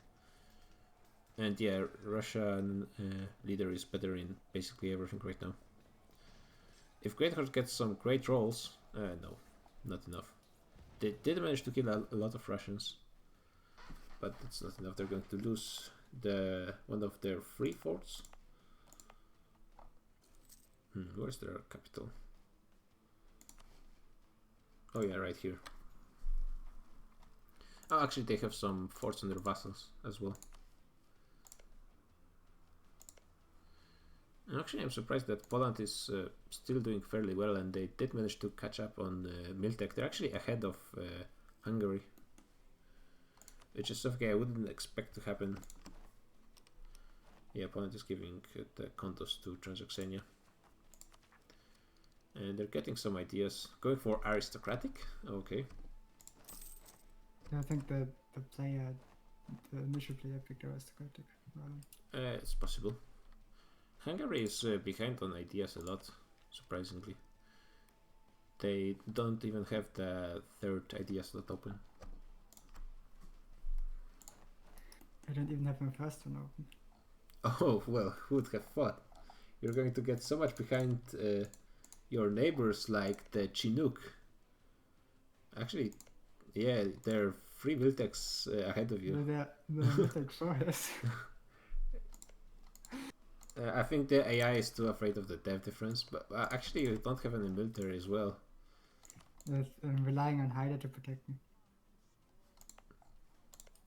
And yeah, Russian leader is better in basically everything right now. If Great Horde gets some great rolls, no, not enough. They did manage to kill a lot of Russians, but it's not enough. They're going to lose one of their 3 forts. Where's their capital? Oh yeah, right here. Oh, actually they have some forts on their vassals as well. And actually I'm surprised that Poland is still doing fairly well, and they did manage to catch up on Miltech. They're actually ahead of Hungary, which is something I wouldn't expect to happen. Yeah, Poland is giving the condos to Transoxania. And they're getting some ideas. Going for aristocratic? Okay.
Yeah, I think the initial player picked aristocratic.
It's possible. Hungary is behind on ideas a lot, surprisingly. They don't even have the 3rd idea slot open.
I don't even have my first one open.
Oh, well, who would have thought? You're going to get so much behind your neighbors like the Chinook. Actually, yeah, they're 3 Miltechs ahead of you.
They're Miltech Forest.
I think the AI is too afraid of the dev difference, but actually you don't have any military as well.
I'm relying on Haida to protect me.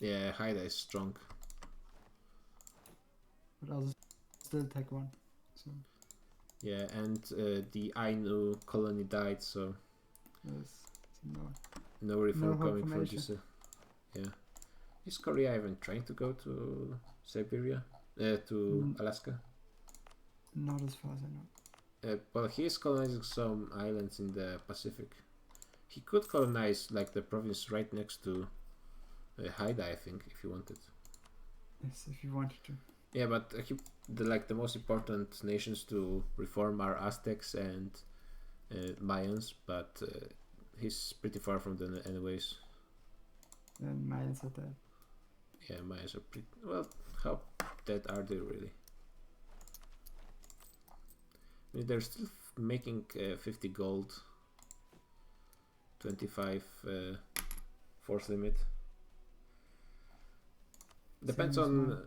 Yeah, Haida is strong.
But I'll still take one. So
Yeah, and the Ainu colony died, so
there's no.
no reform
hope
coming
from
from
Asia.
this. Yeah. Is Korea even trying to go to Siberia? To Alaska?
Not as far as I know.
Well, he is colonizing some islands in the Pacific. He could colonize like the province right next to Haida, I think, if he wanted.
Yes, if you wanted to.
Yeah, but the most important nations to reform are Aztecs and Mayans, but he's pretty far from them anyways.
And Mayans are dead.
Yeah, Mayans are pretty well. How dead are they really? I mean, they're still making 50 gold, 25 force limit. Depends
Same as
on
mine.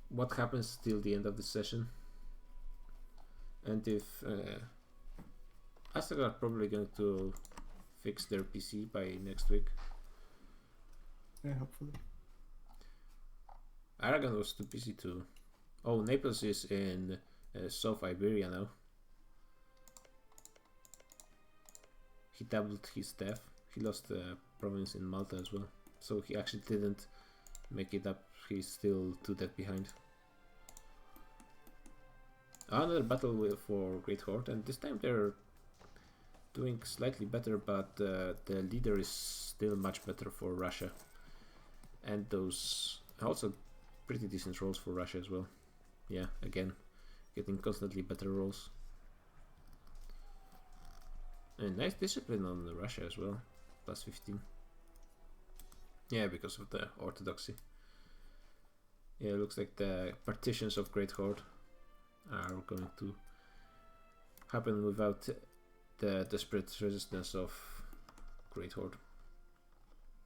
what happens till the end of the session, and if Aztec are probably going to fix their PC by next week.
Yeah, hopefully.
Aragon was too busy to. Oh, Naples is in South Iberia now. He doubled his staff. He lost a province in Malta as well, so he actually didn't make it up. He's still 2 dead behind. Another battle for Great Horde, and this time they're doing slightly better, but the leader is still much better for Russia. And those also pretty decent rolls for Russia as well. Yeah, again, getting constantly better rolls. And nice discipline on Russia as well, plus 15. Yeah, because of the orthodoxy. Yeah, it looks like the partitions of Great Horde are going to happen without the desperate resistance of Great Horde.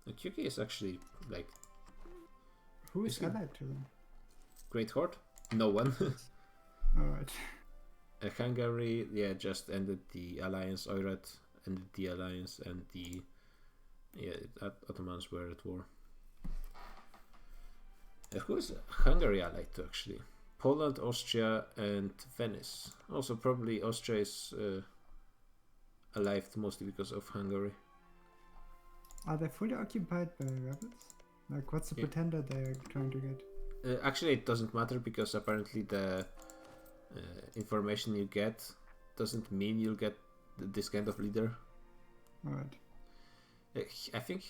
And QK is actually like
Who is
Is he-
allied to them?
Great Horde? No one.
Alright.
Hungary, yeah, just ended the alliance. Oirat ended the alliance, and the Ottomans were at war. Who is Hungary allied to actually? Poland, Austria, and Venice. Also, probably Austria is alive mostly because of Hungary.
Are they fully occupied by rebels? Like, what's the
Yeah.
pretender they're trying to get?
Actually, it doesn't matter because apparently the information you get doesn't mean you'll get this kind of leader.
Alright.
I think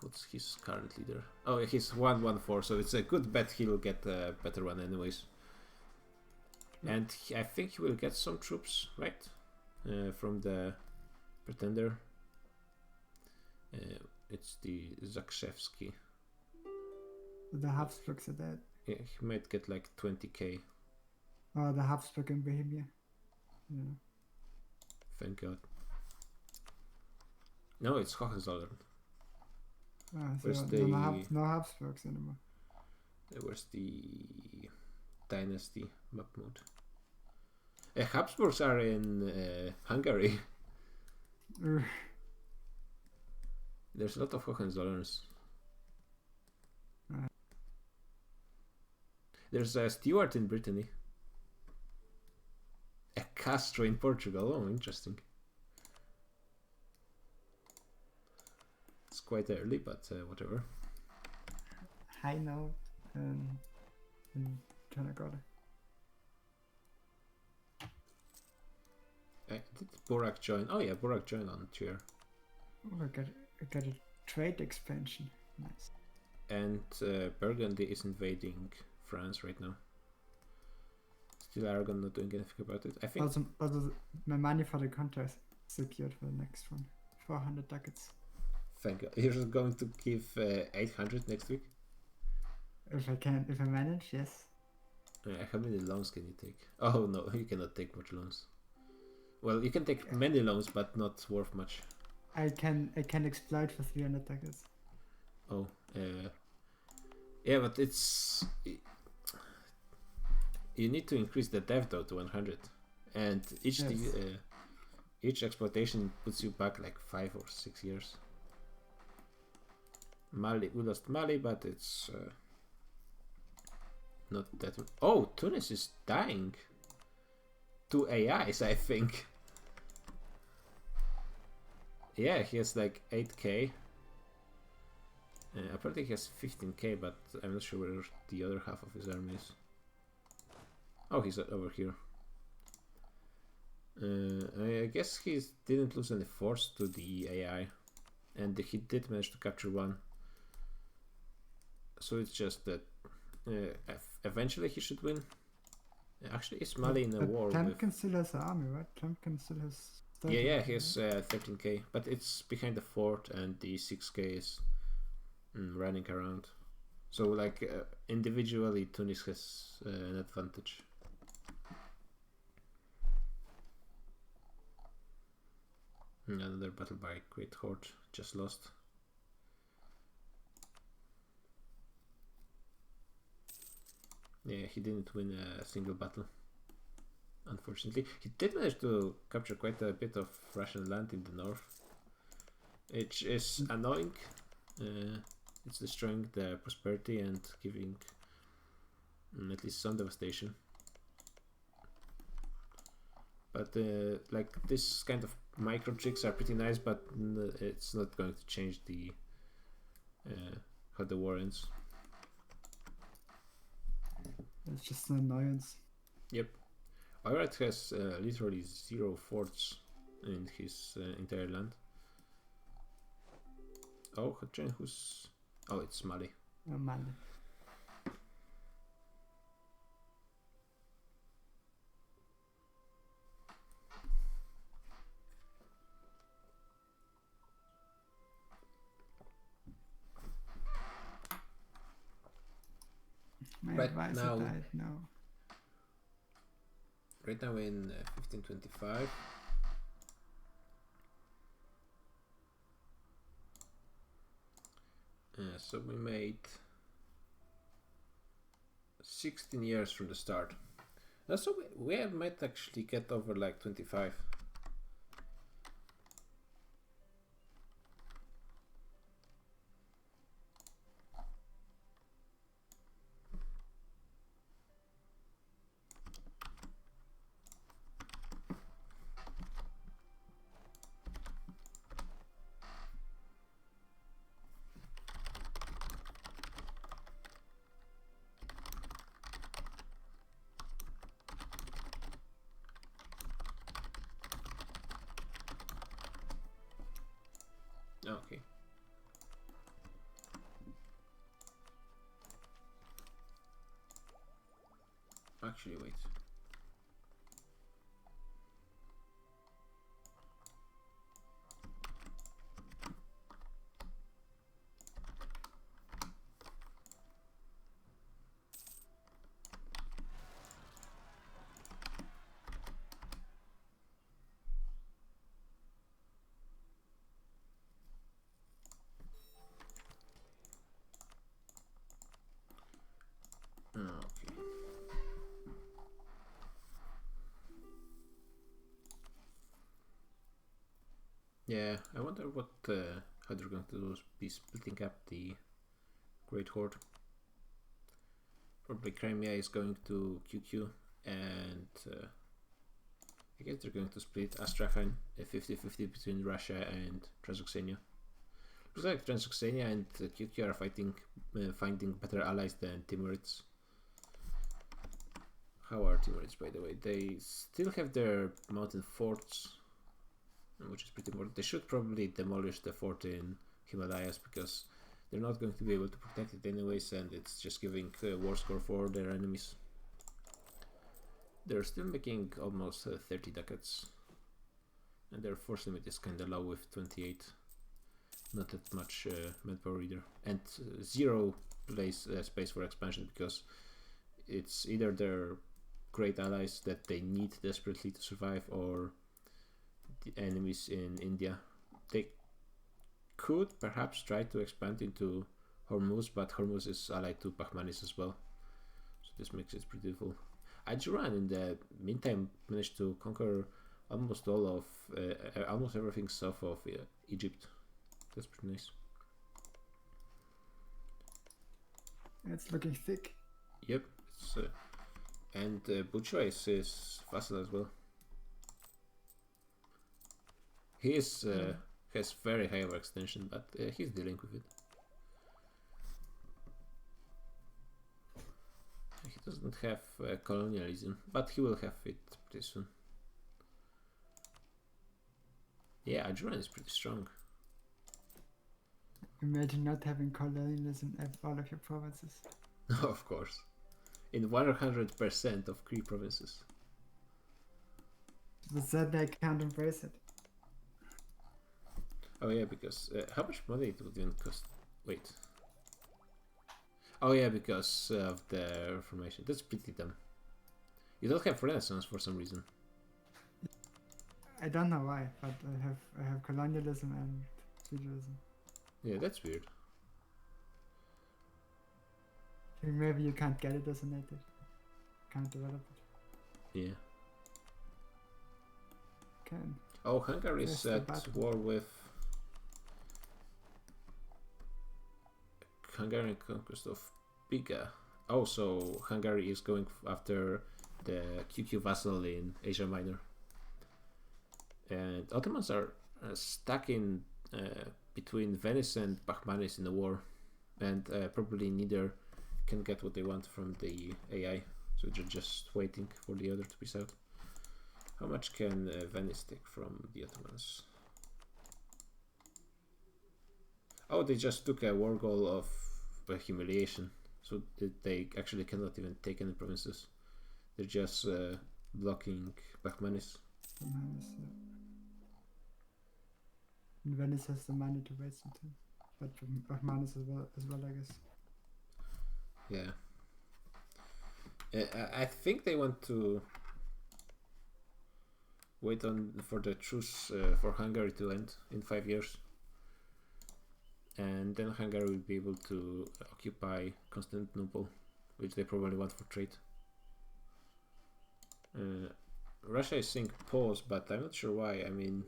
what's his current leader? Oh, he's 114, so it's a good bet he'll get a better one anyways. And I think he will get some troops, right? From the pretender. It's the Zakshevsky.
The Habsburgs are dead.
Yeah, he might get like 20k.
Oh, the Habsburg in Bohemia. Yeah.
Thank God. No, it's Hohenzollern.
So
Where's
no Habsburgs anymore.
Where's the dynasty map mode? Habsburgs are in Hungary. There's a lot of Hohenzollerns.
Right.
There's a Stuart in Brittany. A Castro in Portugal. Oh, interesting. It's quite early, but whatever.
Haino in Tanagora.
Did Borak join? Oh yeah, Borak joined on tier.
Oh, I got a trade expansion. Nice.
And Burgundy is invading France right now. Still Aragon not doing anything about it. I think
Also, my money for the contract is secured for the next one. 400 ducats.
thank God. You're just going to give 800 next week?
If I manage, yes.
How many loans can you take? Oh no, you cannot take much loans. Well, you can take many loans, but not worth much.
I can exploit for 300 ducats.
Oh, yeah, but it's you need to increase the dev though to 100, and each
Yes.
each exploitation puts you back like 5 or 6 years. Mali, we lost Mali, but it's not that. Oh, Tunis is dying. 2 AIs, I think. Yeah, he has like 8k. Apparently he has 15k, but I'm not sure where the other half of his army is. Oh, he's over here. I guess he didn't lose any force to the AI, and he did manage to capture one. So it's just that eventually he should win. Actually, is Mali in a war?
Temkin still has an army, right? Temkin still has.
Yeah, he has 13k, but it's behind the fort, and the 6k is running around. So, like, individually, Tunis has an advantage. Another battle by Great Horde, just lost. Yeah, he didn't win a single battle, unfortunately. He did manage to capture quite a bit of Russian land in the north, which is annoying. It's destroying the prosperity and giving at least some devastation. But like, this kind of micro tricks are pretty nice, but it's not going to change the how the war ends.
It's just an annoyance.
Yep. Oirat has literally 0 forts in his entire land. Oh, who's... Oh, it's Mali.
Mali. My advisor died now.
Right now in 1525. So we made 16 years from the start. So we might actually get over like 25. Okay. Actually, wait. Yeah, I wonder what how they're going to be splitting up the Great Horde. Probably Crimea is going to QQ, and I guess they're going to split Astrakhan 50-50 between Russia and Transoxania. Looks like Transoxania and QQ are fighting, finding better allies than Timurids. How are Timurids, by the way? They still have their mountain forts, which is pretty important. They should probably demolish the fort in Himalayas because they're not going to be able to protect it anyways, and it's just giving war score for their enemies. They're still making almost 30 ducats, and their force limit is kinda low with 28. Not that much manpower either, and 0 space for expansion because it's either their great allies that they need desperately to survive, or the enemies in India. They could perhaps try to expand into Hormuz, but Hormuz is allied to Bahmanis as well, so this makes it pretty difficult. Ajuran in the meantime managed to conquer almost all of almost everything south of Egypt. That's pretty nice.
It's looking thick.
Yep, it's and Butchwa is his vassal as well. He is has very high overextension, but he's dealing with it. He doesn't have colonialism, but he will have it pretty soon. Yeah, Ajuran is pretty strong.
Imagine not having colonialism at all of your provinces.
Of course. In 100% of Cree provinces.
But then they can't embrace it.
Oh yeah, because how much money it would even cost? Wait. Oh yeah, because of the Reformation. That's pretty dumb. You don't have Renaissance for some reason.
I don't know why, but I have colonialism and feudalism.
Yeah, that's weird.
Maybe you can't get it as a native. Can't develop it.
Yeah.
Can.
Oh, Hungary is
Press the
at
button.
war with Hungarian conquest of Biga. Oh, so Hungary is going after the QQ vassal in Asia Minor. And Ottomans are stuck in between Venice and Bahmanis in the war, and probably neither can get what they want from the AI, so they're just waiting for the other to peace out. How much can Venice take from the Ottomans? Oh, they just took a war goal of humiliation, so they actually cannot even take any provinces. They're just blocking Bahmanis.
Venice, yeah. And Venice has the money to waste some time. But Bahmanis as well, I guess.
Yeah. I think they want to wait on for the truce for Hungary to end in 5 years. And then Hungary will be able to occupy Constantinople, which they probably want for trade. Russia is saying pause, but I'm not sure why. I mean,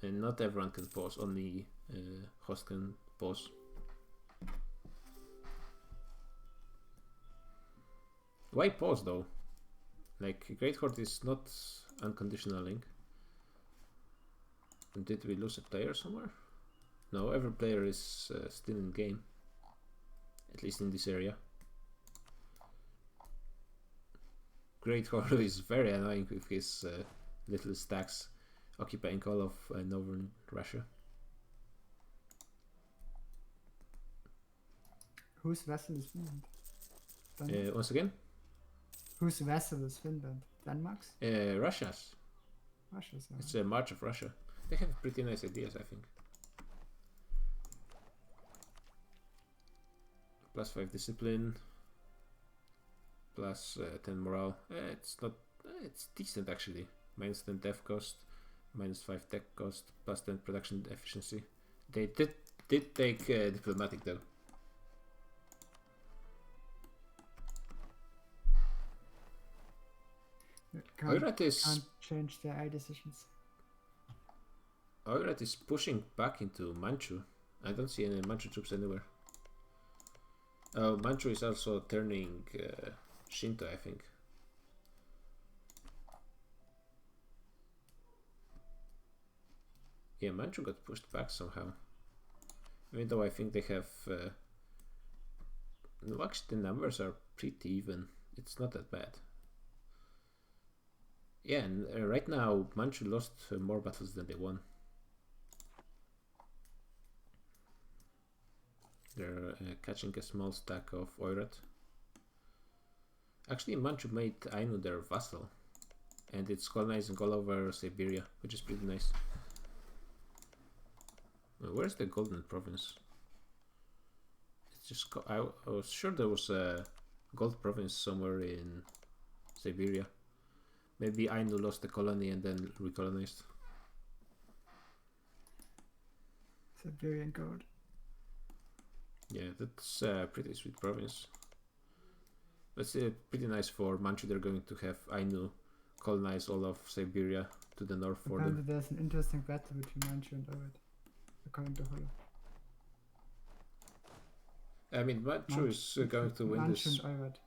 and not everyone can pause, only host can pause. Why pause though? Like, Great Horde is not unconditional link. Did we lose a player somewhere? No, every player is still in game. At least in this area. Great Horde is very annoying with his little stacks occupying all of northern Russia.
Whose vessel is Finland? Denmark?
Once again?
Whose vessel is Finland? Denmark's?
Russia's.
Russia's.
It's a March of Russia. They have pretty nice ideas, I think. +5 discipline. +10 morale. It's decent actually. -10 death cost. -5 tech cost. +10 production efficiency. They did take diplomatic though. Oirat
Can't change their AI decisions.
Oirat is pushing back into Manchu. I don't see any Manchu troops anywhere. Manchu is also turning Shinto, I think. Yeah, Manchu got pushed back somehow. Even though I think they have... no, actually the numbers are pretty even. It's not that bad. Yeah, and right now Manchu lost more battles than they won. They're catching a small stack of Oirat. Actually, Manchu made Ainu their vassal, and it's colonizing all over Siberia, which is pretty nice. Where's the Golden Province? It's just I was sure there was a gold province somewhere in Siberia. Maybe Ainu lost the colony and then recolonized.
Siberian gold.
Yeah, that's a pretty sweet province. It's pretty nice for Manchu. They're going to have Ainu colonize all of Siberia to the north for
Apparently
them.
there's an interesting battle between Manchu and Ovid, according to Holo.
I mean, Manchu is going to win
Manchu
this.
and Ovid.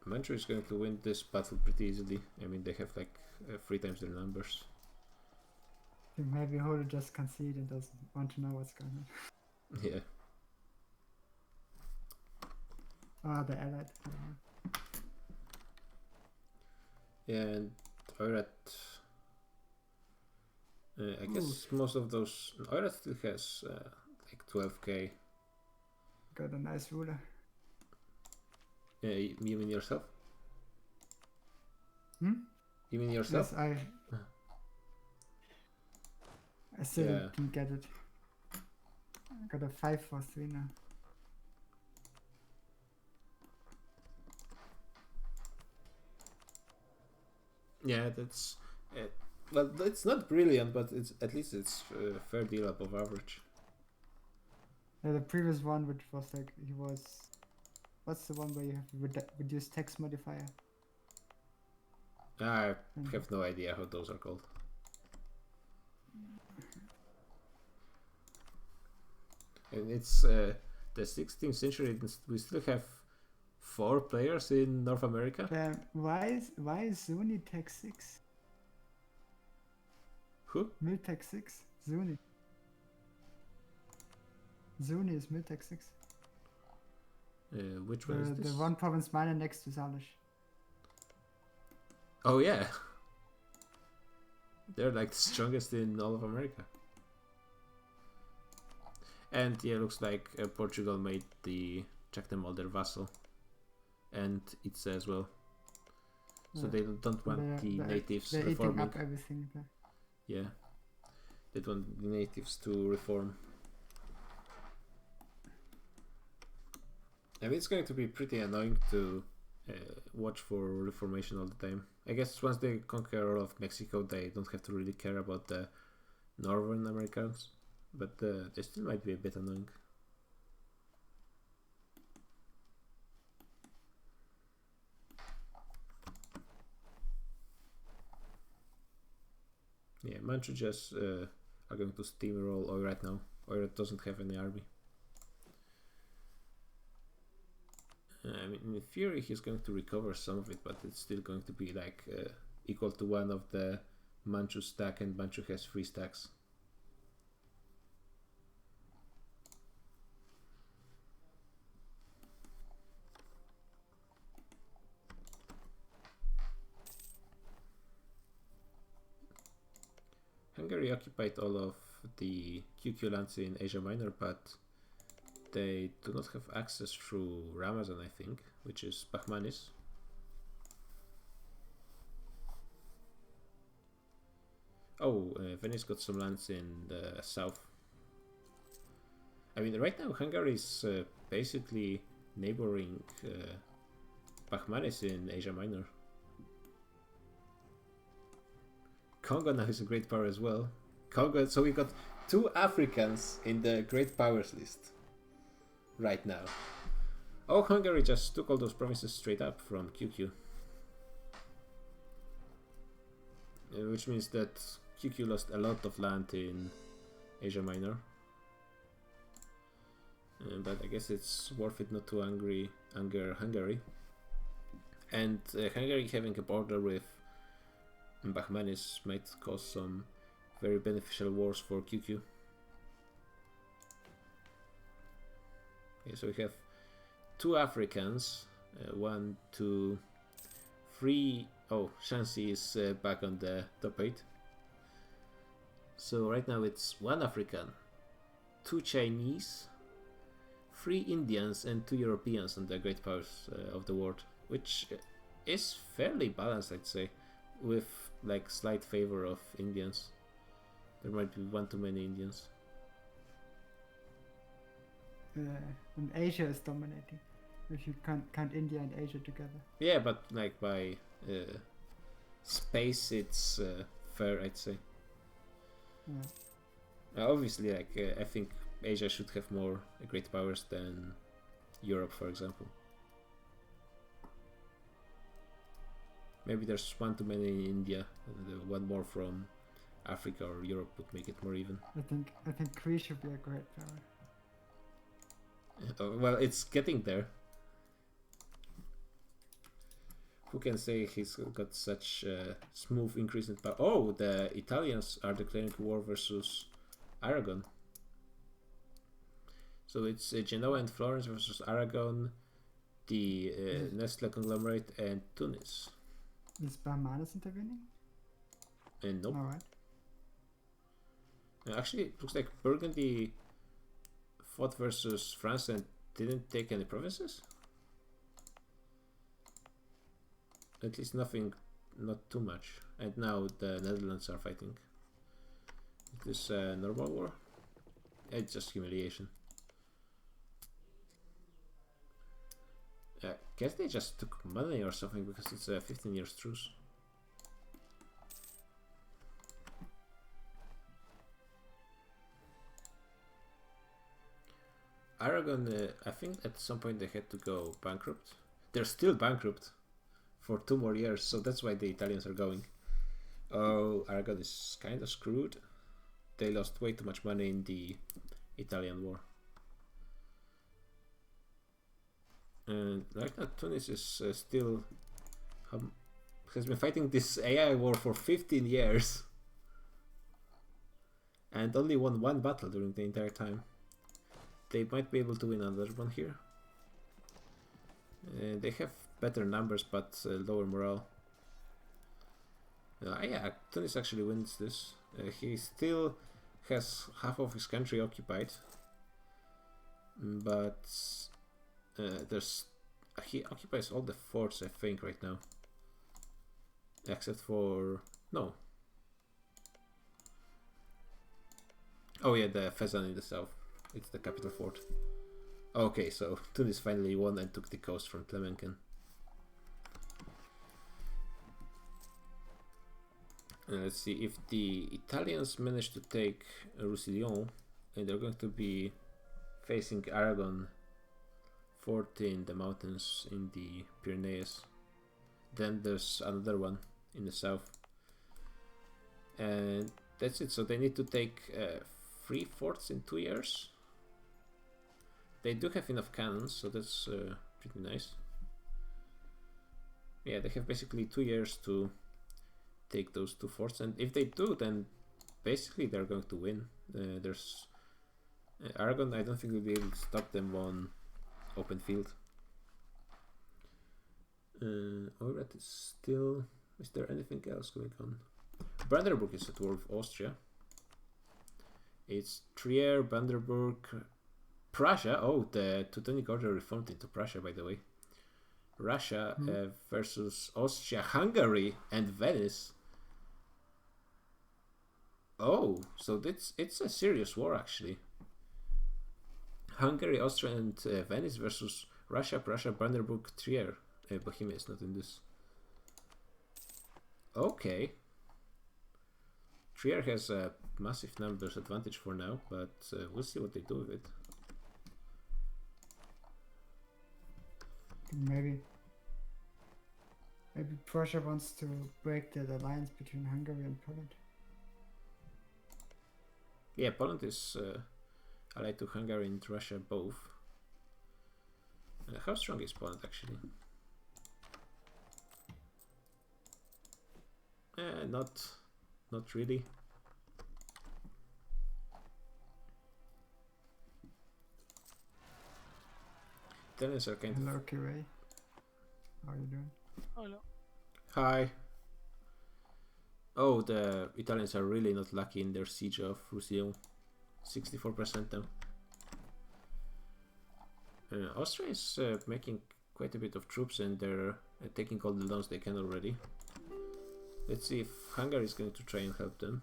Manchu is going to win this battle pretty easily. I mean, they have like 3 times their numbers.
I think maybe Holo just conceded and doesn't want to know what's going on.
Yeah.
Ah, the allied.
Yeah, and Oirat. I guess most of those. Oirat still has like 12k.
Got a nice ruler.
You mean yourself?
Hmm?
You mean yourself?
Yes, I still
Yeah.
didn't get it. I got a 5 for 3 now.
Yeah, that's. Well, it's not brilliant, but it's at least it's a fair deal above average.
Yeah, the previous one, which was like, he was... What's the one where you have reduced text modifier?
I have no idea how those are called. And it's the 16th century. We still have 4 players in North America.
Why is Zuni Tech 6?
Who?
Miltech 6? Zuni. Zuni is Miltech 6.
Which one is
The
this?
one province miner next to Salish.
Oh yeah. They're like the strongest in all of America. And yeah, looks like Portugal made the Jack the Mulder vassal. And it's as well. So
Yeah.
they don't want the natives
They're eating
reforming.
up everything.
Yeah. They don't want the natives to reform. I mean, it's going to be pretty annoying to watch for reformation all the time. I guess once they conquer all of Mexico, they don't have to really care about the Northern Americans, but they still might be a bit annoying. Yeah, Manchu just are going to steamroll Oirat now. Oirat doesn't have any army. I mean, in theory, he's going to recover some of it, but it's still going to be like equal to one of the Manchu stack, and Manchu has 3 stacks. Hungary occupied all of the QQ lands in Asia Minor, but they do not have access through Ramazan, I think, which is Bahmanis. Oh, Venice got some lands in the south. I mean, right now Hungary is basically neighboring Bahmanis in Asia Minor. Congo now is a great power as well. Congo, so we got 2 Africans in the great powers list right now. Oh, Hungary just took all those provinces straight up from QQ. Which means that QQ lost a lot of land in Asia Minor. But I guess it's worth it not to anger Hungary. And Hungary having a border with Bahmanis might cause some very beneficial wars for QQ. Okay, so we have 2 Africans, 1, 2, 3. Oh, Shanxi is back on the top 8. So right now it's 1 African, 2 Chinese, 3 Indians, and 2 Europeans on the great powers of the world, which is fairly balanced, I'd say, with like slight favor of Indians. There might be 1 too many Indians.
And Asia is dominating. If you count India and Asia together.
Yeah, but like by space, it's fair, I'd say.
Yeah.
Obviously, like I think Asia should have more great powers than Europe, for example. Maybe there's one too many in India, and one more from Africa or Europe would make it more even.
I think Greece should be a great power.
Well, it's getting there. Who can say he's got such smooth increase in power? Oh, the Italians are declaring war versus Aragon. So it's Genoa and Florence versus Aragon, the Nestle conglomerate, and Tunis.
Is Bahmanis intervening?
Nope.
Alright.
Actually, it looks like Burgundy fought versus France and didn't take any provinces? At least nothing, not too much. And now the Netherlands are fighting. Is this a normal war? It's just humiliation. I guess they just took money or something because it's a 15 years truce. Aragon, I think at some point they had to go bankrupt. They're still bankrupt for 2 more years, so that's why the Italians are going. Oh, Aragon is kind of screwed. They lost way too much money in the Italian war. And right now Tunis is still has been fighting this AI war for 15 years and only won 1 battle during the entire time. They might be able to win another one here. They have better numbers but lower morale. Yeah, Tunis actually wins this. He still has half of his country occupied, but he occupies all the forts, I think, right now, except for no. Oh yeah, the Fezzan in the south. It's the capital fort. Okay, so Tunis finally won and took the coast from Tlemenken. Let's see if the Italians manage to take Roussillon, and they're going to be facing Aragon fort in the mountains in the Pyrenees. Then there's another one in the south, and that's it. So they need to take 3 forts in 2 years. They do have enough cannons, so that's pretty nice. Yeah, they have basically 2 years to take those 2 forts, and if they do, then basically they're going to win. There's Aragon, I don't think will be able to stop them on open field. Alright, is still... Is there anything else going on? Brandenburg is at war with Austria. It's Trier, Brandenburg, Prussia. Oh, the Teutonic Order reformed into Prussia, by the way. Russia versus Austria, Hungary, and Venice. Oh, so it's a serious war, actually. Hungary, Austria, and Venice versus Russia, Prussia, Brandenburg, Trier. Bohemia is not in this. Okay. Trier has a massive numbers advantage for now, but we'll see what they do with it.
Maybe Prussia wants to break the alliance between Hungary and Poland.
Yeah, Poland is allied to Hungary and Russia both. How strong is Poland actually? Not really. Italians are kind
Hello,
of...
Kiray. How are you doing?
Hello.
Hi. Oh, the Italians are really not lucky in their siege of Roussillon. 64% now. Austria is making quite a bit of troops, and they're taking all the loans they can already. Let's see if Hungary is going to try and help them.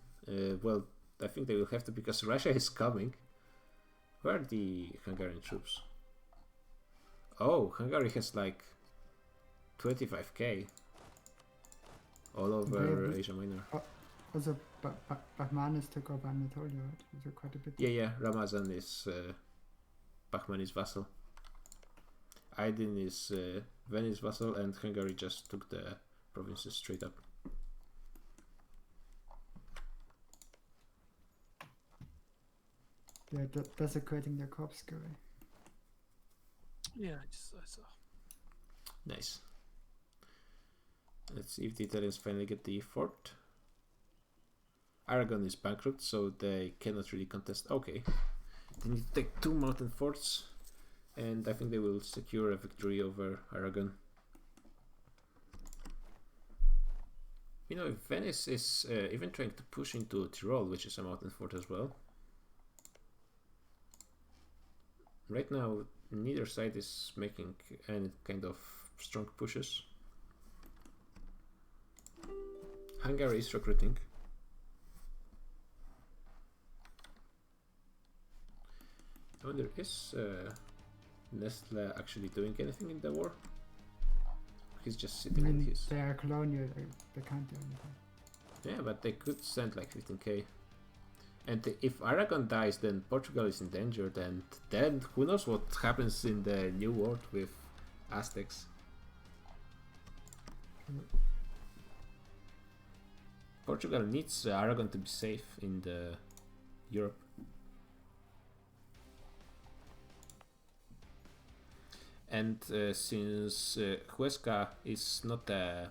Well, I think they will have to, because Russia is coming. Where are the Hungarian troops? Oh, Hungary has like 25k all over Asia Minor.
Also, Bahmanis took over Anatolia, right? So quite a bit.
Yeah, Ramazan is Bahmani's vassal. Aydin is Venice vassal, and Hungary just took the provinces straight up.
Yeah, desecrating their corpse gallery.
Yeah, I saw.
Nice. Let's see if the Italians finally get the fort. Aragon is bankrupt, so they cannot really contest. Okay. They need to take 2 mountain forts, and I think they will secure a victory over Aragon. You know, if Venice is even trying to push into Tyrol, which is a mountain fort as well. Right now, neither side is making any kind of strong pushes. Hungary is recruiting. I wonder, is Nestle actually doing anything in the war? He's just
I
sitting in
mean,
his...
they are colonial, they can't do anything.
Yeah, but they could send like 15k. And if Aragon dies, then Portugal is endangered, and then who knows what happens in the New World with Aztecs. Portugal needs Aragon to be safe in the Europe. And since Huesca is not a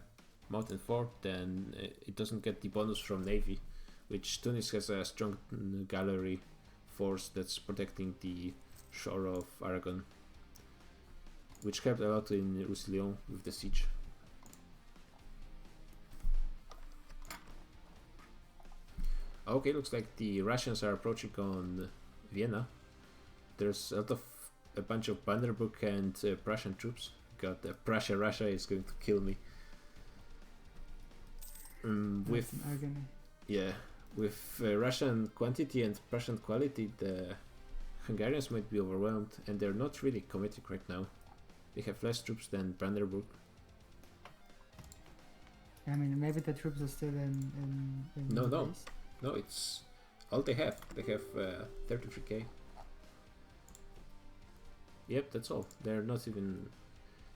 mountain fort, then it doesn't get the bonus from Navy, which Tunis has a strong gallery force that's protecting the shore of Aragon, which helped a lot in Roussillon with the siege. Okay, looks like the Russians are approaching on Vienna. There's a bunch of Vanderburg and Prussian troops. God, Russia is going to kill me. With
agony.
Yeah, with Russian quantity and Prussian quality, the Hungarians might be overwhelmed, and they're not really committing right now. They have less troops than Brandenburg.
I mean, maybe the troops are still in
No,
the
no.
base.
No, it's all they have. They have 33k. Yep, that's all. They're not even...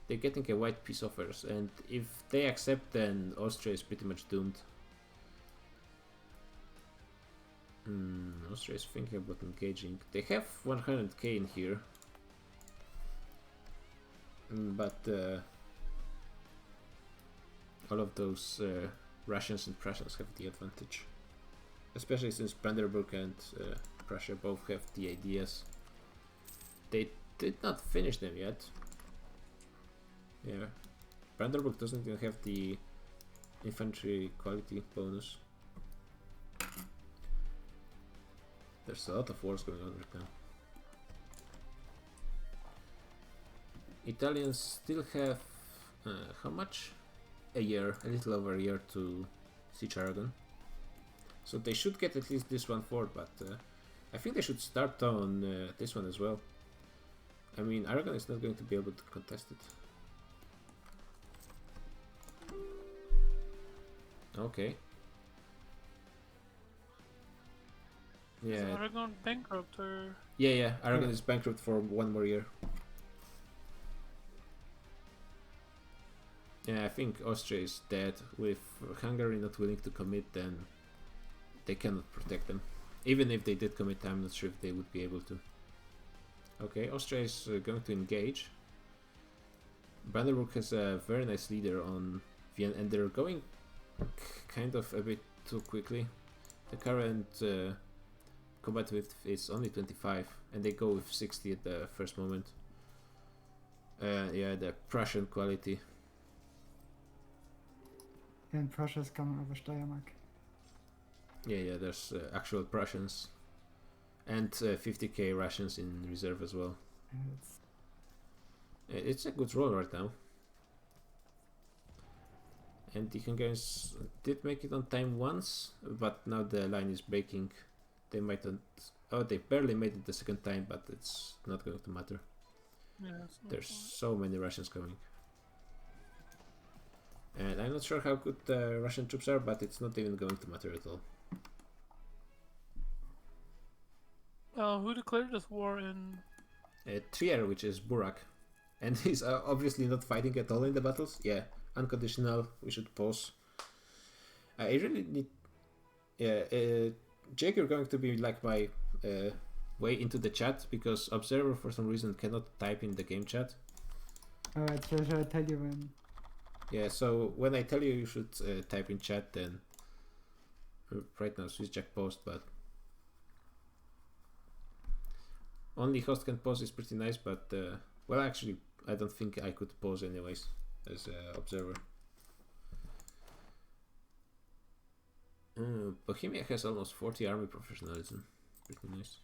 They're getting a white peace offers, and if they accept, then Austria is pretty much doomed. Austria is thinking about engaging. They have 100k in here. But all of those Russians and Prussians have the advantage. Especially since Brandenburg and Prussia both have the ideas. They did not finish them yet. Yeah, Brandenburg doesn't even have the infantry quality bonus. There's a lot of wars going on right now. Italians still have how much? A year, a little over a year to siege Aragon. So they should get at least this one fort, but I think they should start on this one as well. I mean, Aragon is not going to be able to contest it. Okay.
Is
Yeah.
Aragon bankrupt or?
Yeah, Aragon is bankrupt for 1 more year. Yeah, I think Austria is dead. With Hungary not willing to commit, then they cannot protect them. Even if they did commit, I'm not sure if they would be able to. Okay, Austria is going to engage. Brandenburg has a very nice leader on Vienna, and they're going kind of a bit too quickly. The current combat width is only 25, and they go with 60 at the first moment. Yeah, the Prussian quality.
And Prussia's coming over Steiermark.
Yeah, there's actual Prussians. And 50k Russians in reserve as well.
And
It's a good roll right now. And the Hungarians did make it on time once, but now the line is breaking. They might not... Oh, they barely made it the second time, but it's not going to matter.
Yeah, it's not
There's
far.
so many Russians coming. And I'm not sure how good the Russian troops are, but it's not even going to matter at all.
Who declared this war in?
Trier, which is Burak, And he's obviously not fighting at all in the battles. Yeah, unconditional. We should pause. I really need. Yeah, Jake, you're going to be like my way into the chat because Observer for some reason cannot type in the game chat.
Alright, so shall I tell you when?
Yeah, so when I tell you you should type in chat, then right now Swiss Jack post, but only host can pause is pretty nice, but well, actually, I don't think I could pause anyways as Observer. Bohemia has almost 40 army professionalism. Pretty nice.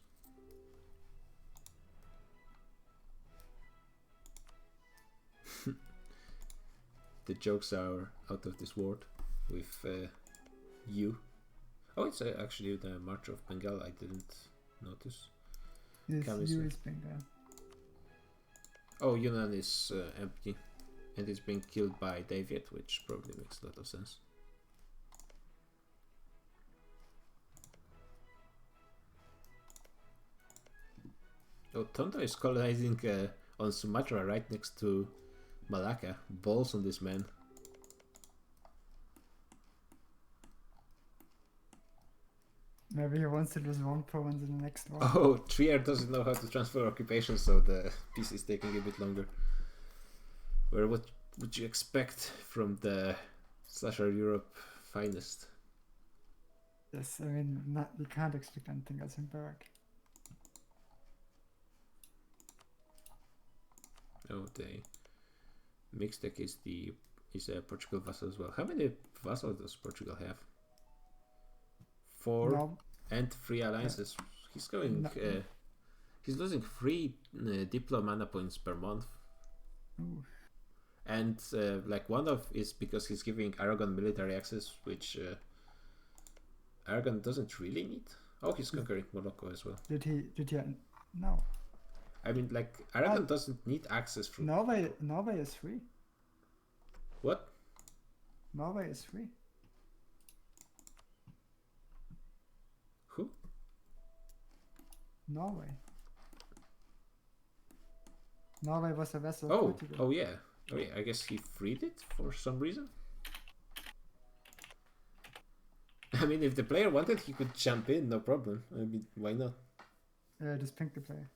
The jokes are out of this world with you. Oh, it's actually the March of Bengal. I didn't notice.
Yes,
Kamis-
you is Bengal.
Oh, Yunnan is empty. And it's being killed by David, which probably makes a lot of sense. Oh, Tondo is colonizing on Sumatra right next to Malacca. Balls on this man.
Maybe he wants to lose one province in the next one.
Oh, Trier doesn't know how to transfer occupation, so the piece is taking a bit longer. Where what would you expect from the Slasher Europe finest?
Yes, I mean, you can't expect anything else in Barak.
Oh, the mixed deck is a Portugal vassal as well. How many vassals does Portugal have? 4
No,
and 3 alliances. He's going.
No.
He's losing 3 Diplo mana points per month.
ooh,
And like one of is because he's giving Aragon military access, which Aragon doesn't really need. Oh, he's conquering Morocco as well.
did he? No.
I mean, like Aragon doesn't need access from
Norway is free.
what?
Norway is free.
Who?
Norway. Norway was a vessel.
Oh,
of Portugal.
oh yeah. Oh yeah. I guess he freed it for some reason. I mean, if the player wanted, he could jump in, no problem. I mean, why not?
Just pink the player.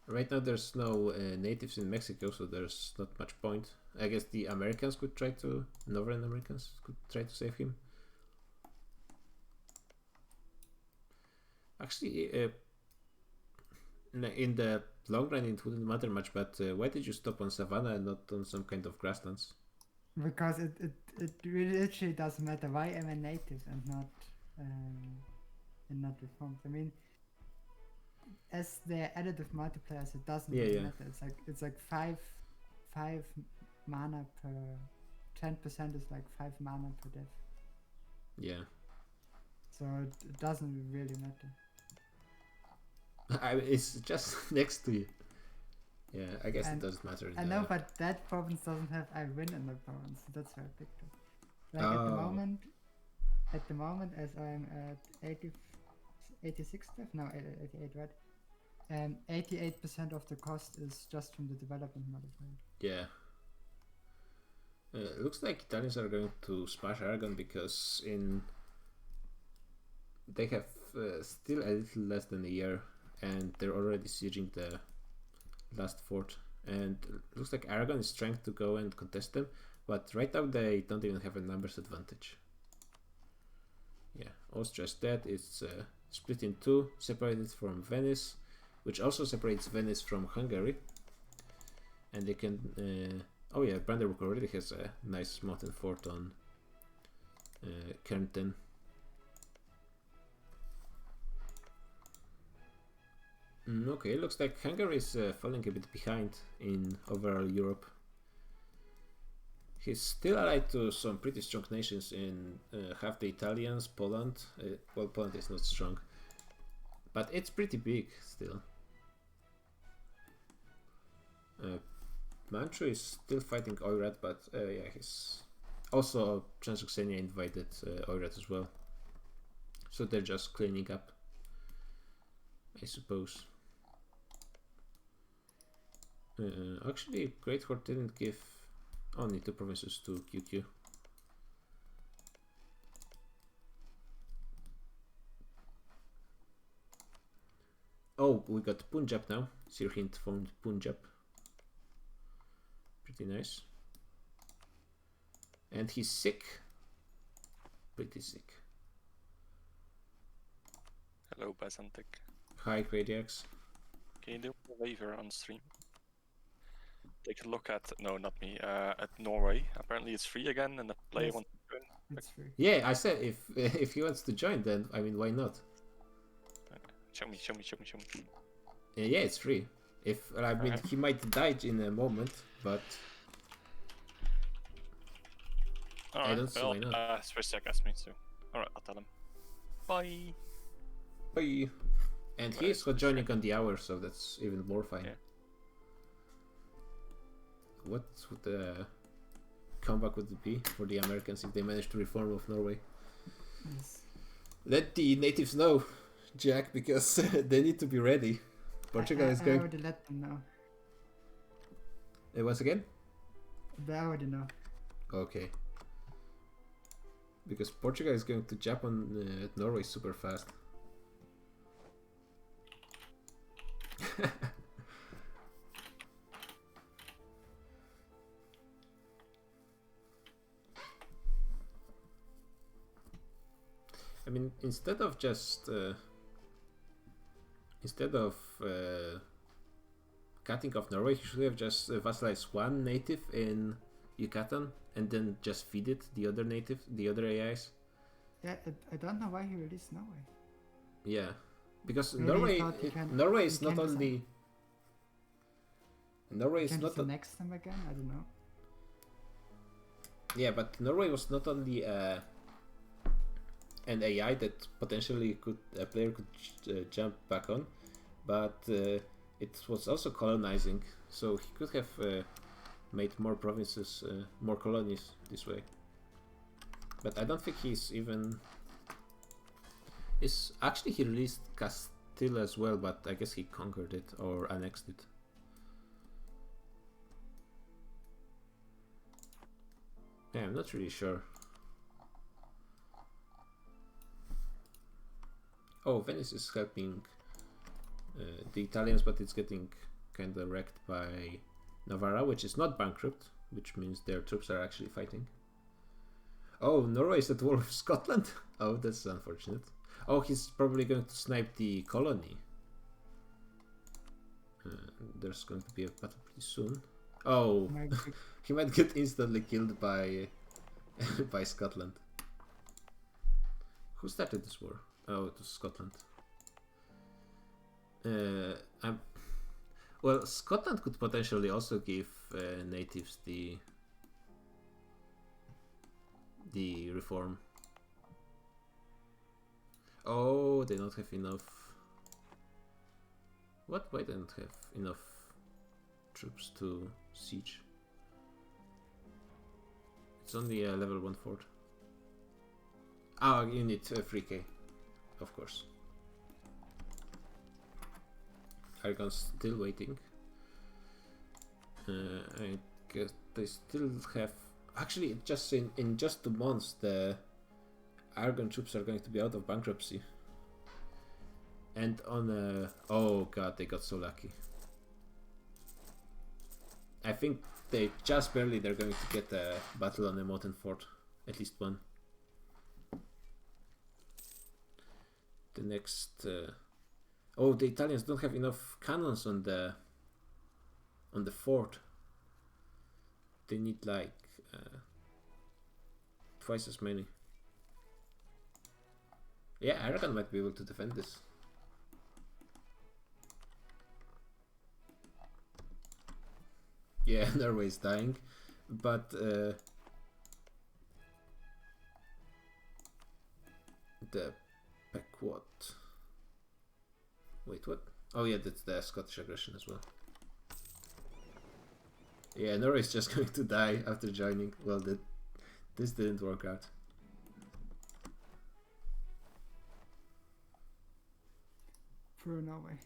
Right now, there's no natives in Mexico, so there's not much point. I guess the Americans could try to, Northern Americans could try to save him. Actually, in the long run, it wouldn't matter much. But why did you stop on Savannah and not on some kind of grasslands?
Because it really literally doesn't matter. Why am I native and not reformed? I mean, as the additive multipliers, it doesn't
Yeah,
really
yeah.
matter. It's like five mana per 10% is like 5 mana per death.
Yeah,
So it doesn't really matter.
it's just next to you. Yeah, I guess
And
it doesn't matter. in
I
the-
know, but that province doesn't have I win in the province. So that's why I picked it. Like
Oh.
at the moment, as I'm at 86 death, no, 88, right? And 88% of the cost is just from the development modifier.
Yeah. Looks like Italians are going to smash Aragon because they have still a little less than a year and they're already sieging the last fort. And looks like Aragon is trying to go and contest them, but right now they don't even have a numbers advantage. Yeah, Austria's dead. It's split in 2, separated from Venice, which also separates Venice from Hungary. And they can. Oh yeah, Brandenburg already has a nice mountain fort on Kärnten. Okay, looks like Hungary is falling a bit behind in overall Europe. He's still allied to some pretty strong nations in half the Italians, Poland. Well, Poland is not strong, but it's pretty big still. Manchu is still fighting Oirat, but yeah, he's also Transoxania invaded Oirat as well. So they're just cleaning up, I suppose. Actually, Great Court didn't give only 2 provinces to QQ. Oh, we got Punjab now. Sirhind found Punjab. Pretty nice. And he's sick. Pretty sick.
Hello, Byzantic.
Hi, Gradiax.
Can you do a waiver on stream? Take a look at, no, not me, at Norway. Apparently it's free again and the player
Yes.
wants to join.
It's free.
Yeah, I said if he wants to join, then I mean, why not?
Show me.
Yeah, it's free. If I mean,
Okay.
he might die in a moment, but
Alright,
don't see why not.
Swissak asked me to. Alright, I'll tell him. Bye!
bye. And
Right,
he's joining on the hour, so that's even more fine.
Yeah.
What would the comeback would be for the Americans if they manage to reform of Norway?
Yes.
Let the natives know, Jack, because they need to be ready. Portugal is
I
going.
already let them know.
Once again?
They already know.
Okay. Because Portugal is going to Japan, Norway super fast. I mean, instead of cutting off Norway, he should have just vassalized one native in Yucatan and then just feed it the other native, the other AIs.
Yeah, I don't know why he released Norway.
Yeah, because
Maybe he
Norway,
thought he can-
Norway
he
is not
can decide.
only. Norway is
Can
not.
he next time again? I don't know.
Yeah, but Norway was not only an AI that potentially a player could jump back on, but it was also colonizing. So he could have made more provinces, more colonies this way. But I don't think he's even. Is actually he released Castile as well, but I guess he conquered it or annexed it. Yeah, I'm not really sure. Oh, Venice is helping the Italians, but it's getting kind of wrecked by Navarra, which is not bankrupt, which means their troops are actually fighting. Oh, Norway is at war with Scotland? Oh, that's unfortunate. Oh, he's probably going to snipe the colony. There's going to be a battle pretty soon. Oh,
Might be-
he might get instantly killed by by Scotland. Who started this war? Oh, it was Scotland. Well, Scotland could potentially also give natives the reform. Oh, they don't have enough. What? Why they don't have enough troops to siege? It's only a level 1 fort. Ah, you need 3k, of course. Aragon's still waiting. I guess they still have. Actually, just in just 2 months, the Aragon troops are going to be out of bankruptcy. And on oh god, they got so lucky. I think they're going to get a battle on the Moten Fort, at least one. The next. Oh, the Italians don't have enough cannons on the fort. They need like twice as many. Yeah, Aragon might be able to defend this. Yeah, Norway is dying, but the Pequot. Wait, what? Oh yeah, that's the Scottish aggression as well. Yeah, Norway is just going to die after joining. Well, this didn't work out.
Poor Norway.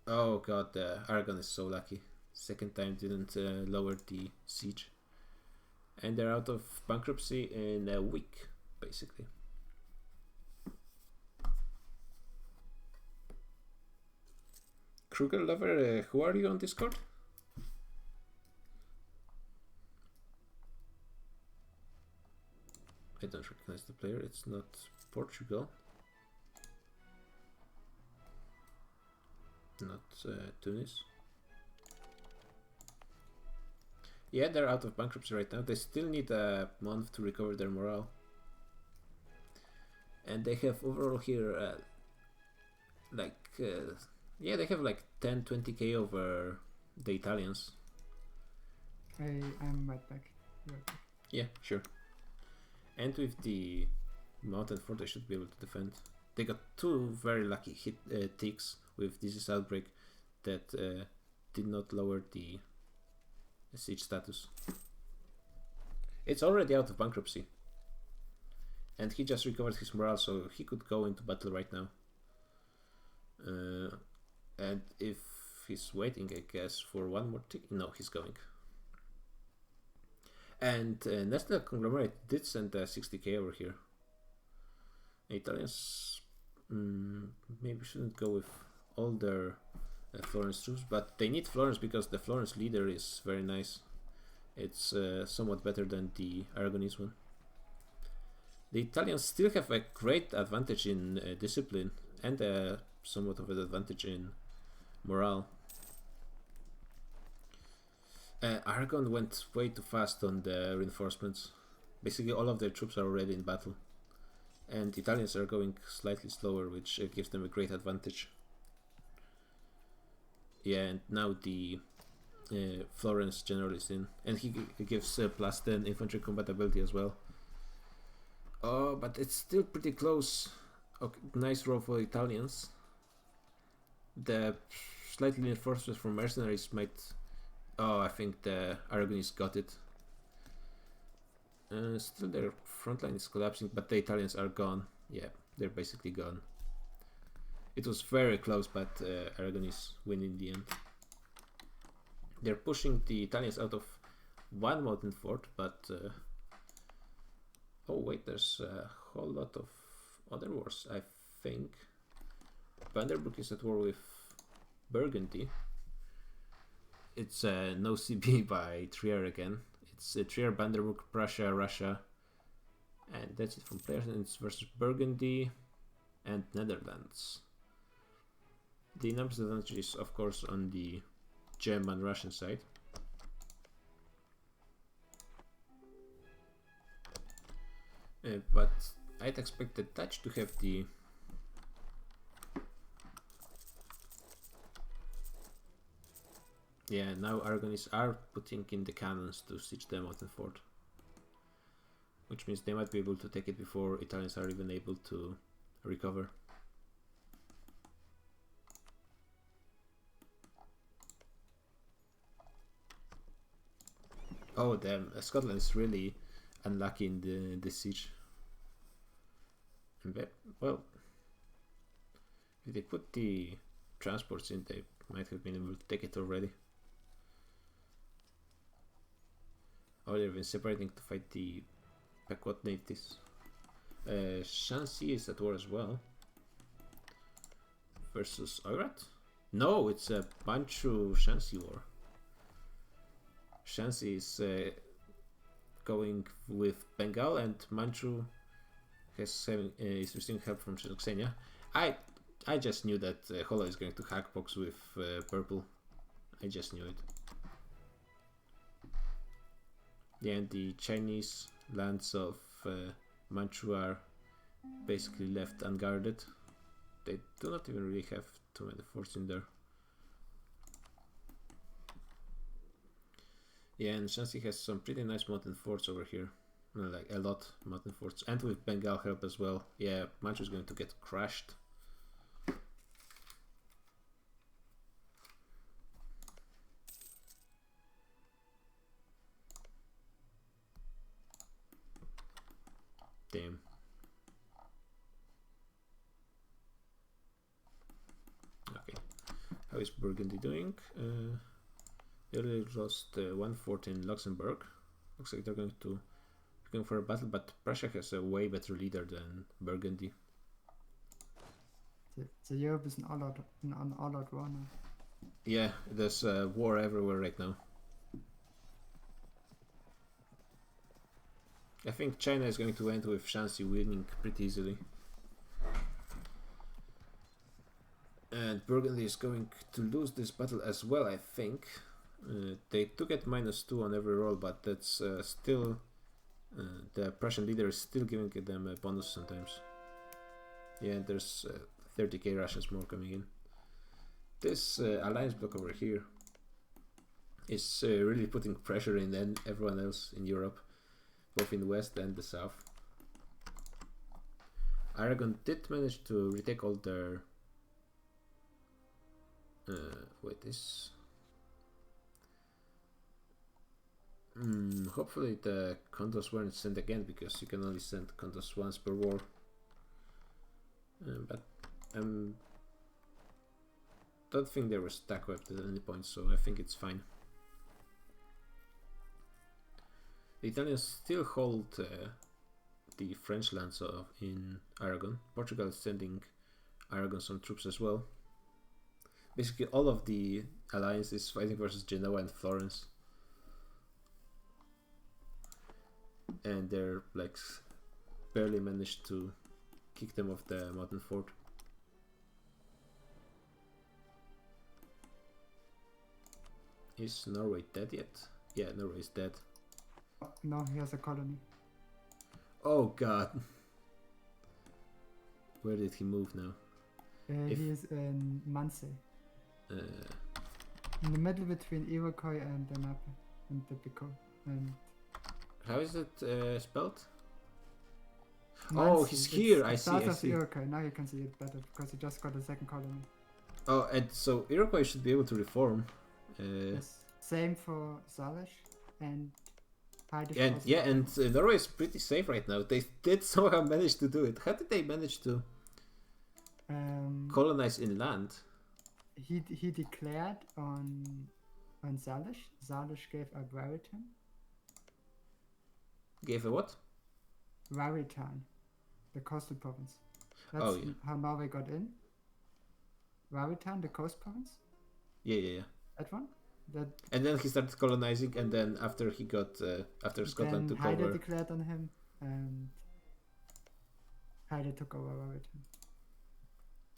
Oh god, Aragon is so lucky. Second time didn't lower the siege. And they're out of bankruptcy in a week, basically. Kruger Lover, who are you on Discord? I don't recognize the player, it's not Portugal. Not Tunis. Yeah, they're out of bankruptcy right now. They still need a month to recover their morale. And they have overall here, yeah, they have like 10-20k over the Italians.
I'm right back. Right back.
Yeah, sure. And with the Mountain Fort, they should be able to defend. They got two very lucky ticks with Disease Outbreak that did not lower the siege status. It's already out of bankruptcy. And he just recovered his morale, so he could go into battle right now. And if he's waiting, I guess, for one more tick. No, he's going. And National Conglomerate did send 60k over here. Italians maybe shouldn't go with all their Florence troops, but they need Florence because the Florence leader is very nice. It's somewhat better than the Aragonese one. The Italians still have a great advantage in discipline and somewhat of an advantage in morale. Aragon went way too fast on the reinforcements. Basically all of their troops are already in battle. And Italians are going slightly slower, which gives them a great advantage. Yeah, and now the Florence general is in. And he gives plus 10 infantry combatability as well. Oh, but it's still pretty close. Okay, nice roll for Italians. The slightly reinforcements from mercenaries might... Oh, I think the Aragonese got it. Still their front line is collapsing, but the Italians are gone. Yeah, they're basically gone. It was very close, but Aragonese win in the end. They're pushing the Italians out of one mountain fort, but... oh wait, there's a whole lot of other wars, I think. Vanderburg is at war with Burgundy. It's no CB by Trier again. It's Trier, Vanderburg, Prussia, Russia. And that's it from players. And it's versus Burgundy and Netherlands. The numbers advantage is of course on the German-Russian side. But I'd expect the Dutch to have the yeah, now Aragonese are putting in the cannons to siege the mountain fort, which means they might be able to take it before Italians are even able to recover. Oh damn, Scotland is really unlucky in the siege. Well, if they put the transports in, they might have been able to take it already. Or they've been separating to fight the Pequot natives. Shanxi is at war as well. Versus Oirat? No, it's a Manchu-Shanxi war. Shanxi is going with Bengal, and Manchu is receiving help from Shizok. I just knew that Holo is going to hackbox with purple. I just knew it. Yeah, and the Chinese lands of Manchu are basically left unguarded. They do not even really have too many forts in there. Yeah, and Shanxi has some pretty nice mountain forts over here. Like a lot mountain forts. And with Bengal help as well. Yeah, Manchu is going to get crushed. Damn. Okay. How is Burgundy doing? Italy lost one fort in Luxembourg. Looks like they're going for a battle, but Prussia has a way better leader than Burgundy.
The Europe is an all-out war now.
Yeah, there's war everywhere right now. I think China is going to end with Shanxi winning pretty easily. And Burgundy is going to lose this battle as well, I think. They took at -2 on every roll, but that's still... the Prussian leader is still giving them a bonus sometimes. Yeah, and there's 30k Russians more coming in. This alliance block over here is really putting pressure in everyone else in Europe, both in the west and the south. Aragon did manage to retake all their... wait, this... hopefully the condos weren't sent again, because you can only send condos once per war. But don't think they were stack wiped at any point, so I think it's fine. The Italians still hold the French lands in Aragon. Portugal is sending Aragon some troops as well. Basically all of the alliance is fighting versus Genoa and Florence. And they're like barely managed to kick them off the mountain fort. Is Norway dead yet? Yeah, Norway is dead.
No, he has a colony.
Oh god. Where did he move now?
He is in Manse. In the middle between Iroquois and Lenape and the Pico. And
how is it spelled?
Manse,
oh, he's here. I see.
South
I
of
see.
Iroquois. Now you can see it better because he just got a second colony.
Oh, and so Iroquois should be able to reform.
Yes. Same for Salish and Heidish.
And yeah, and Norway is pretty safe right now. They did somehow manage to do it. How did they manage to colonize inland?
He declared on Salish. Salish gave a Raritan.
Gave a what?
Raritan, the coastal province. That's
oh yeah.
how Norway got in. Raritan, the coast province.
Yeah.
That one. That.
And then he started colonizing, and then after he got after Scotland took
Haida
over.
declared on him, and Haida took over Raritan.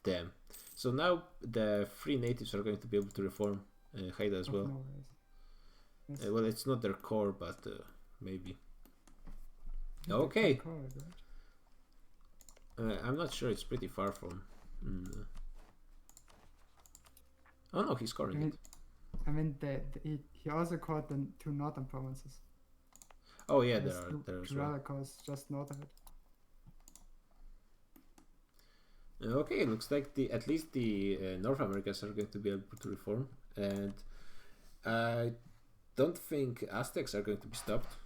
Damn. So now the free natives are going to be able to reform Haida as well.
Yes.
Well, it's not their core, but maybe. Okay. I'm not sure. It's pretty far from. Oh no, he's scoring it.
I mean, he also caught the two northern provinces.
Oh yeah, there as well.
Coast just north of it.
Okay, looks like at least the North Americans are going to be able to reform, and I don't think Aztecs are going to be stopped.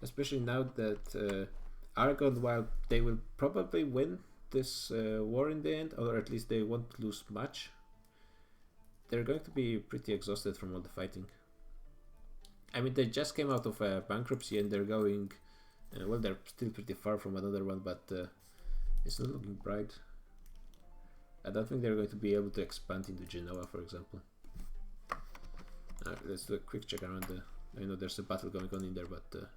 Especially now that Aragon, while they will probably win this war in the end, or at least they won't lose much, they're going to be pretty exhausted from all the fighting. I mean, they just came out of a bankruptcy and they're going... well, they're still pretty far from another one, but it's not looking bright. I don't think they're going to be able to expand into Genoa, for example. Let's do a quick check around I know there's a battle going on in there, but...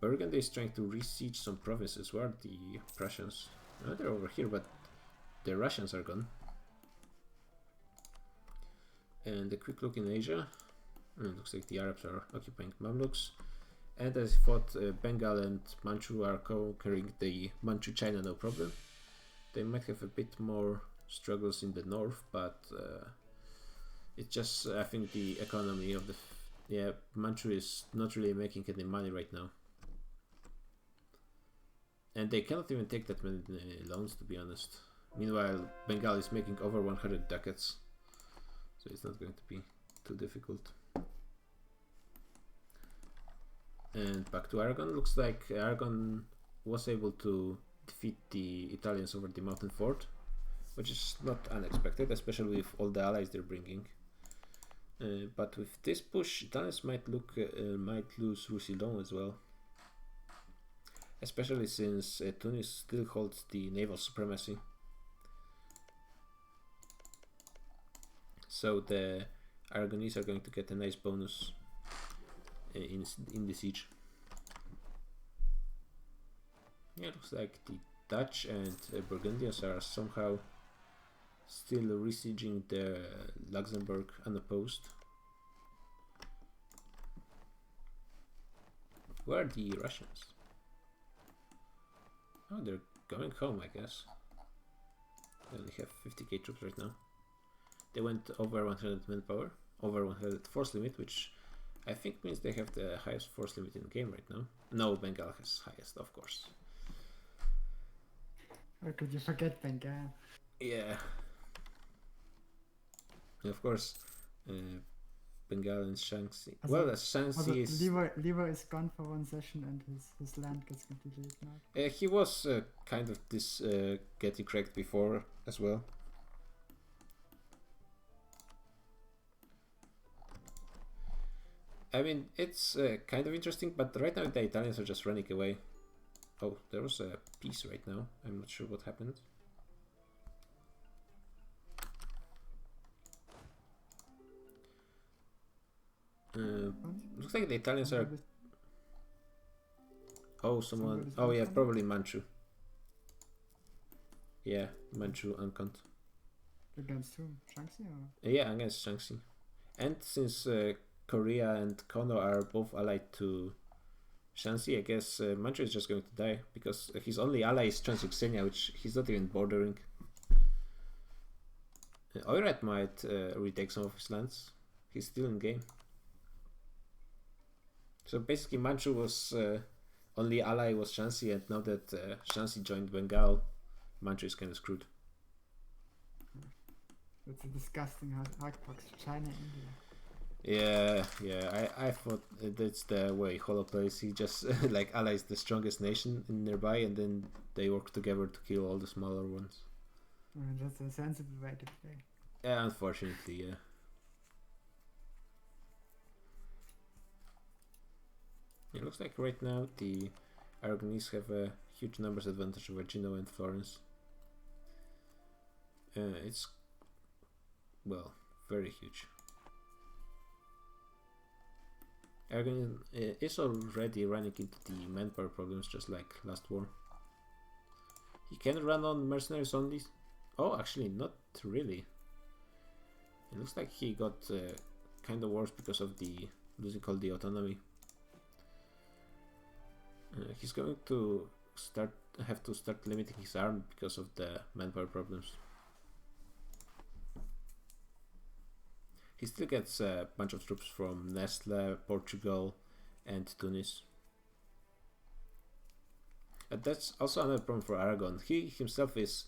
Burgundy is trying to re-siege some provinces. Where are the Prussians? Oh, they're over here, but the Russians are gone. And a quick look in Asia. Looks like the Arabs are occupying Mamluks. And as I thought, Bengal and Manchu are conquering the Manchu China, no problem. They might have a bit more struggles in the north, but it's just, I think, the economy of the... yeah, Manchu is not really making any money right now. And they cannot even take that many loans, to be honest. Meanwhile, Bengal is making over 100 ducats. So it's not going to be too difficult. And back to Aragon. Looks like Aragon was able to defeat the Italians over the mountain fort, which is not unexpected, especially with all the allies they're bringing. But with this push, Italians might lose Roussillon as well. Especially since Tunis still holds the naval supremacy. So the Aragonese are going to get a nice bonus in the siege. Yeah, it looks like the Dutch and Burgundians are somehow still besieging the Luxembourg unopposed. Where are the Russians? Oh, they're going home, I guess. They only have 50k troops right now. They went over 100 manpower, over 100 force limit, which I think means they have the highest force limit in the game right now. No, Bengal has highest, of course.
Or could you forget Bengal?
Yeah. Of course, Bengal and Shanxi. Well, Shanxi is...
Lever is gone for one session and his land gets completely ignored.
He was kind of this getting cracked before as well. I mean, it's kind of interesting, but right now the Italians are just running away. Oh, there was a peace right now. I'm not sure what happened. Looks like the Italians are... Oh, someone... Oh yeah, probably Manchu. Yeah, Manchu uncount.
Against whom? Shanxi or?
Yeah, against Shanxi. And since Korea and Kono are both allied to Shanxi, I guess Manchu is just going to die, because his only ally is Transylvania, which he's not even bordering. Oirat might retake some of his lands. He's still in game. So basically Manchu was only ally was Shanxi, and now that Shanxi joined Bengal, Manchu is kind of screwed.
It's a disgusting hardbox to China and India.
Yeah, I thought that's the way Holo plays. He just like allies the strongest nation nearby, and then they work together to kill all the smaller ones.
That's a sensible way to play.
Yeah, unfortunately, yeah. It looks like right now the Aragonese have a huge numbers advantage over Genoa and Florence. It's, well, very huge. Aragon is already running into the manpower problems just like last war. He can run on mercenaries only. Oh, actually not really. It looks like he got kind of worse because of the losing all the autonomy. He's going to have to start limiting his army because of the manpower problems. He still gets a bunch of troops from Nestle, Portugal, and Tunis. And that's also another problem for Aragon. He himself is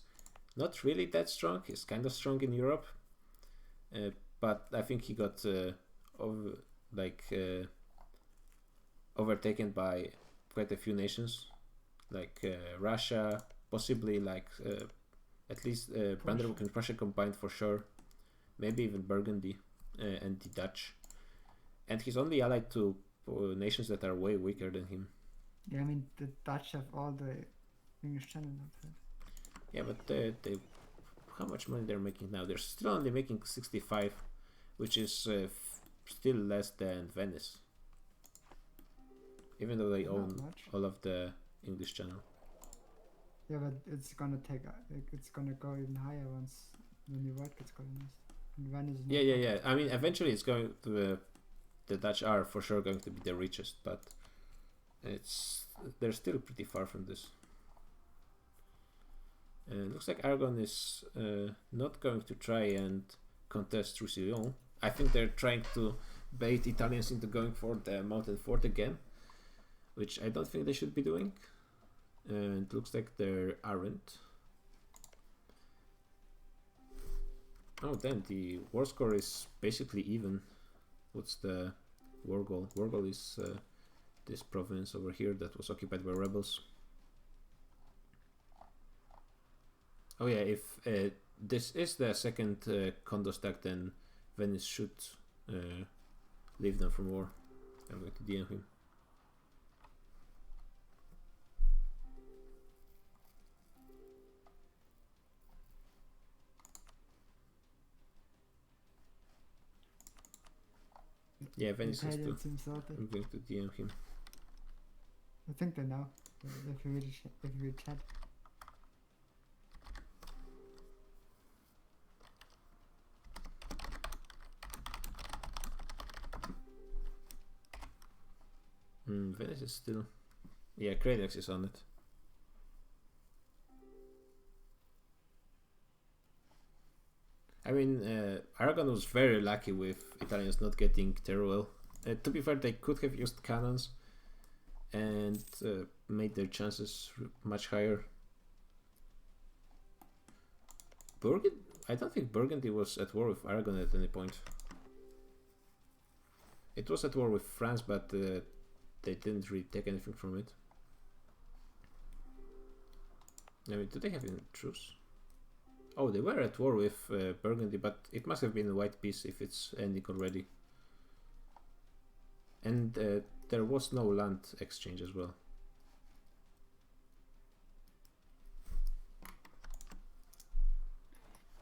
not really that strong. He's kind of strong in Europe, but I think he got overtaken by quite a few nations, like Russia, possibly like at least Brandenburg and Prussia combined for sure, maybe even Burgundy and the Dutch. And he's only allied to nations that are way weaker than him.
Yeah, I mean the Dutch have all the English Channel outside.
Yeah, but they how much money they're making now? They're still only making 65, which is still less than Venice. Even though they own all of the English Channel.
Yeah, but it's gonna it's gonna go even higher once the new world gets colonized.
Yeah. I mean, eventually it's going to the Dutch are for sure going to be the richest, but they're still pretty far from this. Looks like Aragon is not going to try and contest Roussillon. I think they're trying to bait Italians into going for the mountain fort again, which I don't think they should be doing. And it looks like they aren't. Oh damn, the war score is basically even. What's the war goal? War goal is this province over here that was occupied by rebels. Oh yeah, if this is the second condo stack, then Venice should leave them from war. I'm going to DM him. Yeah, Venice is
Italian
too.
seems sorted.
I'm going to DM him.
I think they know. If you read, if you read chat.
Venice is still. Yeah, Kradex is on it. I mean, Aragon was very lucky with Italians not getting Teruel. To be fair, they could have used cannons and made their chances much higher. Burgundy? I don't think Burgundy was at war with Aragon at any point. It was at war with France, but they didn't really take anything from it. I mean, do they have any truce? Oh, they were at war with Burgundy, but it must have been a white peace if it's ending already. And there was no land exchange as well.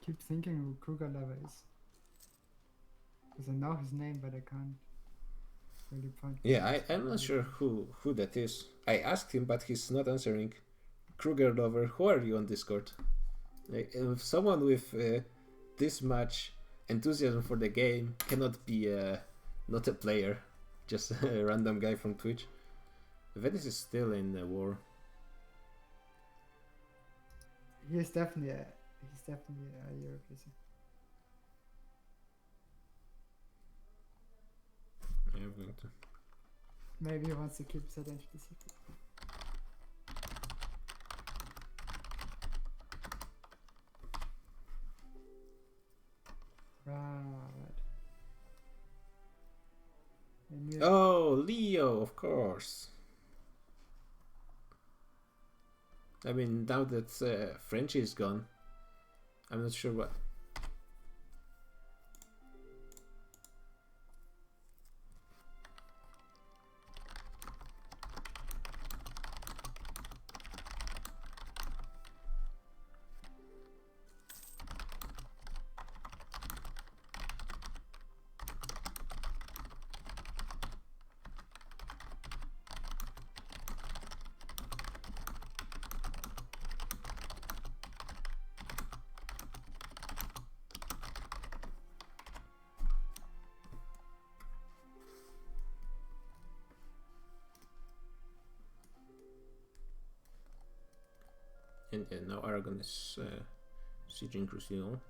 Keep thinking who Kruger Lover is. Because I know his name, but I can't really point.
Yeah, I'm not sure who that is. I asked him, but he's not answering. Kruger Lover, who are you on Discord? Like, if someone with this much enthusiasm for the game cannot be not a player, just a random guy from Twitch. Venice is still in the war.
He's definitely a European.
I'm going to.
Maybe he wants to keep his identity secret. Right.
Oh, Leo, of course. I mean, now that Frenchie is gone, I'm not sure what. And now Aragon is sieging Roussillon.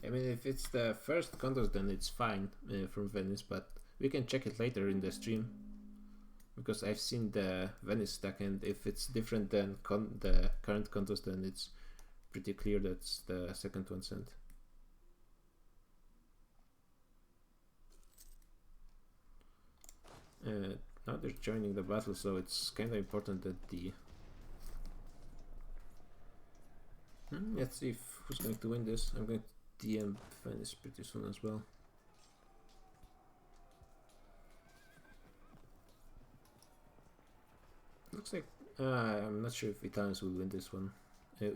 I mean, if it's the first contest, then it's fine from Venice, but we can check it later in the stream. Because I've seen the Venice stack, and if it's different than the current contest, then it's pretty clear that's the second one sent. Now they're joining the battle, so it's kind of important that the... let's see who's going to win this. I'm going to DM Venice pretty soon as well. Looks like I'm not sure if Italians will win this one.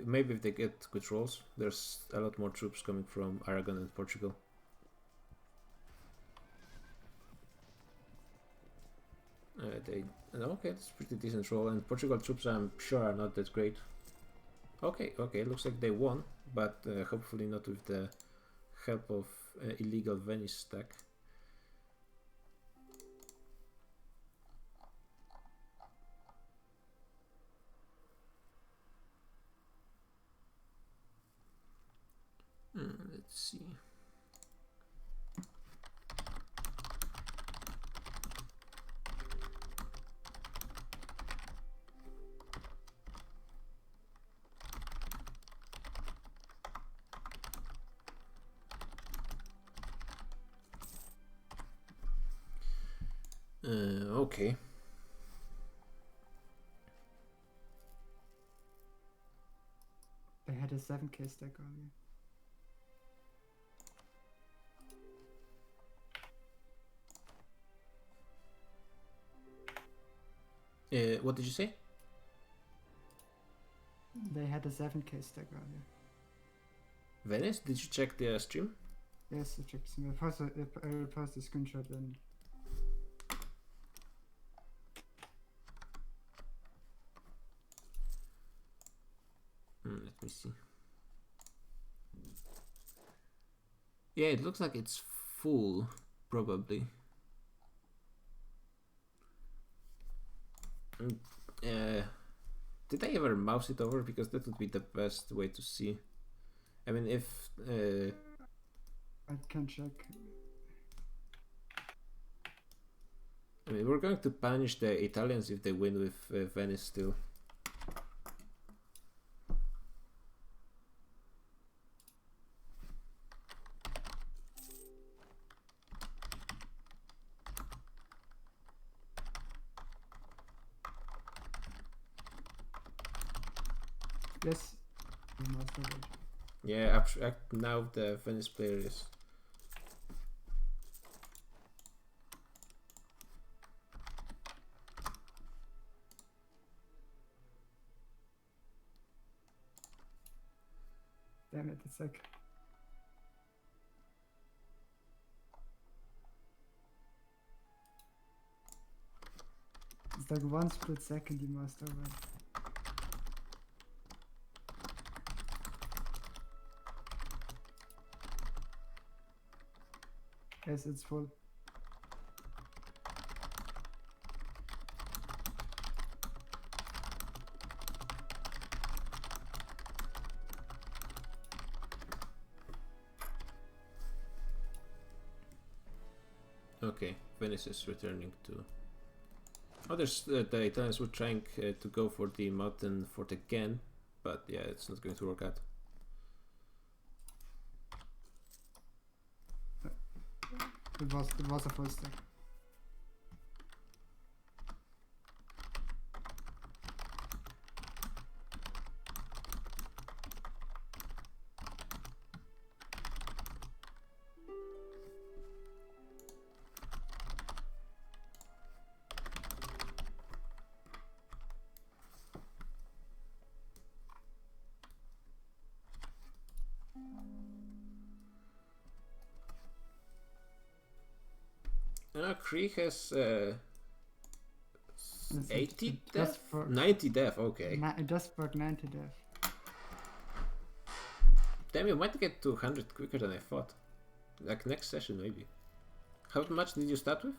Maybe if they get good rolls. There's a lot more troops coming from Aragon and Portugal. Okay, that's pretty decent roll, and Portugal troops I'm sure are not that great. Okay, looks like they won, but hopefully not with the help of illegal Venice stack. Let's see. Okay.
They had a 7k stack earlier.
What did you say?
They had a 7k stack earlier.
Venice, did you check the stream?
Yes, I checked. I will post a screenshot and
Let me see. Yeah, it looks like it's full, probably. Did I ever mouse it over? Because that would be the best way to see. I mean, if...
I can check.
I mean, we're going to punish the Italians if they win with Venice still.
Yes. You must have it.
Yeah, now the Venice player is.
Damn it, it's like one split second you must have it. Yes, it's full.
Okay, Venice is returning to. Others, the Italians were trying to go for the mountain fort again, but yeah, it's not going to work out.
It was a full stack.
Krieg has 80
Just
death?
for
90 death, okay.
Just for 90 death.
Damn, you might get to 100 quicker than I thought. Like next session, maybe. How much did you start with?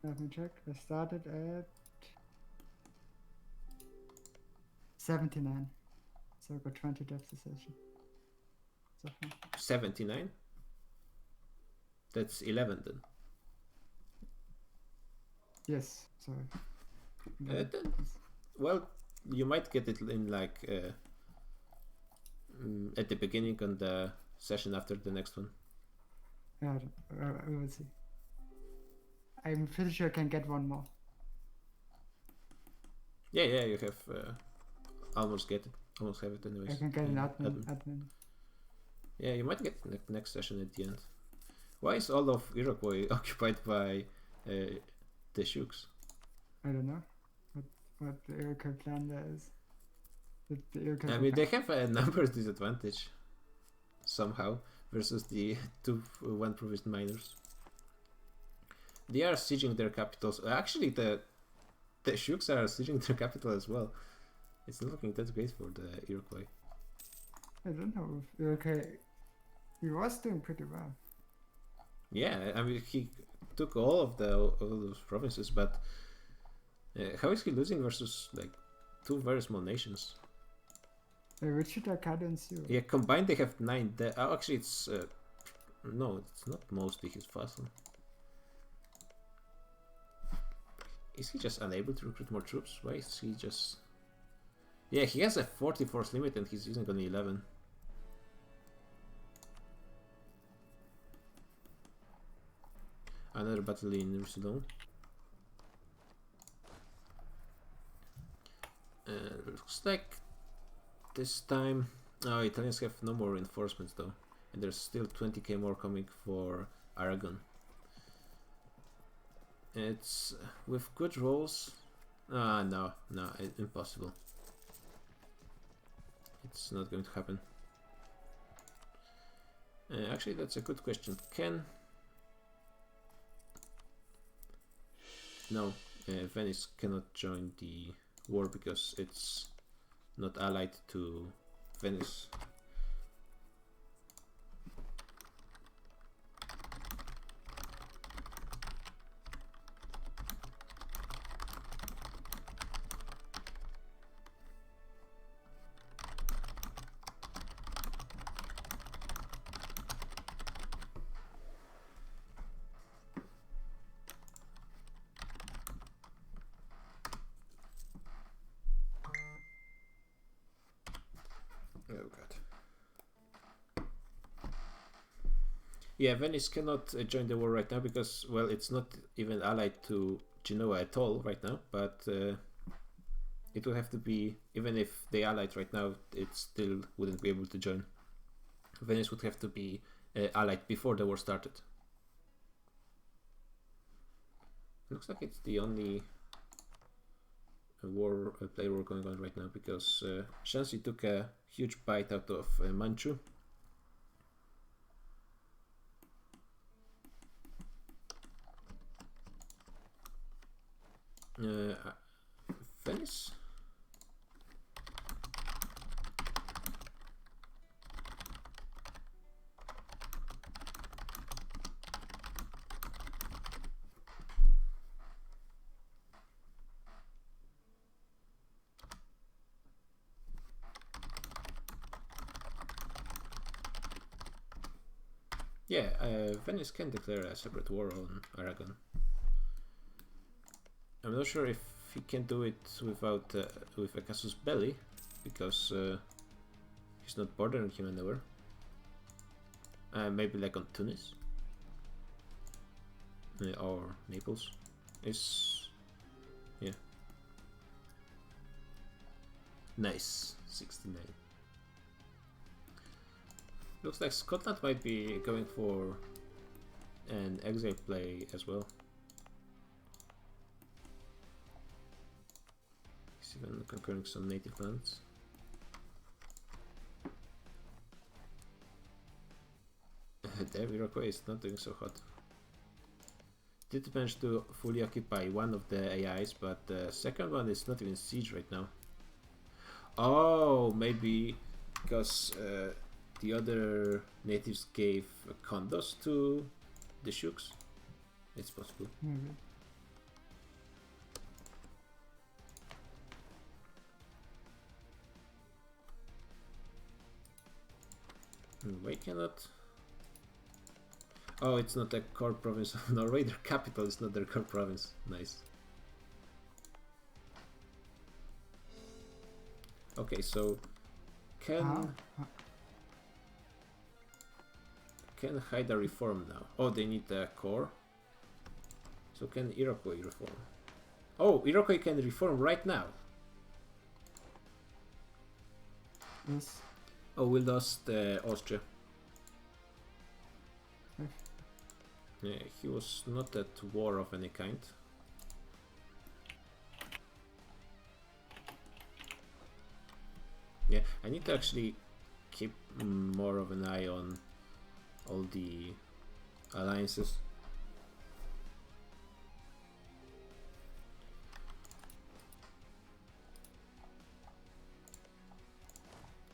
Let me check. I started at 79. So I got 20 deaths a session. So far.
79? That's 11 then.
Yes, sorry.
Then, well, you might get it in like at the beginning on the session after the next one.
Yeah, we will see. I'm pretty sure I can get one more.
Yeah, you have almost get it. Almost have it anyways.
I can get an admin.
Yeah, you might get next session at the end. Why is all of Iroquois occupied by the Shooks?
I don't know what the Iroquois plan there is.
I mean, they have a numbers disadvantage somehow versus the two one-provinced miners. They are sieging their capitals. Actually, the Shooks are sieging their capital as well. It's not looking that great for the Iroquois.
I don't know if Iroquois. He was doing pretty well.
Yeah, I mean, he took all of those provinces, but how is he losing versus like two very small nations?
Richard Arcado and Zero.
Yeah, combined they have 9. Oh, actually, it's no, it's not mostly his vassal. Is he just unable to recruit more troops? Why is he just? Yeah, he has a 40 force limit and he's using only 11. another battle in Rusodon. Looks like this time... Oh, Italians have no more reinforcements though. And there's still 20k more coming for Aragon. It's with good rolls. No, impossible. It's not going to happen. Actually, that's a good question. No, Venice cannot join the war because it's not allied to Venice. Oh god. Yeah, Venice cannot join the war right now because, well, it's not even allied to Genoa at all right now, but it would have to be, even if they allied right now, it still wouldn't be able to join. Venice would have to be allied before the war started. Looks like it's the only player war going on right now because Shanxi took a huge bite out of Manchu. Venice? Yeah, Venice can declare a separate war on Aragon. I'm not sure if he can do it without with a casus belli, because he's not bordering him anywhere. Maybe like on Tunis or Naples. Yeah. Nice, 69. Looks like Scotland might be going for an exile play as well. He's even conquering some native lands. Damn, Iroquois is not doing so hot. Did manage to fully occupy one of the AIs, but the second one is not even siege right now. Oh, maybe because the other natives gave condos to the Shooks. It's possible.
Maybe.
Why cannot? Oh, it's not a core province of Norway. Their capital is not their core province. Nice. Okay, so can Haida reform now? Oh, they need a core. So can Iroquois reform? Oh, Iroquois can reform right now.
Yes.
Oh, we lost Austria. Yeah, he was not at war of any kind. Yeah, I need to actually keep more of an eye on all the alliances.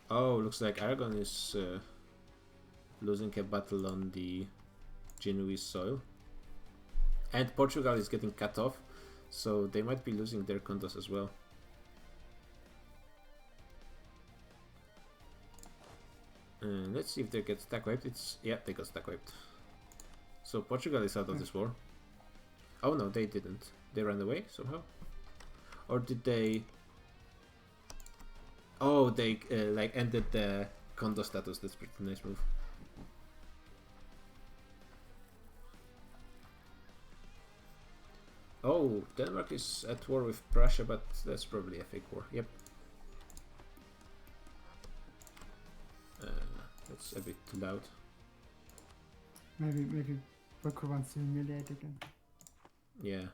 Oh, looks like Aragon is losing a battle on the Genoese soil. And Portugal is getting cut off, so they might be losing their condos as well. Let's see if they get stack wiped. Yeah, they got stack wiped. So Portugal is out of this war. Oh no, they didn't. They ran away somehow? Or did they... Oh, they like ended the condo status. That's a pretty nice move. Oh, Denmark is at war with Prussia, but that's probably a fake war. Yep. That's a bit too loud.
Maybe Boku wants to humiliate again.
Yeah.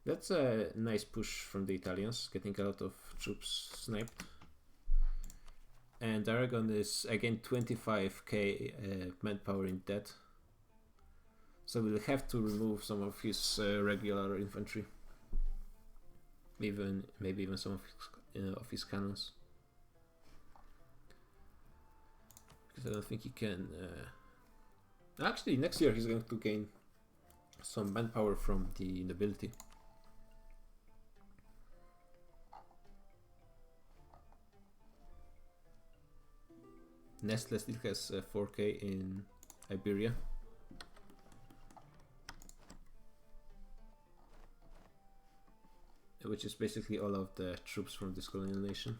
That's a nice push from the Italians, getting a lot of troops sniped. And Aragon is again 25k manpower in debt. So we'll have to remove some of his regular infantry. Maybe even some of his cannons. Because I don't think he can... Actually, next year he's going to gain some manpower from the nobility. Nestle still has 4k in Iberia. Which is basically all of the troops from this colonial nation.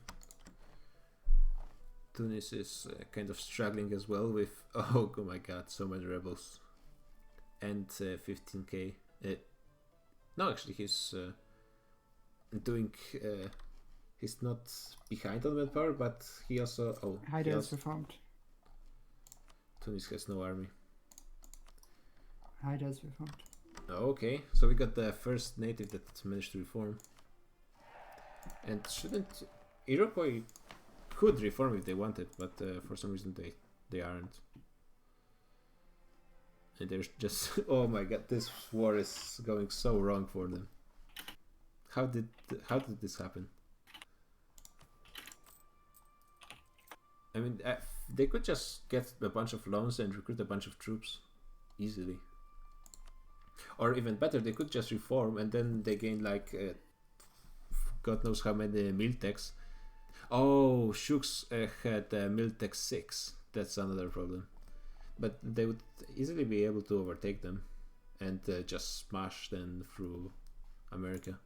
Tunis is kind of struggling as well with, oh my god, so many rebels. And 15k. No, actually he's doing, he's not behind on manpower, but he also,
Haida is reformed.
Tunis has no army.
Haida is reformed.
Okay, so we got the first native that managed to reform. And shouldn't... Iroquois could reform if they wanted, but for some reason they aren't. And there's just... oh my god, this war is going so wrong for them. How did this happen? I mean, they could just get a bunch of loans and recruit a bunch of troops easily. Or even better, they could just reform and then they gain like God knows how many Miltex. Oh, Shooks had Miltex 6. That's another problem. But they would easily be able to overtake them and just smash them through America.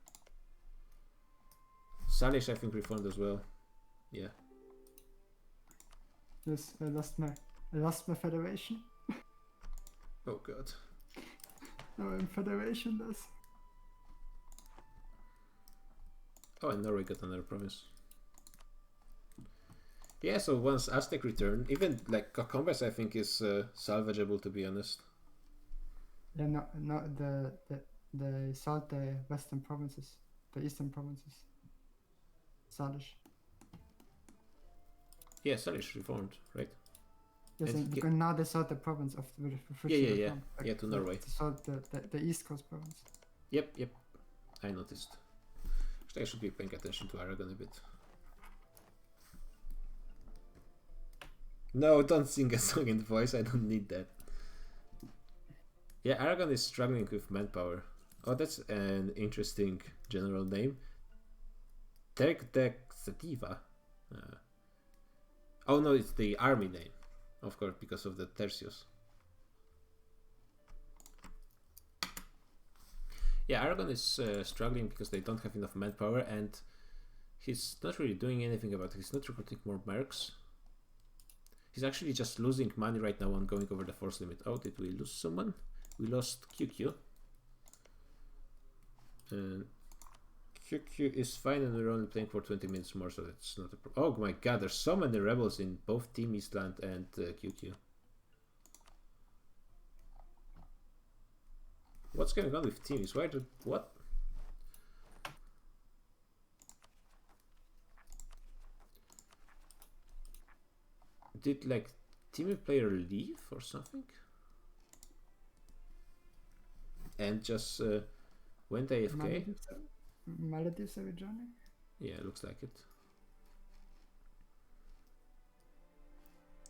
Salish, I think, reformed as well. Yeah.
Yes, I lost my federation.
Oh god.
No, I'm federationless.
Oh, and Norway got another province. Yeah, so once Aztec return, even like Combes I think is salvageable, to be honest.
Yeah, no, they sold the western provinces, the eastern provinces. Salish.
Yeah, Salish reformed, right?
Yes,
And
because now they sold the province of
yeah, to Norway.
They sold the east coast province.
Yep, I noticed. Actually, I should be paying attention to Aragon a bit. No, don't sing a song in voice, I don't need that. Yeah, Aragon is struggling with manpower. Oh, that's an interesting general name. Tergdexativa. Oh no, it's the army name. Of course, because of the tercios. Yeah, Aragon is struggling because they don't have enough manpower and he's not really doing anything about it. He's not recruiting more mercs. He's actually just losing money right now on going over the force limit. Oh, did we lose someone? We lost QQ. QQ is fine and we're only playing for 20 minutes more, so that's not a problem. Oh my god, there's so many rebels in both Team Eastland and QQ. What's going on with teams? Why did... what? Did like team player leave or something? And just went AFK?
Maldives are rejoining?
Yeah, looks like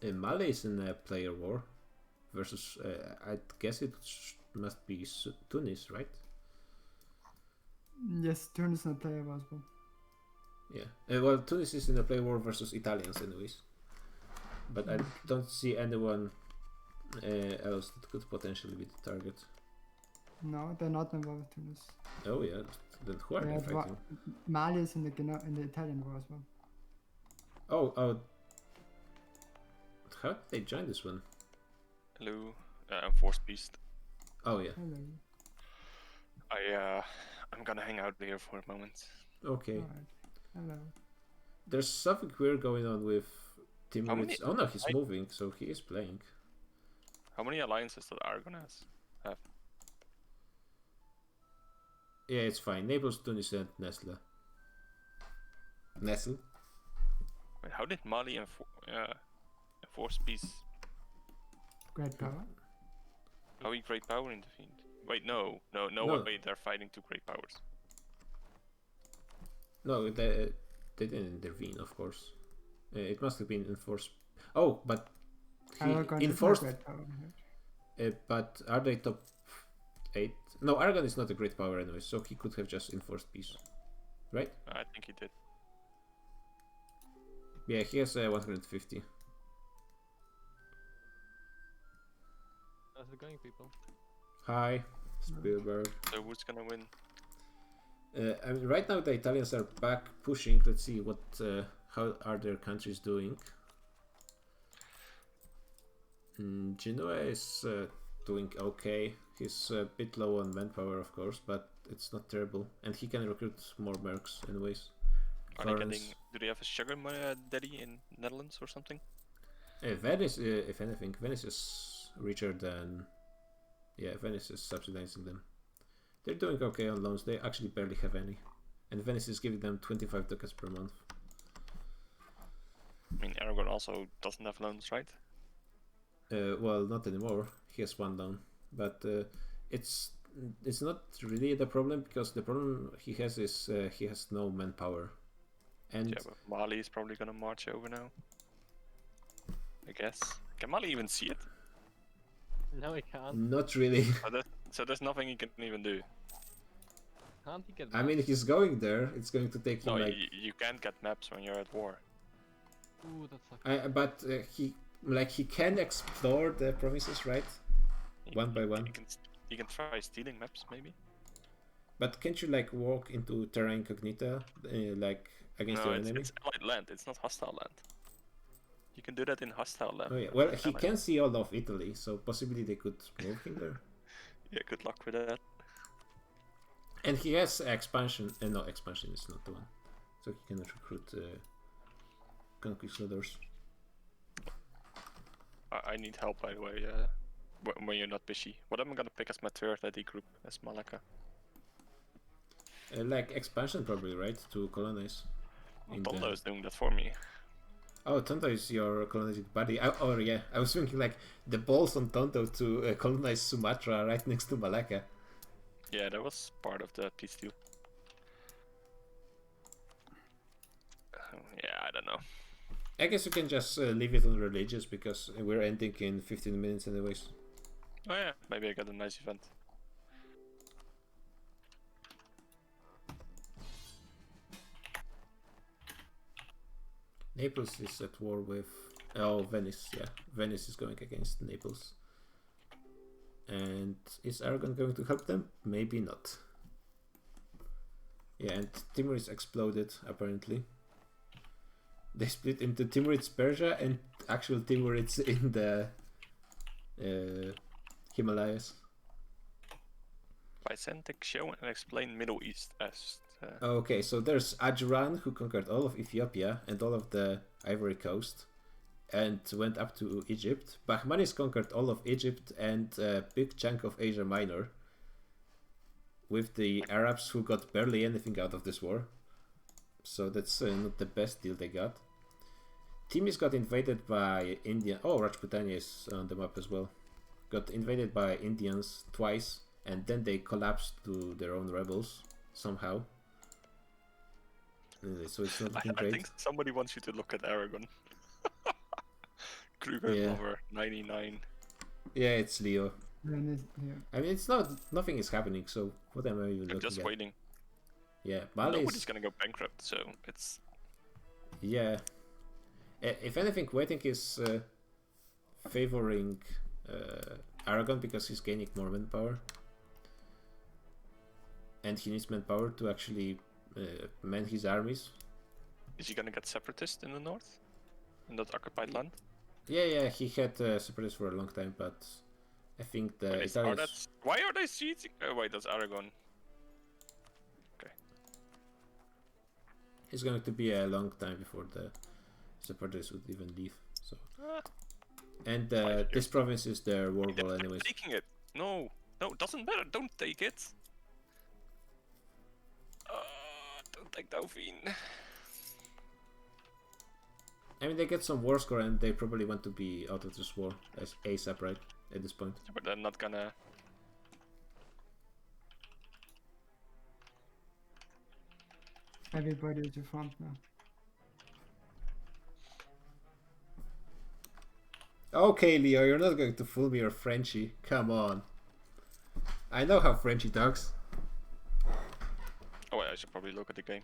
it. Mali is in a player war versus, I guess it must be Tunis, right?
Yes, Tunis is in a player war as well.
Yeah, well, Tunis is in a player war versus Italians anyways. But I don't see anyone else that could potentially be the target.
No, they're not involved with Tunis.
Oh yeah, then who are they fighting?
Mali is in the Italian war as well.
Oh, how did they join this one?
Hello, Force Beast.
Oh yeah.
Hello.
I'm gonna hang out here for a moment.
Okay.
Alright. Hello.
There's something weird going on with
How many-
Timurids. Oh no, he's
I-
moving, so he is playing.
How many alliances does Aragon have?
Yeah, it's fine. Naples, Tunis, and Nestle. Nestle?
Wait, how did Mali enforce peace?
Great power.
How he great power intervened? Wait, no,
No.
wait, they're fighting two great powers.
No, they didn't intervene, of course. It must have been enforced. Oh, but he
Aragon is not
enforced.
great power. Right?
But are they top 8? No, Aragon is not a great power anyway, so he could have just enforced peace. Right?
I think he did.
Yeah, he has 150.
How's it going, people?
Hi, Spielberg.
So who's gonna win?
I mean, right now the Italians are back pushing. Let's see what, how are their countries doing. Genoa is doing okay. He's a bit low on manpower, of course, but it's not terrible, and he can recruit more mercs anyways.
Are they
Florence.
getting? Do they have a sugar daddy in Netherlands or something?
Venice, if anything, Venice is richer than. Yeah, Venice is subsidizing them. They're doing okay on loans. They actually barely have any, and Venice is giving them 25 ducats per month.
I mean, Aragon also doesn't have loans, right?
Well, not anymore. He has one loan, but it's not really the problem, because the problem he has is he has no manpower, and
Yeah, but Mali is probably gonna march over now. I guess. Can Mali even see it?
No, he can't.
not really.
So there's nothing he can even do.
Can't he get
I mean, he's going there. It's going to take him
No,
like.
you can't get maps when you're at war.
Ooh, that sucks.
But he can explore the provinces, right? One by one.
You can try stealing maps, maybe.
But can't you like walk into terra incognita, like against
No,
your enemy?
it's allied land. It's not hostile land. You can do that in hostile land.
Oh yeah. Well, he
Allied.
can see all of Italy, so possibly they could move him there.
Yeah, good luck with that.
And he has expansion. No, expansion is not the one. So he can recruit conquistadors.
I need help, by the way. When you're not busy. What am I gonna pick as my third ID group as Malacca?
Like expansion, probably, right? To colonize. in the-
Tondo is doing that for me.
Oh, Tonto is your colonizing buddy. Yeah, I was thinking like the balls on Tonto to colonize Sumatra right next to Malacca.
Yeah, that was part of the peace deal. Yeah, I don't know.
I guess you can just leave it on religious, because we're ending in 15 minutes anyways.
Oh yeah, maybe I got a nice event.
Naples is at war with... Oh, Venice, yeah. Venice is going against Naples. And is Aragon going to help them? Maybe not. Yeah, and Timurids exploded, apparently. They split into Timurids Persia and actual Timurids in the Himalayas.
Byzantic show and explain Middle East as...
Okay, so there's Ajuran, who conquered all of Ethiopia and all of the Ivory Coast and went up to Egypt. Bahmanis conquered all of Egypt and a big chunk of Asia Minor, with the Arabs, who got barely anything out of this war. So that's not the best deal they got. Timis got invaded by India. Oh, Rajputania is on the map as well. Got invaded by Indians twice, and then they collapsed to their own rebels somehow. So it's not looking
I
great.
think somebody wants you to look at Aragon. Kruger
Yeah.
over 99.
Yeah, it's Leo.
Venice, yeah.
I mean, it's not. Nothing is happening. So what am I even
I'm
looking
just
at?
waiting.
Yeah, Mali
Nobody's
is.
gonna go bankrupt, so it's...
Yeah. If anything, waiting is favoring Aragon, because he's gaining more manpower, and he needs manpower to actually man his armies.
Is he gonna get separatist in the north? In that occupied land?
Yeah, he had separatists for a long time, but I think the
Wait,
Italians.
why are they sieging? Oh wait, that's Aragon.
It's going to be a long time before the separatists would even leave. So, and this province is their war goal,
They're
anyways.
taking it. No, no, it doesn't matter. Don't take it. Don't take Dauphine.
I mean, they get some war score, and they probably want to be out of this war as ASAP, right? At this point.
But they're not gonna.
Everybody is front now.
Okay, Leo, you're not going to fool me or Frenchie. Come on. I know how Frenchie talks.
Oh, wait, I should probably look at the game.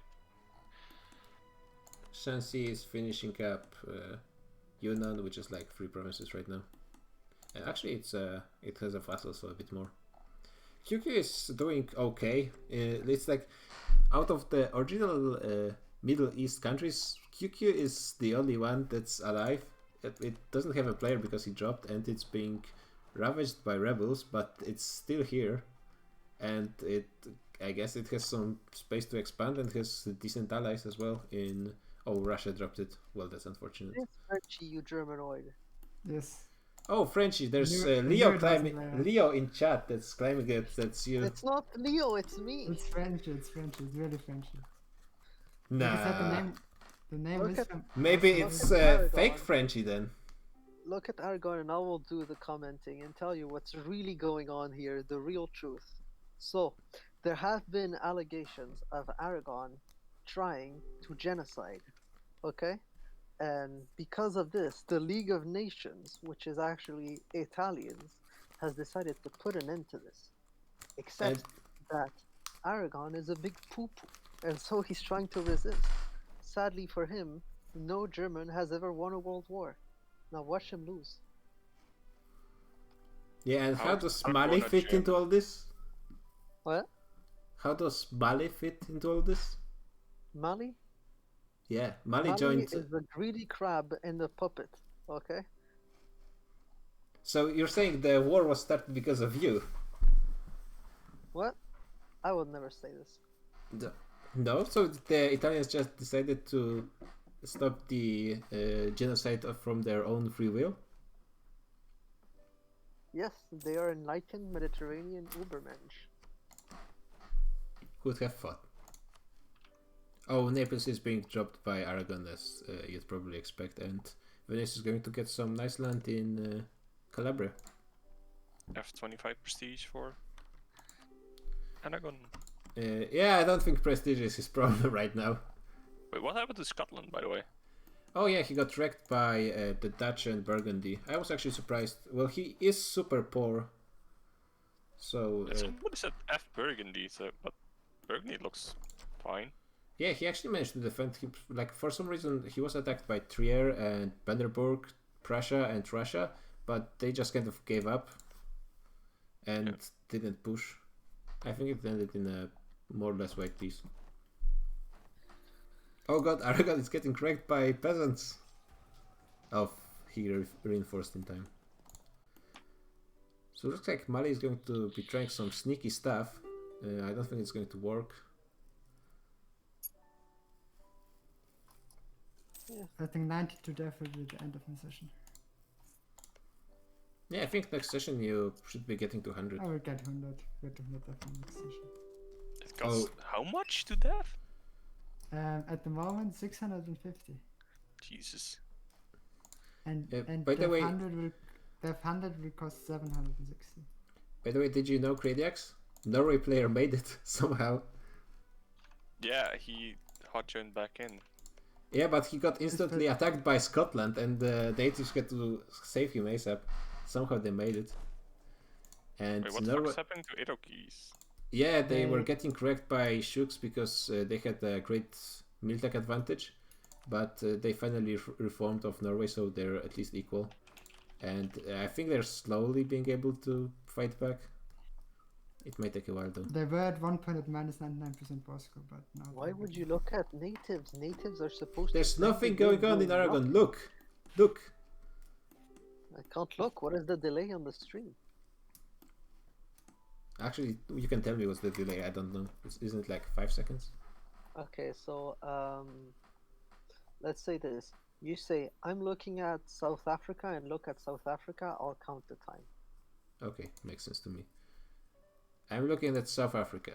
Shanxi is finishing up Yunnan, which is like 3 provinces right now. And actually, it has a vassal, so a bit more. QQ is doing okay. It's like out of the original Middle East countries, QQ is the only one that's alive. It doesn't have a player because he dropped, and it's being ravaged by rebels, but it's still here, and I guess it has some space to expand and has decent allies as well. Oh, Russia dropped it. Well, that's unfortunate.
Yes, Archie, you Germanoid.
Yes.
Oh, Frenchie, there's
Leo-
Leo
Leo
climbing.
doesn't,
Leo in chat that's claiming it. That's you.
It's not Leo, it's me.
It's Frenchy, it's really Frenchy. Like I said,
Nah.
the name
Look
is
at-
from...
Maybe
Look
it's
at Aragon.
fake Frenchie then.
Look at Aragon and I will do the commenting and tell you what's really going on here, the real truth. So, there have been allegations of Aragon trying to genocide, okay? And because of this, the League of Nations, which is actually Italians, has decided to put an end to this. Except that Aragon is a big poo-poo, and so he's trying to resist. Sadly for him, no German has ever won a world war. Now watch him lose.
Yeah, and how
How-
does
how
Mali
wanna
fit
jam.
into all this?
What?
How does Mali fit into all this?
Mali?
Yeah, Mali
Mali
joined.
is the greedy crab in the puppet, okay?
So you're saying the war was started because of you?
What? I would never say this.
No, so the Italians just decided to stop the genocide from their own free will?
Yes, they are enlightened Mediterranean Ubermensch.
Who'd have thought? Oh, Naples is being dropped by Aragon, as you'd probably expect, and Venice is going to get some nice land in Calabria.
F25 prestige for Aragon.
Yeah, I don't think prestige is his problem right now.
Wait, what happened to Scotland, by the way?
Oh yeah, he got wrecked by the Dutch and Burgundy. I was actually surprised. Well, he is super poor. So
Somebody said F Burgundy, so but Burgundy looks fine.
yeah, he actually managed to defend. Like for some reason, he was attacked by Trier and Brandenburg, Prussia and Russia, but they just kind of gave up and didn't push. I think it ended in a more or less white peace. Oh god, Aragon is getting wrecked by peasants. Oh, he reinforced in time. So it looks like Mali is going to be trying some sneaky stuff. I don't think it's going to work.
I think 92 death will be the end of the session.
Yeah, I think next session you should be getting to 100.
I will get 100. Get 100 death in next session.
It costs how much to death?
At the moment, 650.
Jesus.
And
by the way,
100 will cost 760.
By the way, did you know Cradiax? Norway player made it somehow.
Yeah, he hot joined back in.
Yeah, but he got instantly attacked by Scotland, and the natives had to save him ASAP. Somehow they made it. And
Wait, what the fuck is happening to Irokese?
yeah, they were getting wrecked by Shooks because they had a great Miltech advantage, but they finally reformed of Norway, so they're at least equal. And I think they're slowly being able to fight back. It may take a while though.
They were at one point at minus 99% war score, but now.
Why would you look at natives? Natives are supposed to.
There's
defend
nothing
the game
going on in
doing
Aragon.
nothing.
Look! Look!
I can't look. What is the delay on the stream?
Actually, you can tell me what's the delay. I don't know. Isn't it like 5 seconds?
Okay, so let's say this. You say, I'm looking at South Africa and look at South Africa, I'll count the time.
Okay, makes sense to me. I'm looking at South Africa.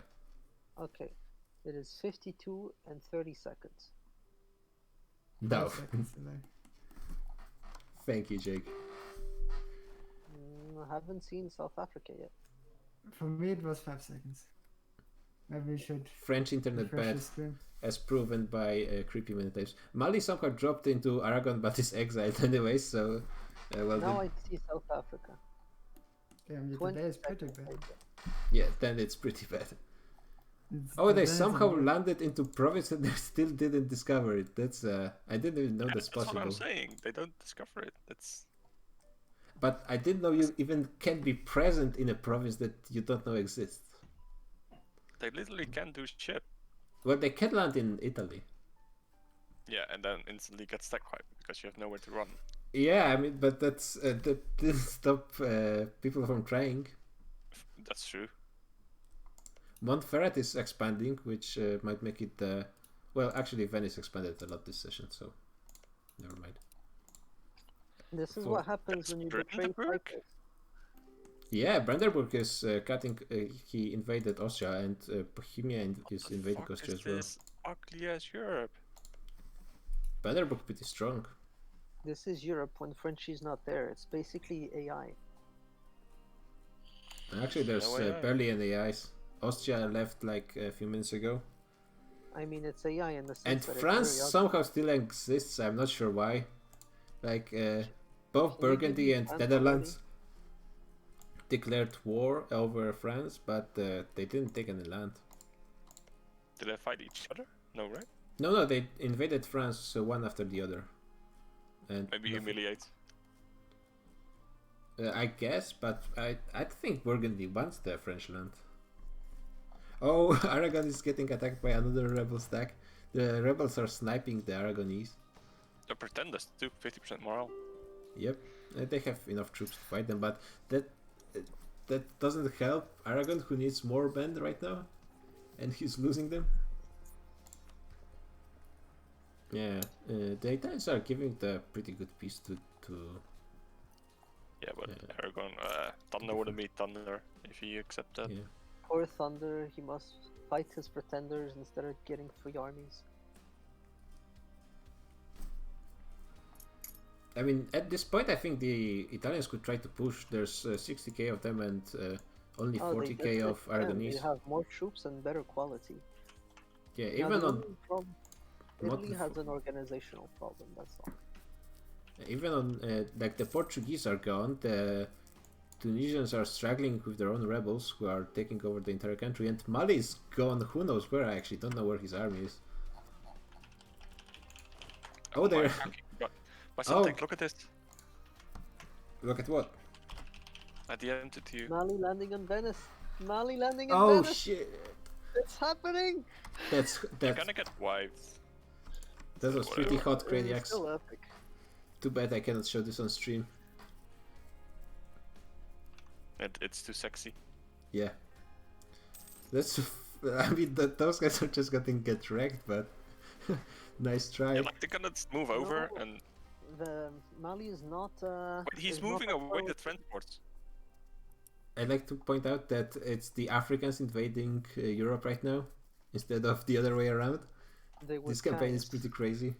Okay, it is 52 and 30 seconds.
No.
5 seconds delay.
Thank you, Jake.
I haven't seen South Africa yet.
For me, it was 5 seconds. Maybe we should
French internet
refresh
bad,
the stream.
as proven by creepy many times. Mali somehow dropped into Aragon but is exiled anyway, so well
Now
then,
I see South Africa.
Damn,
20
today is pretty
seconds
bad.
later.
yeah, then it's pretty bad. Oh, they
Today's
somehow
a-
landed into province and they still didn't discover it. That's I didn't even know that's
That's what I'm
possible.
saying. They don't discover it. It's
But I didn't know you even can be present in a province that you don't know exists.
they literally can't do shit.
Well, they can land in Italy.
Yeah, and then instantly get stack wiped because you have nowhere to run.
Yeah, I mean, but that didn't stop people from trying.
That's true.
Montferrat is expanding, which might make it. Well, actually, Venice expanded a lot this session, so never mind.
This is
For-
what happens when you betray
Brandenburg?
Cyprus.
Yeah, Brandenburg is cutting. He invaded Austria, and Bohemia is invading
Fuck
Austria
is
as well.
this ugly as Europe?
Brandenburg pretty strong.
This is Europe when Frenchie's not there. It's basically AI.
Actually, there's
No AI.
barely any AIs. Austria left like a few minutes ago,
I mean, it's AI in the sense
and
that
France
it's very
somehow still exists. I'm not sure why. Like both
So we
Burgundy
didn't
and
France
Netherlands declared war over France, but they didn't take any land.
Did they fight each other? No, right?
No, they invaded France one after the other. And
Maybe
nothing-
humiliate.
I guess, but I think Burgundy wants the French land. Oh, Aragon is getting attacked by another rebel stack. The rebels are sniping the Aragonese.
The pretenders do 50% morale.
Yep, they have enough troops to fight them, but that doesn't help Aragon, who needs more men right now, and he's losing them. Yeah, the Italians are giving the pretty good piece to
Yeah, but
Yeah.
Aragon, Thunder would meet Thunder if you accept that.
yeah.
Poor Thunder, he must fight his pretenders instead of getting 3 armies.
I mean, at this point, I think the Italians could try to push. There's 60k of them and only
Oh, they
40k
definitely
of
can.
Aragonese.
They have more troops and better quality.
Yeah,
Now,
even
the
on
only problem-
Not
Italy has an organizational problem, that's all.
even on like the Portuguese are gone. The Tunisians are struggling with their own rebels who are taking over the entire country, and Mali is gone. Who knows where? I actually don't know where his army is. Oh, there.
My
Oh.
Subtech, look at this.
Look at what?
At the end to you.
Mali landing on Venice. Mali landing in
Oh
Venice.
shit!
It's happening.
That's
You're gonna get wiped.
that was pretty
Whatever.
hot,
It's
Craniacs.
still epic.
Too bad I cannot show this on stream.
It's too sexy.
Yeah. That's. I mean, those guys are just gonna get wrecked, but nice try.
Yeah, like they're gonna just move over
No.
and
The Mali is not.
but he's
is not
moving
a
away
pro-
the transports.
I'd like to point out that it's the Africans invading Europe right now, instead of the other way around.
They were
This campaign is
tanks.
pretty crazy.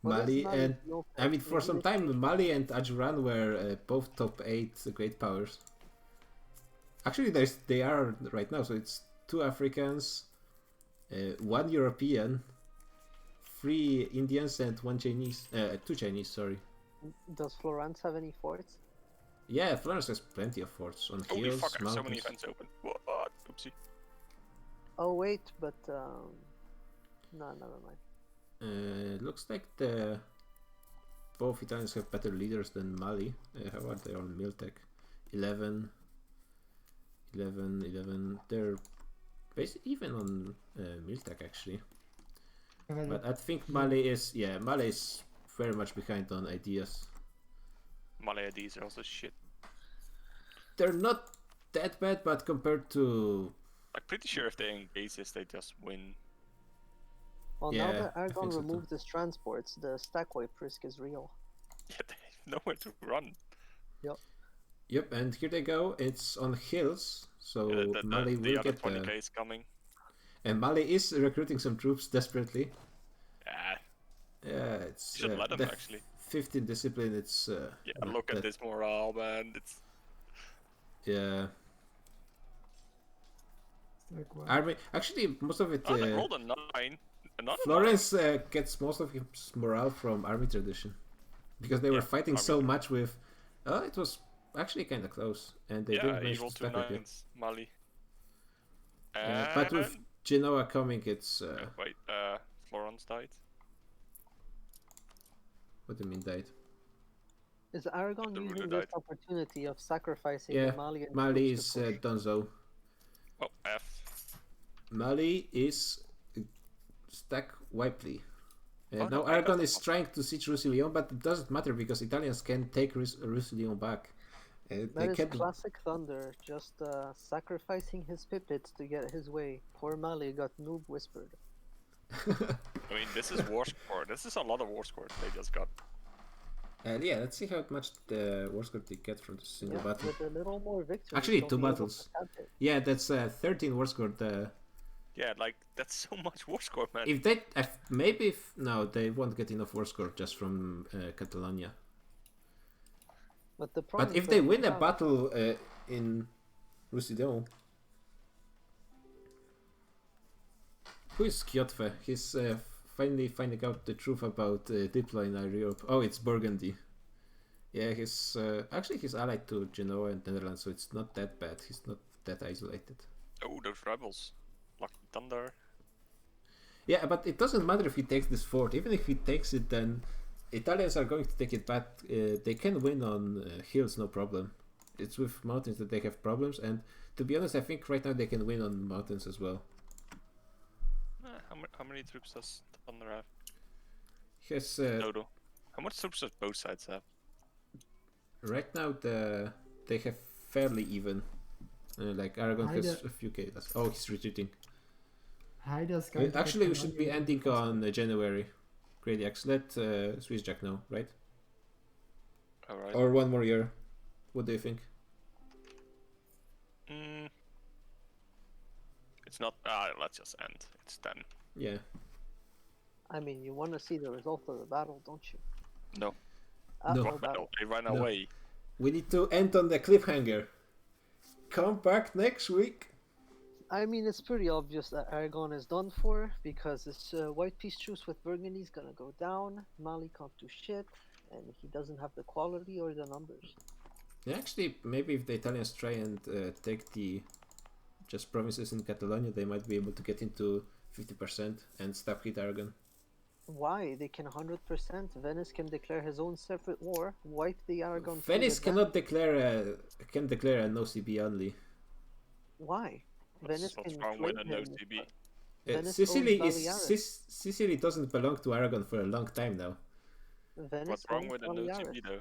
What does
Mali
Mali
and
know
I mean, for some
English?
time, Mali and Ajuran were both top 8 great powers. Actually, they are right now. So it's 2 Africans, 1 European, 3 Indians, and 1 Chinese. 2 Chinese, sorry.
Does Florence have any forts?
Yeah, Florence has plenty of forts on
Holy
hills,
fuck, I have so many
mountains.
events open. What? Oopsie.
Oh wait, but no, never mind.
Looks like both Italians have better leaders than Mali. How are they on Miltech? 11. They're basically even on Miltech actually. But I think Mali is very much behind on ideas.
Mali IDs are also shit.
They're not that bad, but compared to
I'm pretty sure if they engage this, they just win.
Well,
Yeah,
now that
I
Aragon
think so too.
removed his transports, the stack wipe risk is real.
Yeah, they have nowhere to run.
Yep, and here they go. It's on hills, so
Yeah,
Mali
the
will
other
get
20k is coming.
and Mali is recruiting some troops desperately.
Yeah,
Yeah, it's
you should let them
the
actually.
15 discipline. It's
Yeah, look at
that-
this morale, man. It's
Yeah,
Stack wipe.
army. Actually, most of it.
they rolled a 9. Another
Florence gets most of his morale from army tradition, because they were
Yeah,
fighting
army
so much with. It was actually kind of close, and they
9.
didn't
Yeah,
manage
he
to
rolled 2
stack it yet.
9s, Mali.
But with
And-
Genoa coming, it's
Wait, Florence died.
what do you mean died?
Is Aragon
The ruler
using this
died.
opportunity of sacrificing
Yeah,
the Malian
Mali
troops
is
to push?
Donzo.
Oh, F.
Mali is stack Wipely.
Oh,
Now
no, I
Aragon
got-
is trying to siege Roussillon, but it doesn't matter because Italians can take Roussillon back. They
That is
can't.
classic Thunder, just sacrificing his piplets to get his way. Poor Mali got noob whispered.
I mean, this is war score. This is a lot of war scores they just got.
Yeah, let's see how much the war score they get from the single
Yeah,
battle.
with a little more victory.
Actually,
they'll
2
be able to
battles.
count it.
Yeah, that's 13 war score.
Yeah, like that's so much war score, man.
If they maybe if no, they won't get enough war score just from Catalonia.
But the
But
problem
if they win a battle in Roussillon, who is Kjotve? He's finally finding out the truth about Diplo in Europe. Oh, it's Burgundy. Yeah, he's actually he's allied to Genoa and Netherlands, so it's not that bad. He's not that isolated.
Oh, those rebels. Lucky Thunder.
Yeah, but it doesn't matter if he takes this fort. Even if he takes it, then Italians are going to take it back. They can win on hills, no problem. It's with mountains that they have problems, and to be honest, I think right now they can win on mountains as well.
How many troops does Thunder have?
He has
Total. How much troops does both sides have?
right now they have fairly even. Like Aragon has
Haida-
a few K. Oh, he's retreating.
Haida's going to
Actually,
get
we should be
Colonia.
ending on January. Great X. Let Swiss Jack know, right?
Alright.
Or one more year. What do you think?
It's not. Let's just end. It's 10.
Yeah.
I mean, you want to see the result of the battle, don't you?
No.
No.
Battle.
No, they ran
No.
away.
We need to end on the cliffhanger. Come back next week.
I mean, it's pretty obvious that Aragon is done for because this white peace truce with Burgundy is gonna go down. Mali can't do shit, and he doesn't have the quality or the numbers.
Yeah, actually, maybe if the Italians try and take the just provinces in Catalonia, they might be able to get into 50% and stop hit Aragon.
Why? They can 100%. Venice can declare his own separate war, wipe the Aragon.
Venice
fleet
cannot declare an OCB only.
Why? Venice
What's
can
wrong with
claim
an
him.
OCB?
Venice
Sicily
owns
is
Baleares.
Sicily doesn't belong to Aragon for a long time now.
Venice
What's wrong
owns
with an
Baleares.
OCB though?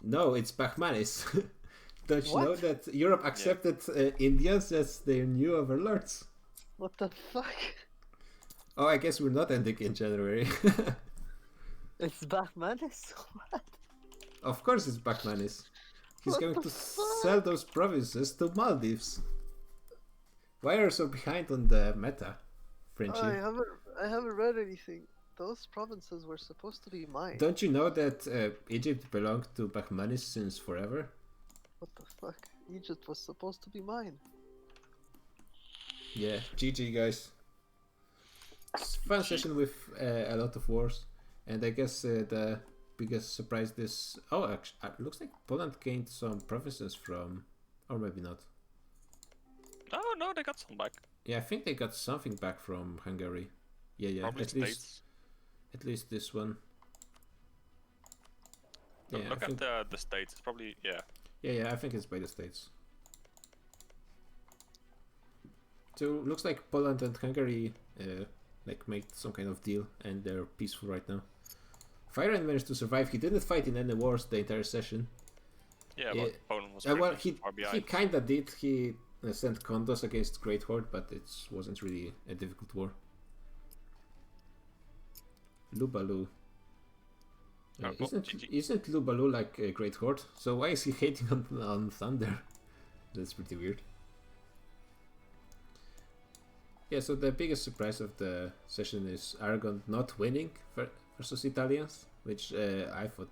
No, it's Bahmanis. Don't you know
What?
that Europe accepted Indians as their new overlords?
What the fuck?
Oh, I guess we're not ending in January.
It's Bahmanis? What?
Of course it's Bahmanis. He's
What
going
the
to
fuck?
sell those provinces to Maldives. Why are you so behind on the meta, Frenchie?
I haven't read anything. Those provinces were supposed to be mine.
Don't you know that Egypt belonged to Bahmanis since forever?
What the fuck? Egypt was supposed to be mine.
Yeah, GG guys. It's a fun session with a lot of wars, and I guess the biggest surprise this. Oh, actually, looks like Poland gained some provinces from, or maybe not.
Oh no, they got some back.
Yeah, I think they got something back from Hungary. Yeah,
Probably states.
at least this one.
Look,
Yeah,
look
I think,
at the states. It's probably
yeah, I think it's by the states. So looks like Poland and Hungary like made some kind of deal, and they're peaceful right now. Fireman managed to survive. He didn't fight in any wars the entire session.
Yeah,
Yeah.
but Poland was
Well,
pretty far
he
behind.
kinda did. He sent condos against Great Horde, but it wasn't really a difficult war. Lubalu. Isn't Lubalu like a Great Horde? So why is he hating on Thunder? That's pretty weird. Yeah, so the biggest surprise of the session is Aragon not winning versus Italians, which I thought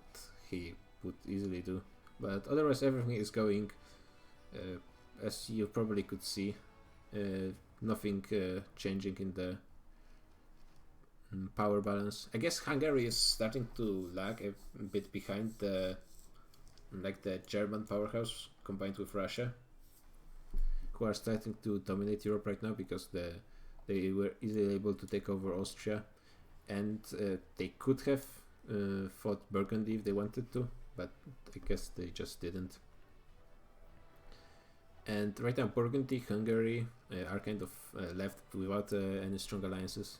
he would easily do. But otherwise everything is going as you probably could see. Nothing changing in the power balance. I guess Hungary is starting to lag a bit behind the German powerhouse combined with Russia, who are starting to dominate Europe right now because they were easily able to take over Austria, and they could have fought Burgundy if they wanted to, but I guess they just didn't. And right now Burgundy, Hungary are kind of left without any strong alliances.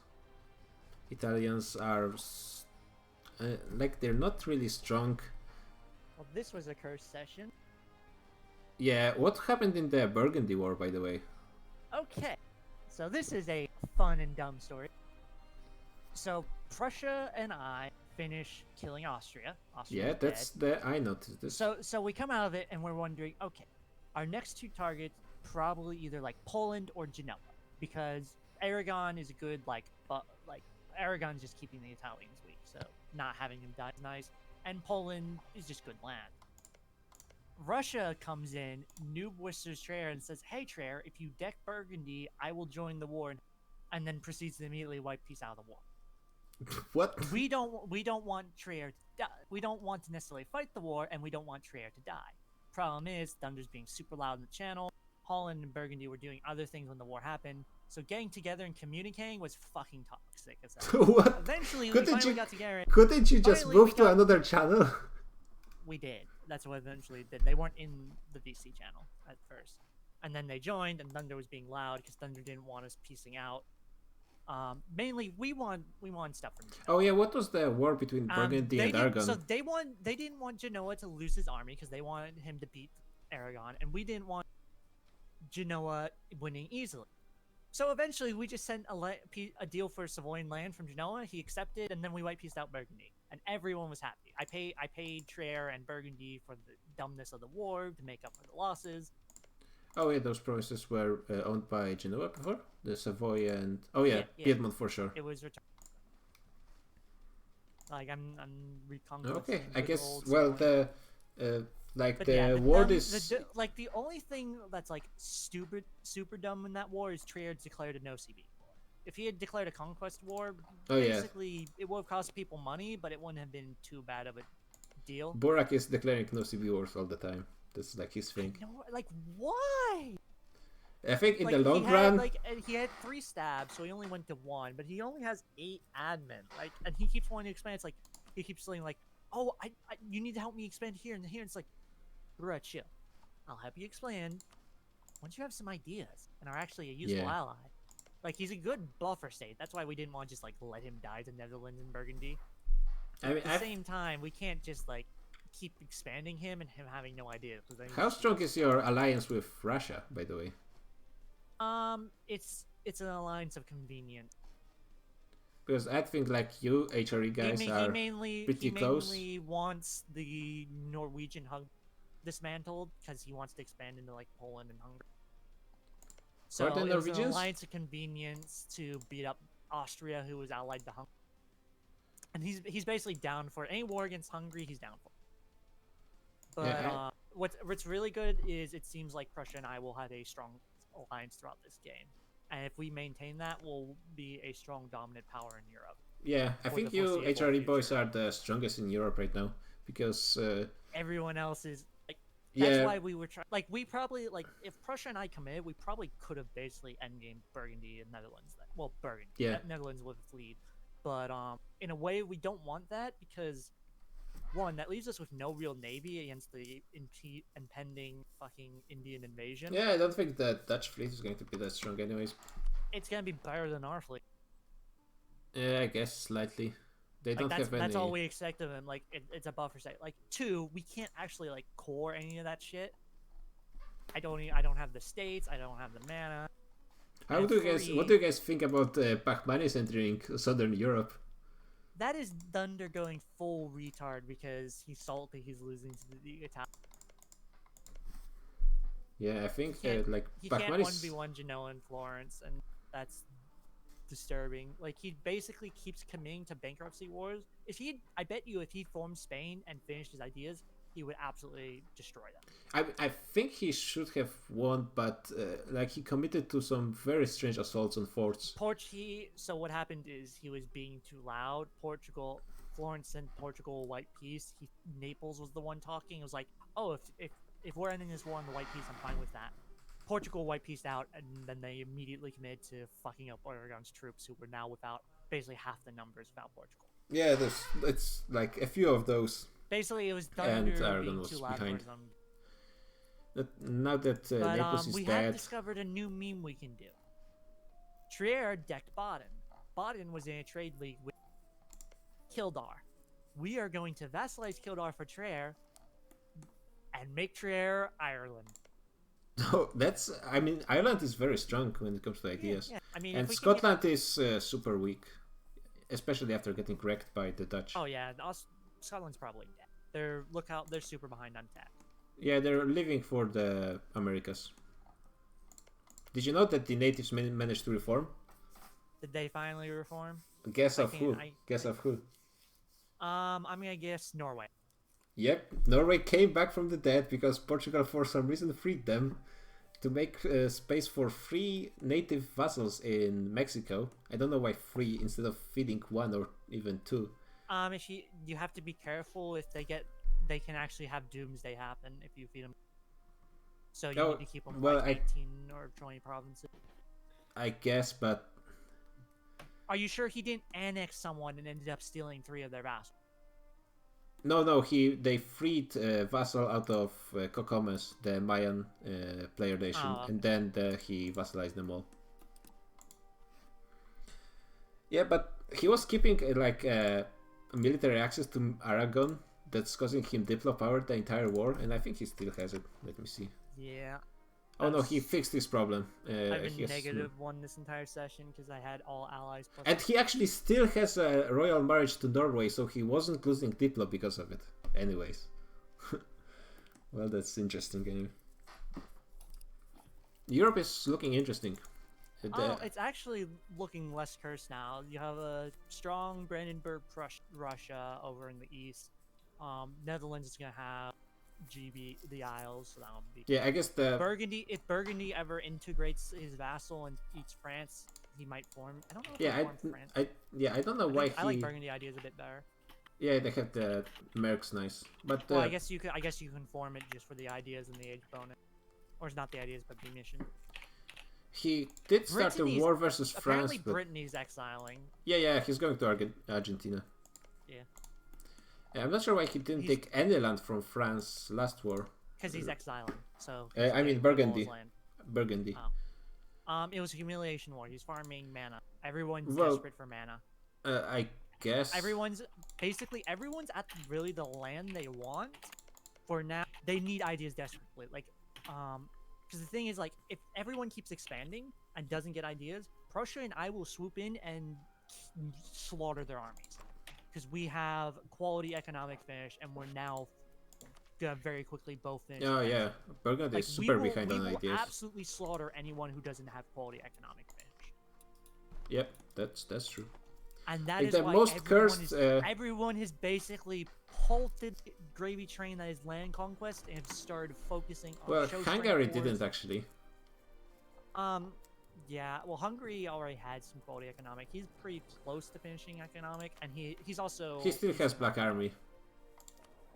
Italians are they're not really strong.
Well, this was a cursed session.
Yeah, what happened in the Burgundy War, by the way?
Okay, so this is a fun and dumb story. So Prussia and I finish killing Austria.
Yeah, that's
dead.
I noticed this.
So we come out of it and we're wondering, okay, our next two targets probably either like Poland or Genoa, because Aragon is a good Aragon's just keeping the Italians weak, so not having them die is nice, and Poland is just good land. Russia comes in, noob whistles Trier and says, "Hey Trier, if you deck Burgundy, I will join the war," and then proceeds to immediately wipe peace out of the war.
What?
We don't want Trier to die. We don't want to necessarily fight the war, and we don't want Trier to die. Problem is, Thunder's being super loud in the channel. Holland and Burgundy were doing other things when the war happened, so getting together and communicating was fucking toxic as hell.
What?
Eventually, we finally got together.
Couldn't you just move to another channel?
We did. That's what eventually did. They weren't in the VC channel at first, and then they joined, and Thunder was being loud because Thunder didn't want us piecing out. Mainly, we want stuff from Genoa.
Oh yeah, what was the war between Burgundy and Aragon?
So they didn't want Genoa to lose his army because they wanted him to beat Aragon, and we didn't want Genoa winning easily. So eventually, we just sent a deal for Savoyan land from Genoa. He accepted, and then we white pieced out Burgundy, and everyone was happy. I paid Trier and Burgundy for the dumbness of the war to make up for the losses.
Oh yeah, those provinces were owned by Genoa before? The Savoy and... Oh yeah,
yeah.
Piedmont for sure.
It was returned. Like, I'm reconquering.
Okay, I guess, well, the...
But
the
yeah,
ward is...
the only thing that's, like, super dumb in that war is Trier declared a no-CB. If he had declared a conquest war, basically, it would have cost people money, but it wouldn't have been too bad of a deal.
Borak is declaring no CB wars all the time. That's like his thing.
Like, why?
I think in the long run,
he had 3 stabs, so he only went to 1, but he only has 8 admin. Like, and he keeps wanting to expand. It's like he keeps saying like, "Oh, you need to help me expand here and here." It's like, bruh, chill. I'll help you expand once you have some ideas and are actually a useful ally. Like, he's a good buffer state. That's why we didn't want to just like let him die to Netherlands and Burgundy.
I mean,
at the same time, we can't just like keep expanding him and him having no idea.
How strong is your alliance with Russia, by the way?
It's an alliance of convenience.
Because I think like you HRE guys are pretty close.
He mainly wants the Norwegian hub dismantled because he wants to expand into like Poland and Hungary. So it was an alliance of convenience to beat up Austria, who was allied to Hungary. And he's basically down for any war against Hungary. He's down for. But what's really good is it seems like Prussia and I will have a strong alliance throughout this game, and if we maintain that, we'll be a strong dominant power in Europe.
Yeah, I think you HRE boys are the strongest in Europe right now because
everyone else is like. That's why we were trying. Like, we probably like if Prussia and I committed, we probably could have basically endgame Burgundy and Netherlands. Well, Burgundy, Netherlands with a fleet, but in a way we don't want that because. One, that leaves us with no real navy against the impending fucking Indian invasion.
Yeah, I don't think the Dutch fleet is going to be that strong anyways.
It's going to be better than our fleet.
Yeah, I guess slightly. They don't have any...
That's all we expect of them. Like, it's a buffer state. Like, 2, we can't actually, like, core any of that shit. I don't have the states. I don't have the mana.
How do you guys? What do you guys think about Pachmanis entering Southern Europe?
That is Thunder going full retard because he's salty. He's losing to the Italian.
Yeah, I think like
he can't
Pachmanis.
1v1 Genoa and Florence, and that's disturbing. Like he basically keeps committing to bankruptcy wars. I bet you, if he formed Spain and finished his ideas, he would absolutely destroy them.
I think he should have won, but like he committed to some very strange assaults on forts.
So what happened is he was being too loud. Florence sent Portugal a white peace. Naples was the one talking. It was like, oh, if we're ending this war on the white peace, I'm fine with that. Portugal white peaced out, and then they immediately committed to fucking up Aragon's troops, who were now without basically half the numbers without Portugal.
Yeah, it's like a few of those.
Basically, it was Thunder
and Aragon
being
was
too loud
behind.
for them.
Now that Naples is
we
dead.
have discovered a new meme we can do. Trier decked Baden. Baden was in a trade league with Kildare. We are going to vassalize Kildare for Trier and make Trier Ireland.
No, I mean, Ireland is very strong when it comes to ideas.
Yeah. I mean,
and Scotland is super weak, especially after getting wrecked by the Dutch.
Oh yeah, Scotland's probably dead. They're super behind on tech.
Yeah, they're living for the Americas. Did you know that the natives managed to reform?
Did they finally reform?
Guess of who? Guess of who?
I'm gonna guess Norway.
Yep, Norway came back from the dead because Portugal for some reason freed them to make space for 3 native vassals in Mexico. I don't know why 3 instead of feeding 1 or even 2.
If you have to be careful if they can actually have doomsday happen if you feed them. So you need to keep them 18 or 20 provinces.
I guess, but
are you sure he didn't annex someone and ended up stealing 3 of their vassals?
No, they freed vassal out of Cocomas, the Mayan player nation, and then he vassalized them all. Yeah, but he was keeping military access to Aragon that's causing him Diplo power the entire war, and I think he still has it. Let me see.
Yeah.
Oh no, he fixed this problem.
I've been -1 this entire session because I had all allies. Plus
and he actually still has a royal marriage to Norway, so he wasn't losing Diplo because of it. Anyways. Well, that's interesting. Anyway. Europe is looking interesting.
It's actually looking less cursed now. You have a strong Brandenburg, Russia over in the east. Netherlands is going to have the Isles, so that'll be.
Yeah, I guess
Burgundy. If Burgundy ever integrates his vassal and eats France, he might form. I don't know. If
I don't know why
I like Burgundy ideas a bit better.
Yeah, they have the Mercs nice, but
well, I guess you can form it just for the ideas and the age bonus, or it's not the ideas but the mission.
He did start a war versus France.
Apparently, Brittany's exiling.
Yeah, he's going to Argentina.
Yeah.
I'm not sure why he didn't take any land from France last war.
Because he's exiling. So.
I mean Burgundy. Burgundy.
Oh. It was a humiliation war. He's farming mana. Everyone's desperate for mana.
I guess.
Everyone's at really the land they want. For now, they need ideas desperately. Because the thing is, if everyone keeps expanding and doesn't get ideas, Prussia and I will swoop in and slaughter their armies. Because we have quality economic finish, and we're now gonna very quickly both finish.
Oh yeah, Burgundy is super behind on ideas.
We will absolutely slaughter anyone who doesn't have quality economic finish.
Yep, that's true.
And that is
the
why
most cursed.
Everyone has basically halted gravy train that is land conquest and started focusing on.
Well, Hungary didn't actually.
Yeah, well, Hungary already had some quality economic. He's pretty close to finishing economic, and he's also.
He still has Black Army.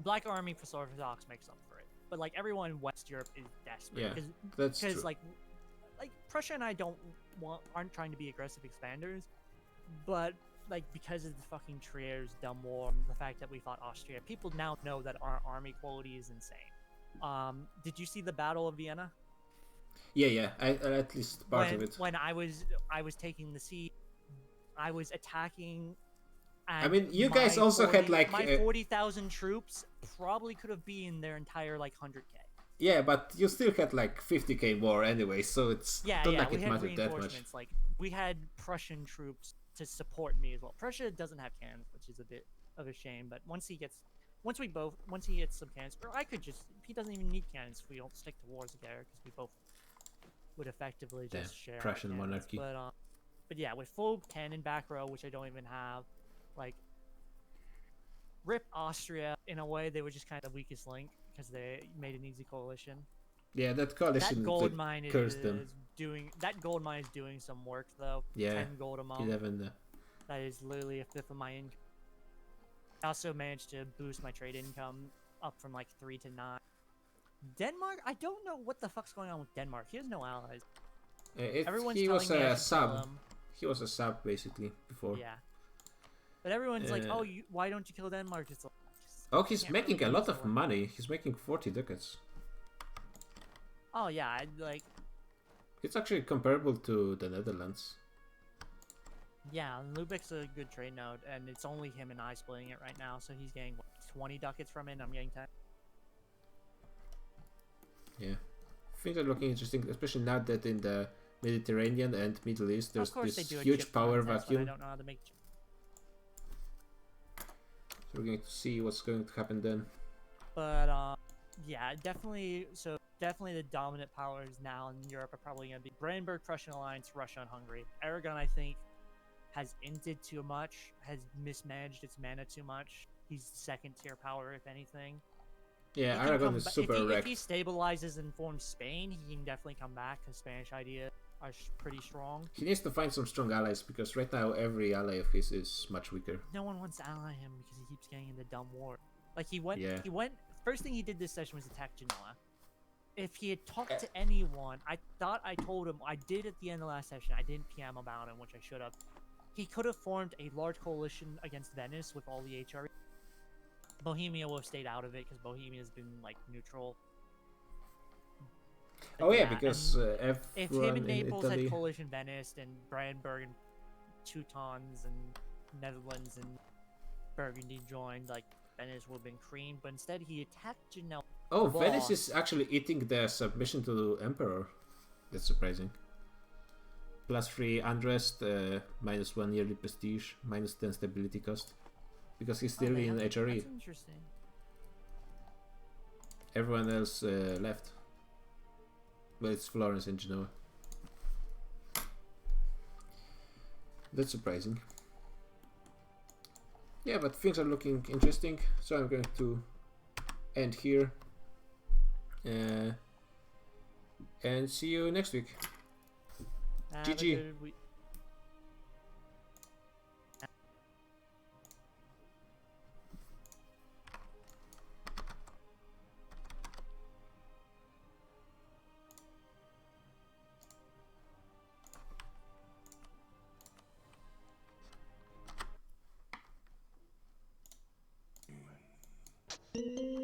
Black Army for Orthodox makes up for it, but like everyone in West Europe is desperate.
Yeah, that's true.
Because like Prussia and I aren't trying to be aggressive expanders, but like because of the fucking Trier's dumb war, the fact that we fought Austria, people now know that our army quality is insane. Did you see the Battle of Vienna?
Yeah, at least part of it.
When I was taking the siege, I was attacking.
I mean, you guys also had like
my 40,000 troops probably could have been their entire like 100K.
Yeah, but you still had like 50k more anyway, so it's
Yeah,
not
yeah,
like
we
it
had
mattered that much.
reinforcements. Like we had Prussian troops to support me as well. Prussia doesn't have cannons, which is a bit of a shame. But once he gets some cannons, or I could just, he doesn't even need cannons if we don't stick to war together, because we both would effectively
Damn,
just share our
Prussian
cannons.
monarchy.
But yeah, with full cannon back row, which I don't even have, like, rip Austria. In a way, they were just kind of the weakest link because they made an easy coalition.
Yeah, that coalition
That gold mine
cursed
is
them.
doing some work though.
Yeah,
10 gold a month.
11.
That is literally a fifth of my income. I also managed to boost my trade income up from like 3 to 9. Denmark, I don't know what the fuck's going on with Denmark. He has no allies. Everyone's
he
telling
was
me I
a
should kill
sub.
him.
He was a sub basically before.
Yeah. But everyone's like, oh, why don't you kill Denmark? It's like,
oh, he's
can't
making
really
a lot
use
of
the one.
money. He's making 40 ducats.
Oh yeah, like,
It's actually comparable to the Netherlands.
yeah, Lubeck's a good trade node, and it's only him and I splitting it right now, so he's getting what, 20 ducats from it, and I'm getting 10.
Yeah. Things are looking interesting, especially now that in the Mediterranean and Middle East there's
Of course
this
they do a
huge
chip
power
contest, but I
vacuum.
don't know how to make.
So we're going to see what's going to happen then.
But yeah, definitely. So definitely the dominant powers now in Europe are probably going to be Brandenburg, Prussian Alliance, Russia, and Hungary. Aragon, I think, has inted too much, has mismanaged its mana too much. He's second tier power, if anything.
Yeah,
He can
Aragon
come
is
ba-
super
if
wrecked.
he stabilizes and forms Spain, he can definitely come back, because Spanish ideas are pretty strong.
He needs to find some strong allies because right now every ally of his is much weaker.
No one wants to ally him because he keeps getting into dumb war. Like he went,
Yeah.
First thing he did this session was attack Genoa. If he had talked to anyone, I thought I told him. I did at the end of last session. I didn't PM about him, which I should have. He could have formed a large coalition against Venice with all the HRE. Bohemia would have stayed out of it because Bohemia has been like neutral. But
Oh yeah,
yeah,
because
if him
everyone
and
in
Naples
Italy.
had coalition Venice and Brandenburg and Teutons and Netherlands and Burgundy joined, like Venice would have been cream. But instead, he attacked Genoa.
Oh, Venice
lost.
is actually eating the submission to the Emperor. That's surprising. +3 unrest, -1 yearly prestige, -10 stability cost. Because he's still in HRE.
That's interesting.
Everyone else left. Well, it's Florence and Genoa. That's surprising. Yeah, but things are looking interesting, so I'm going to end here. And see you next week.
Have a
GG.
good week.
Thank you.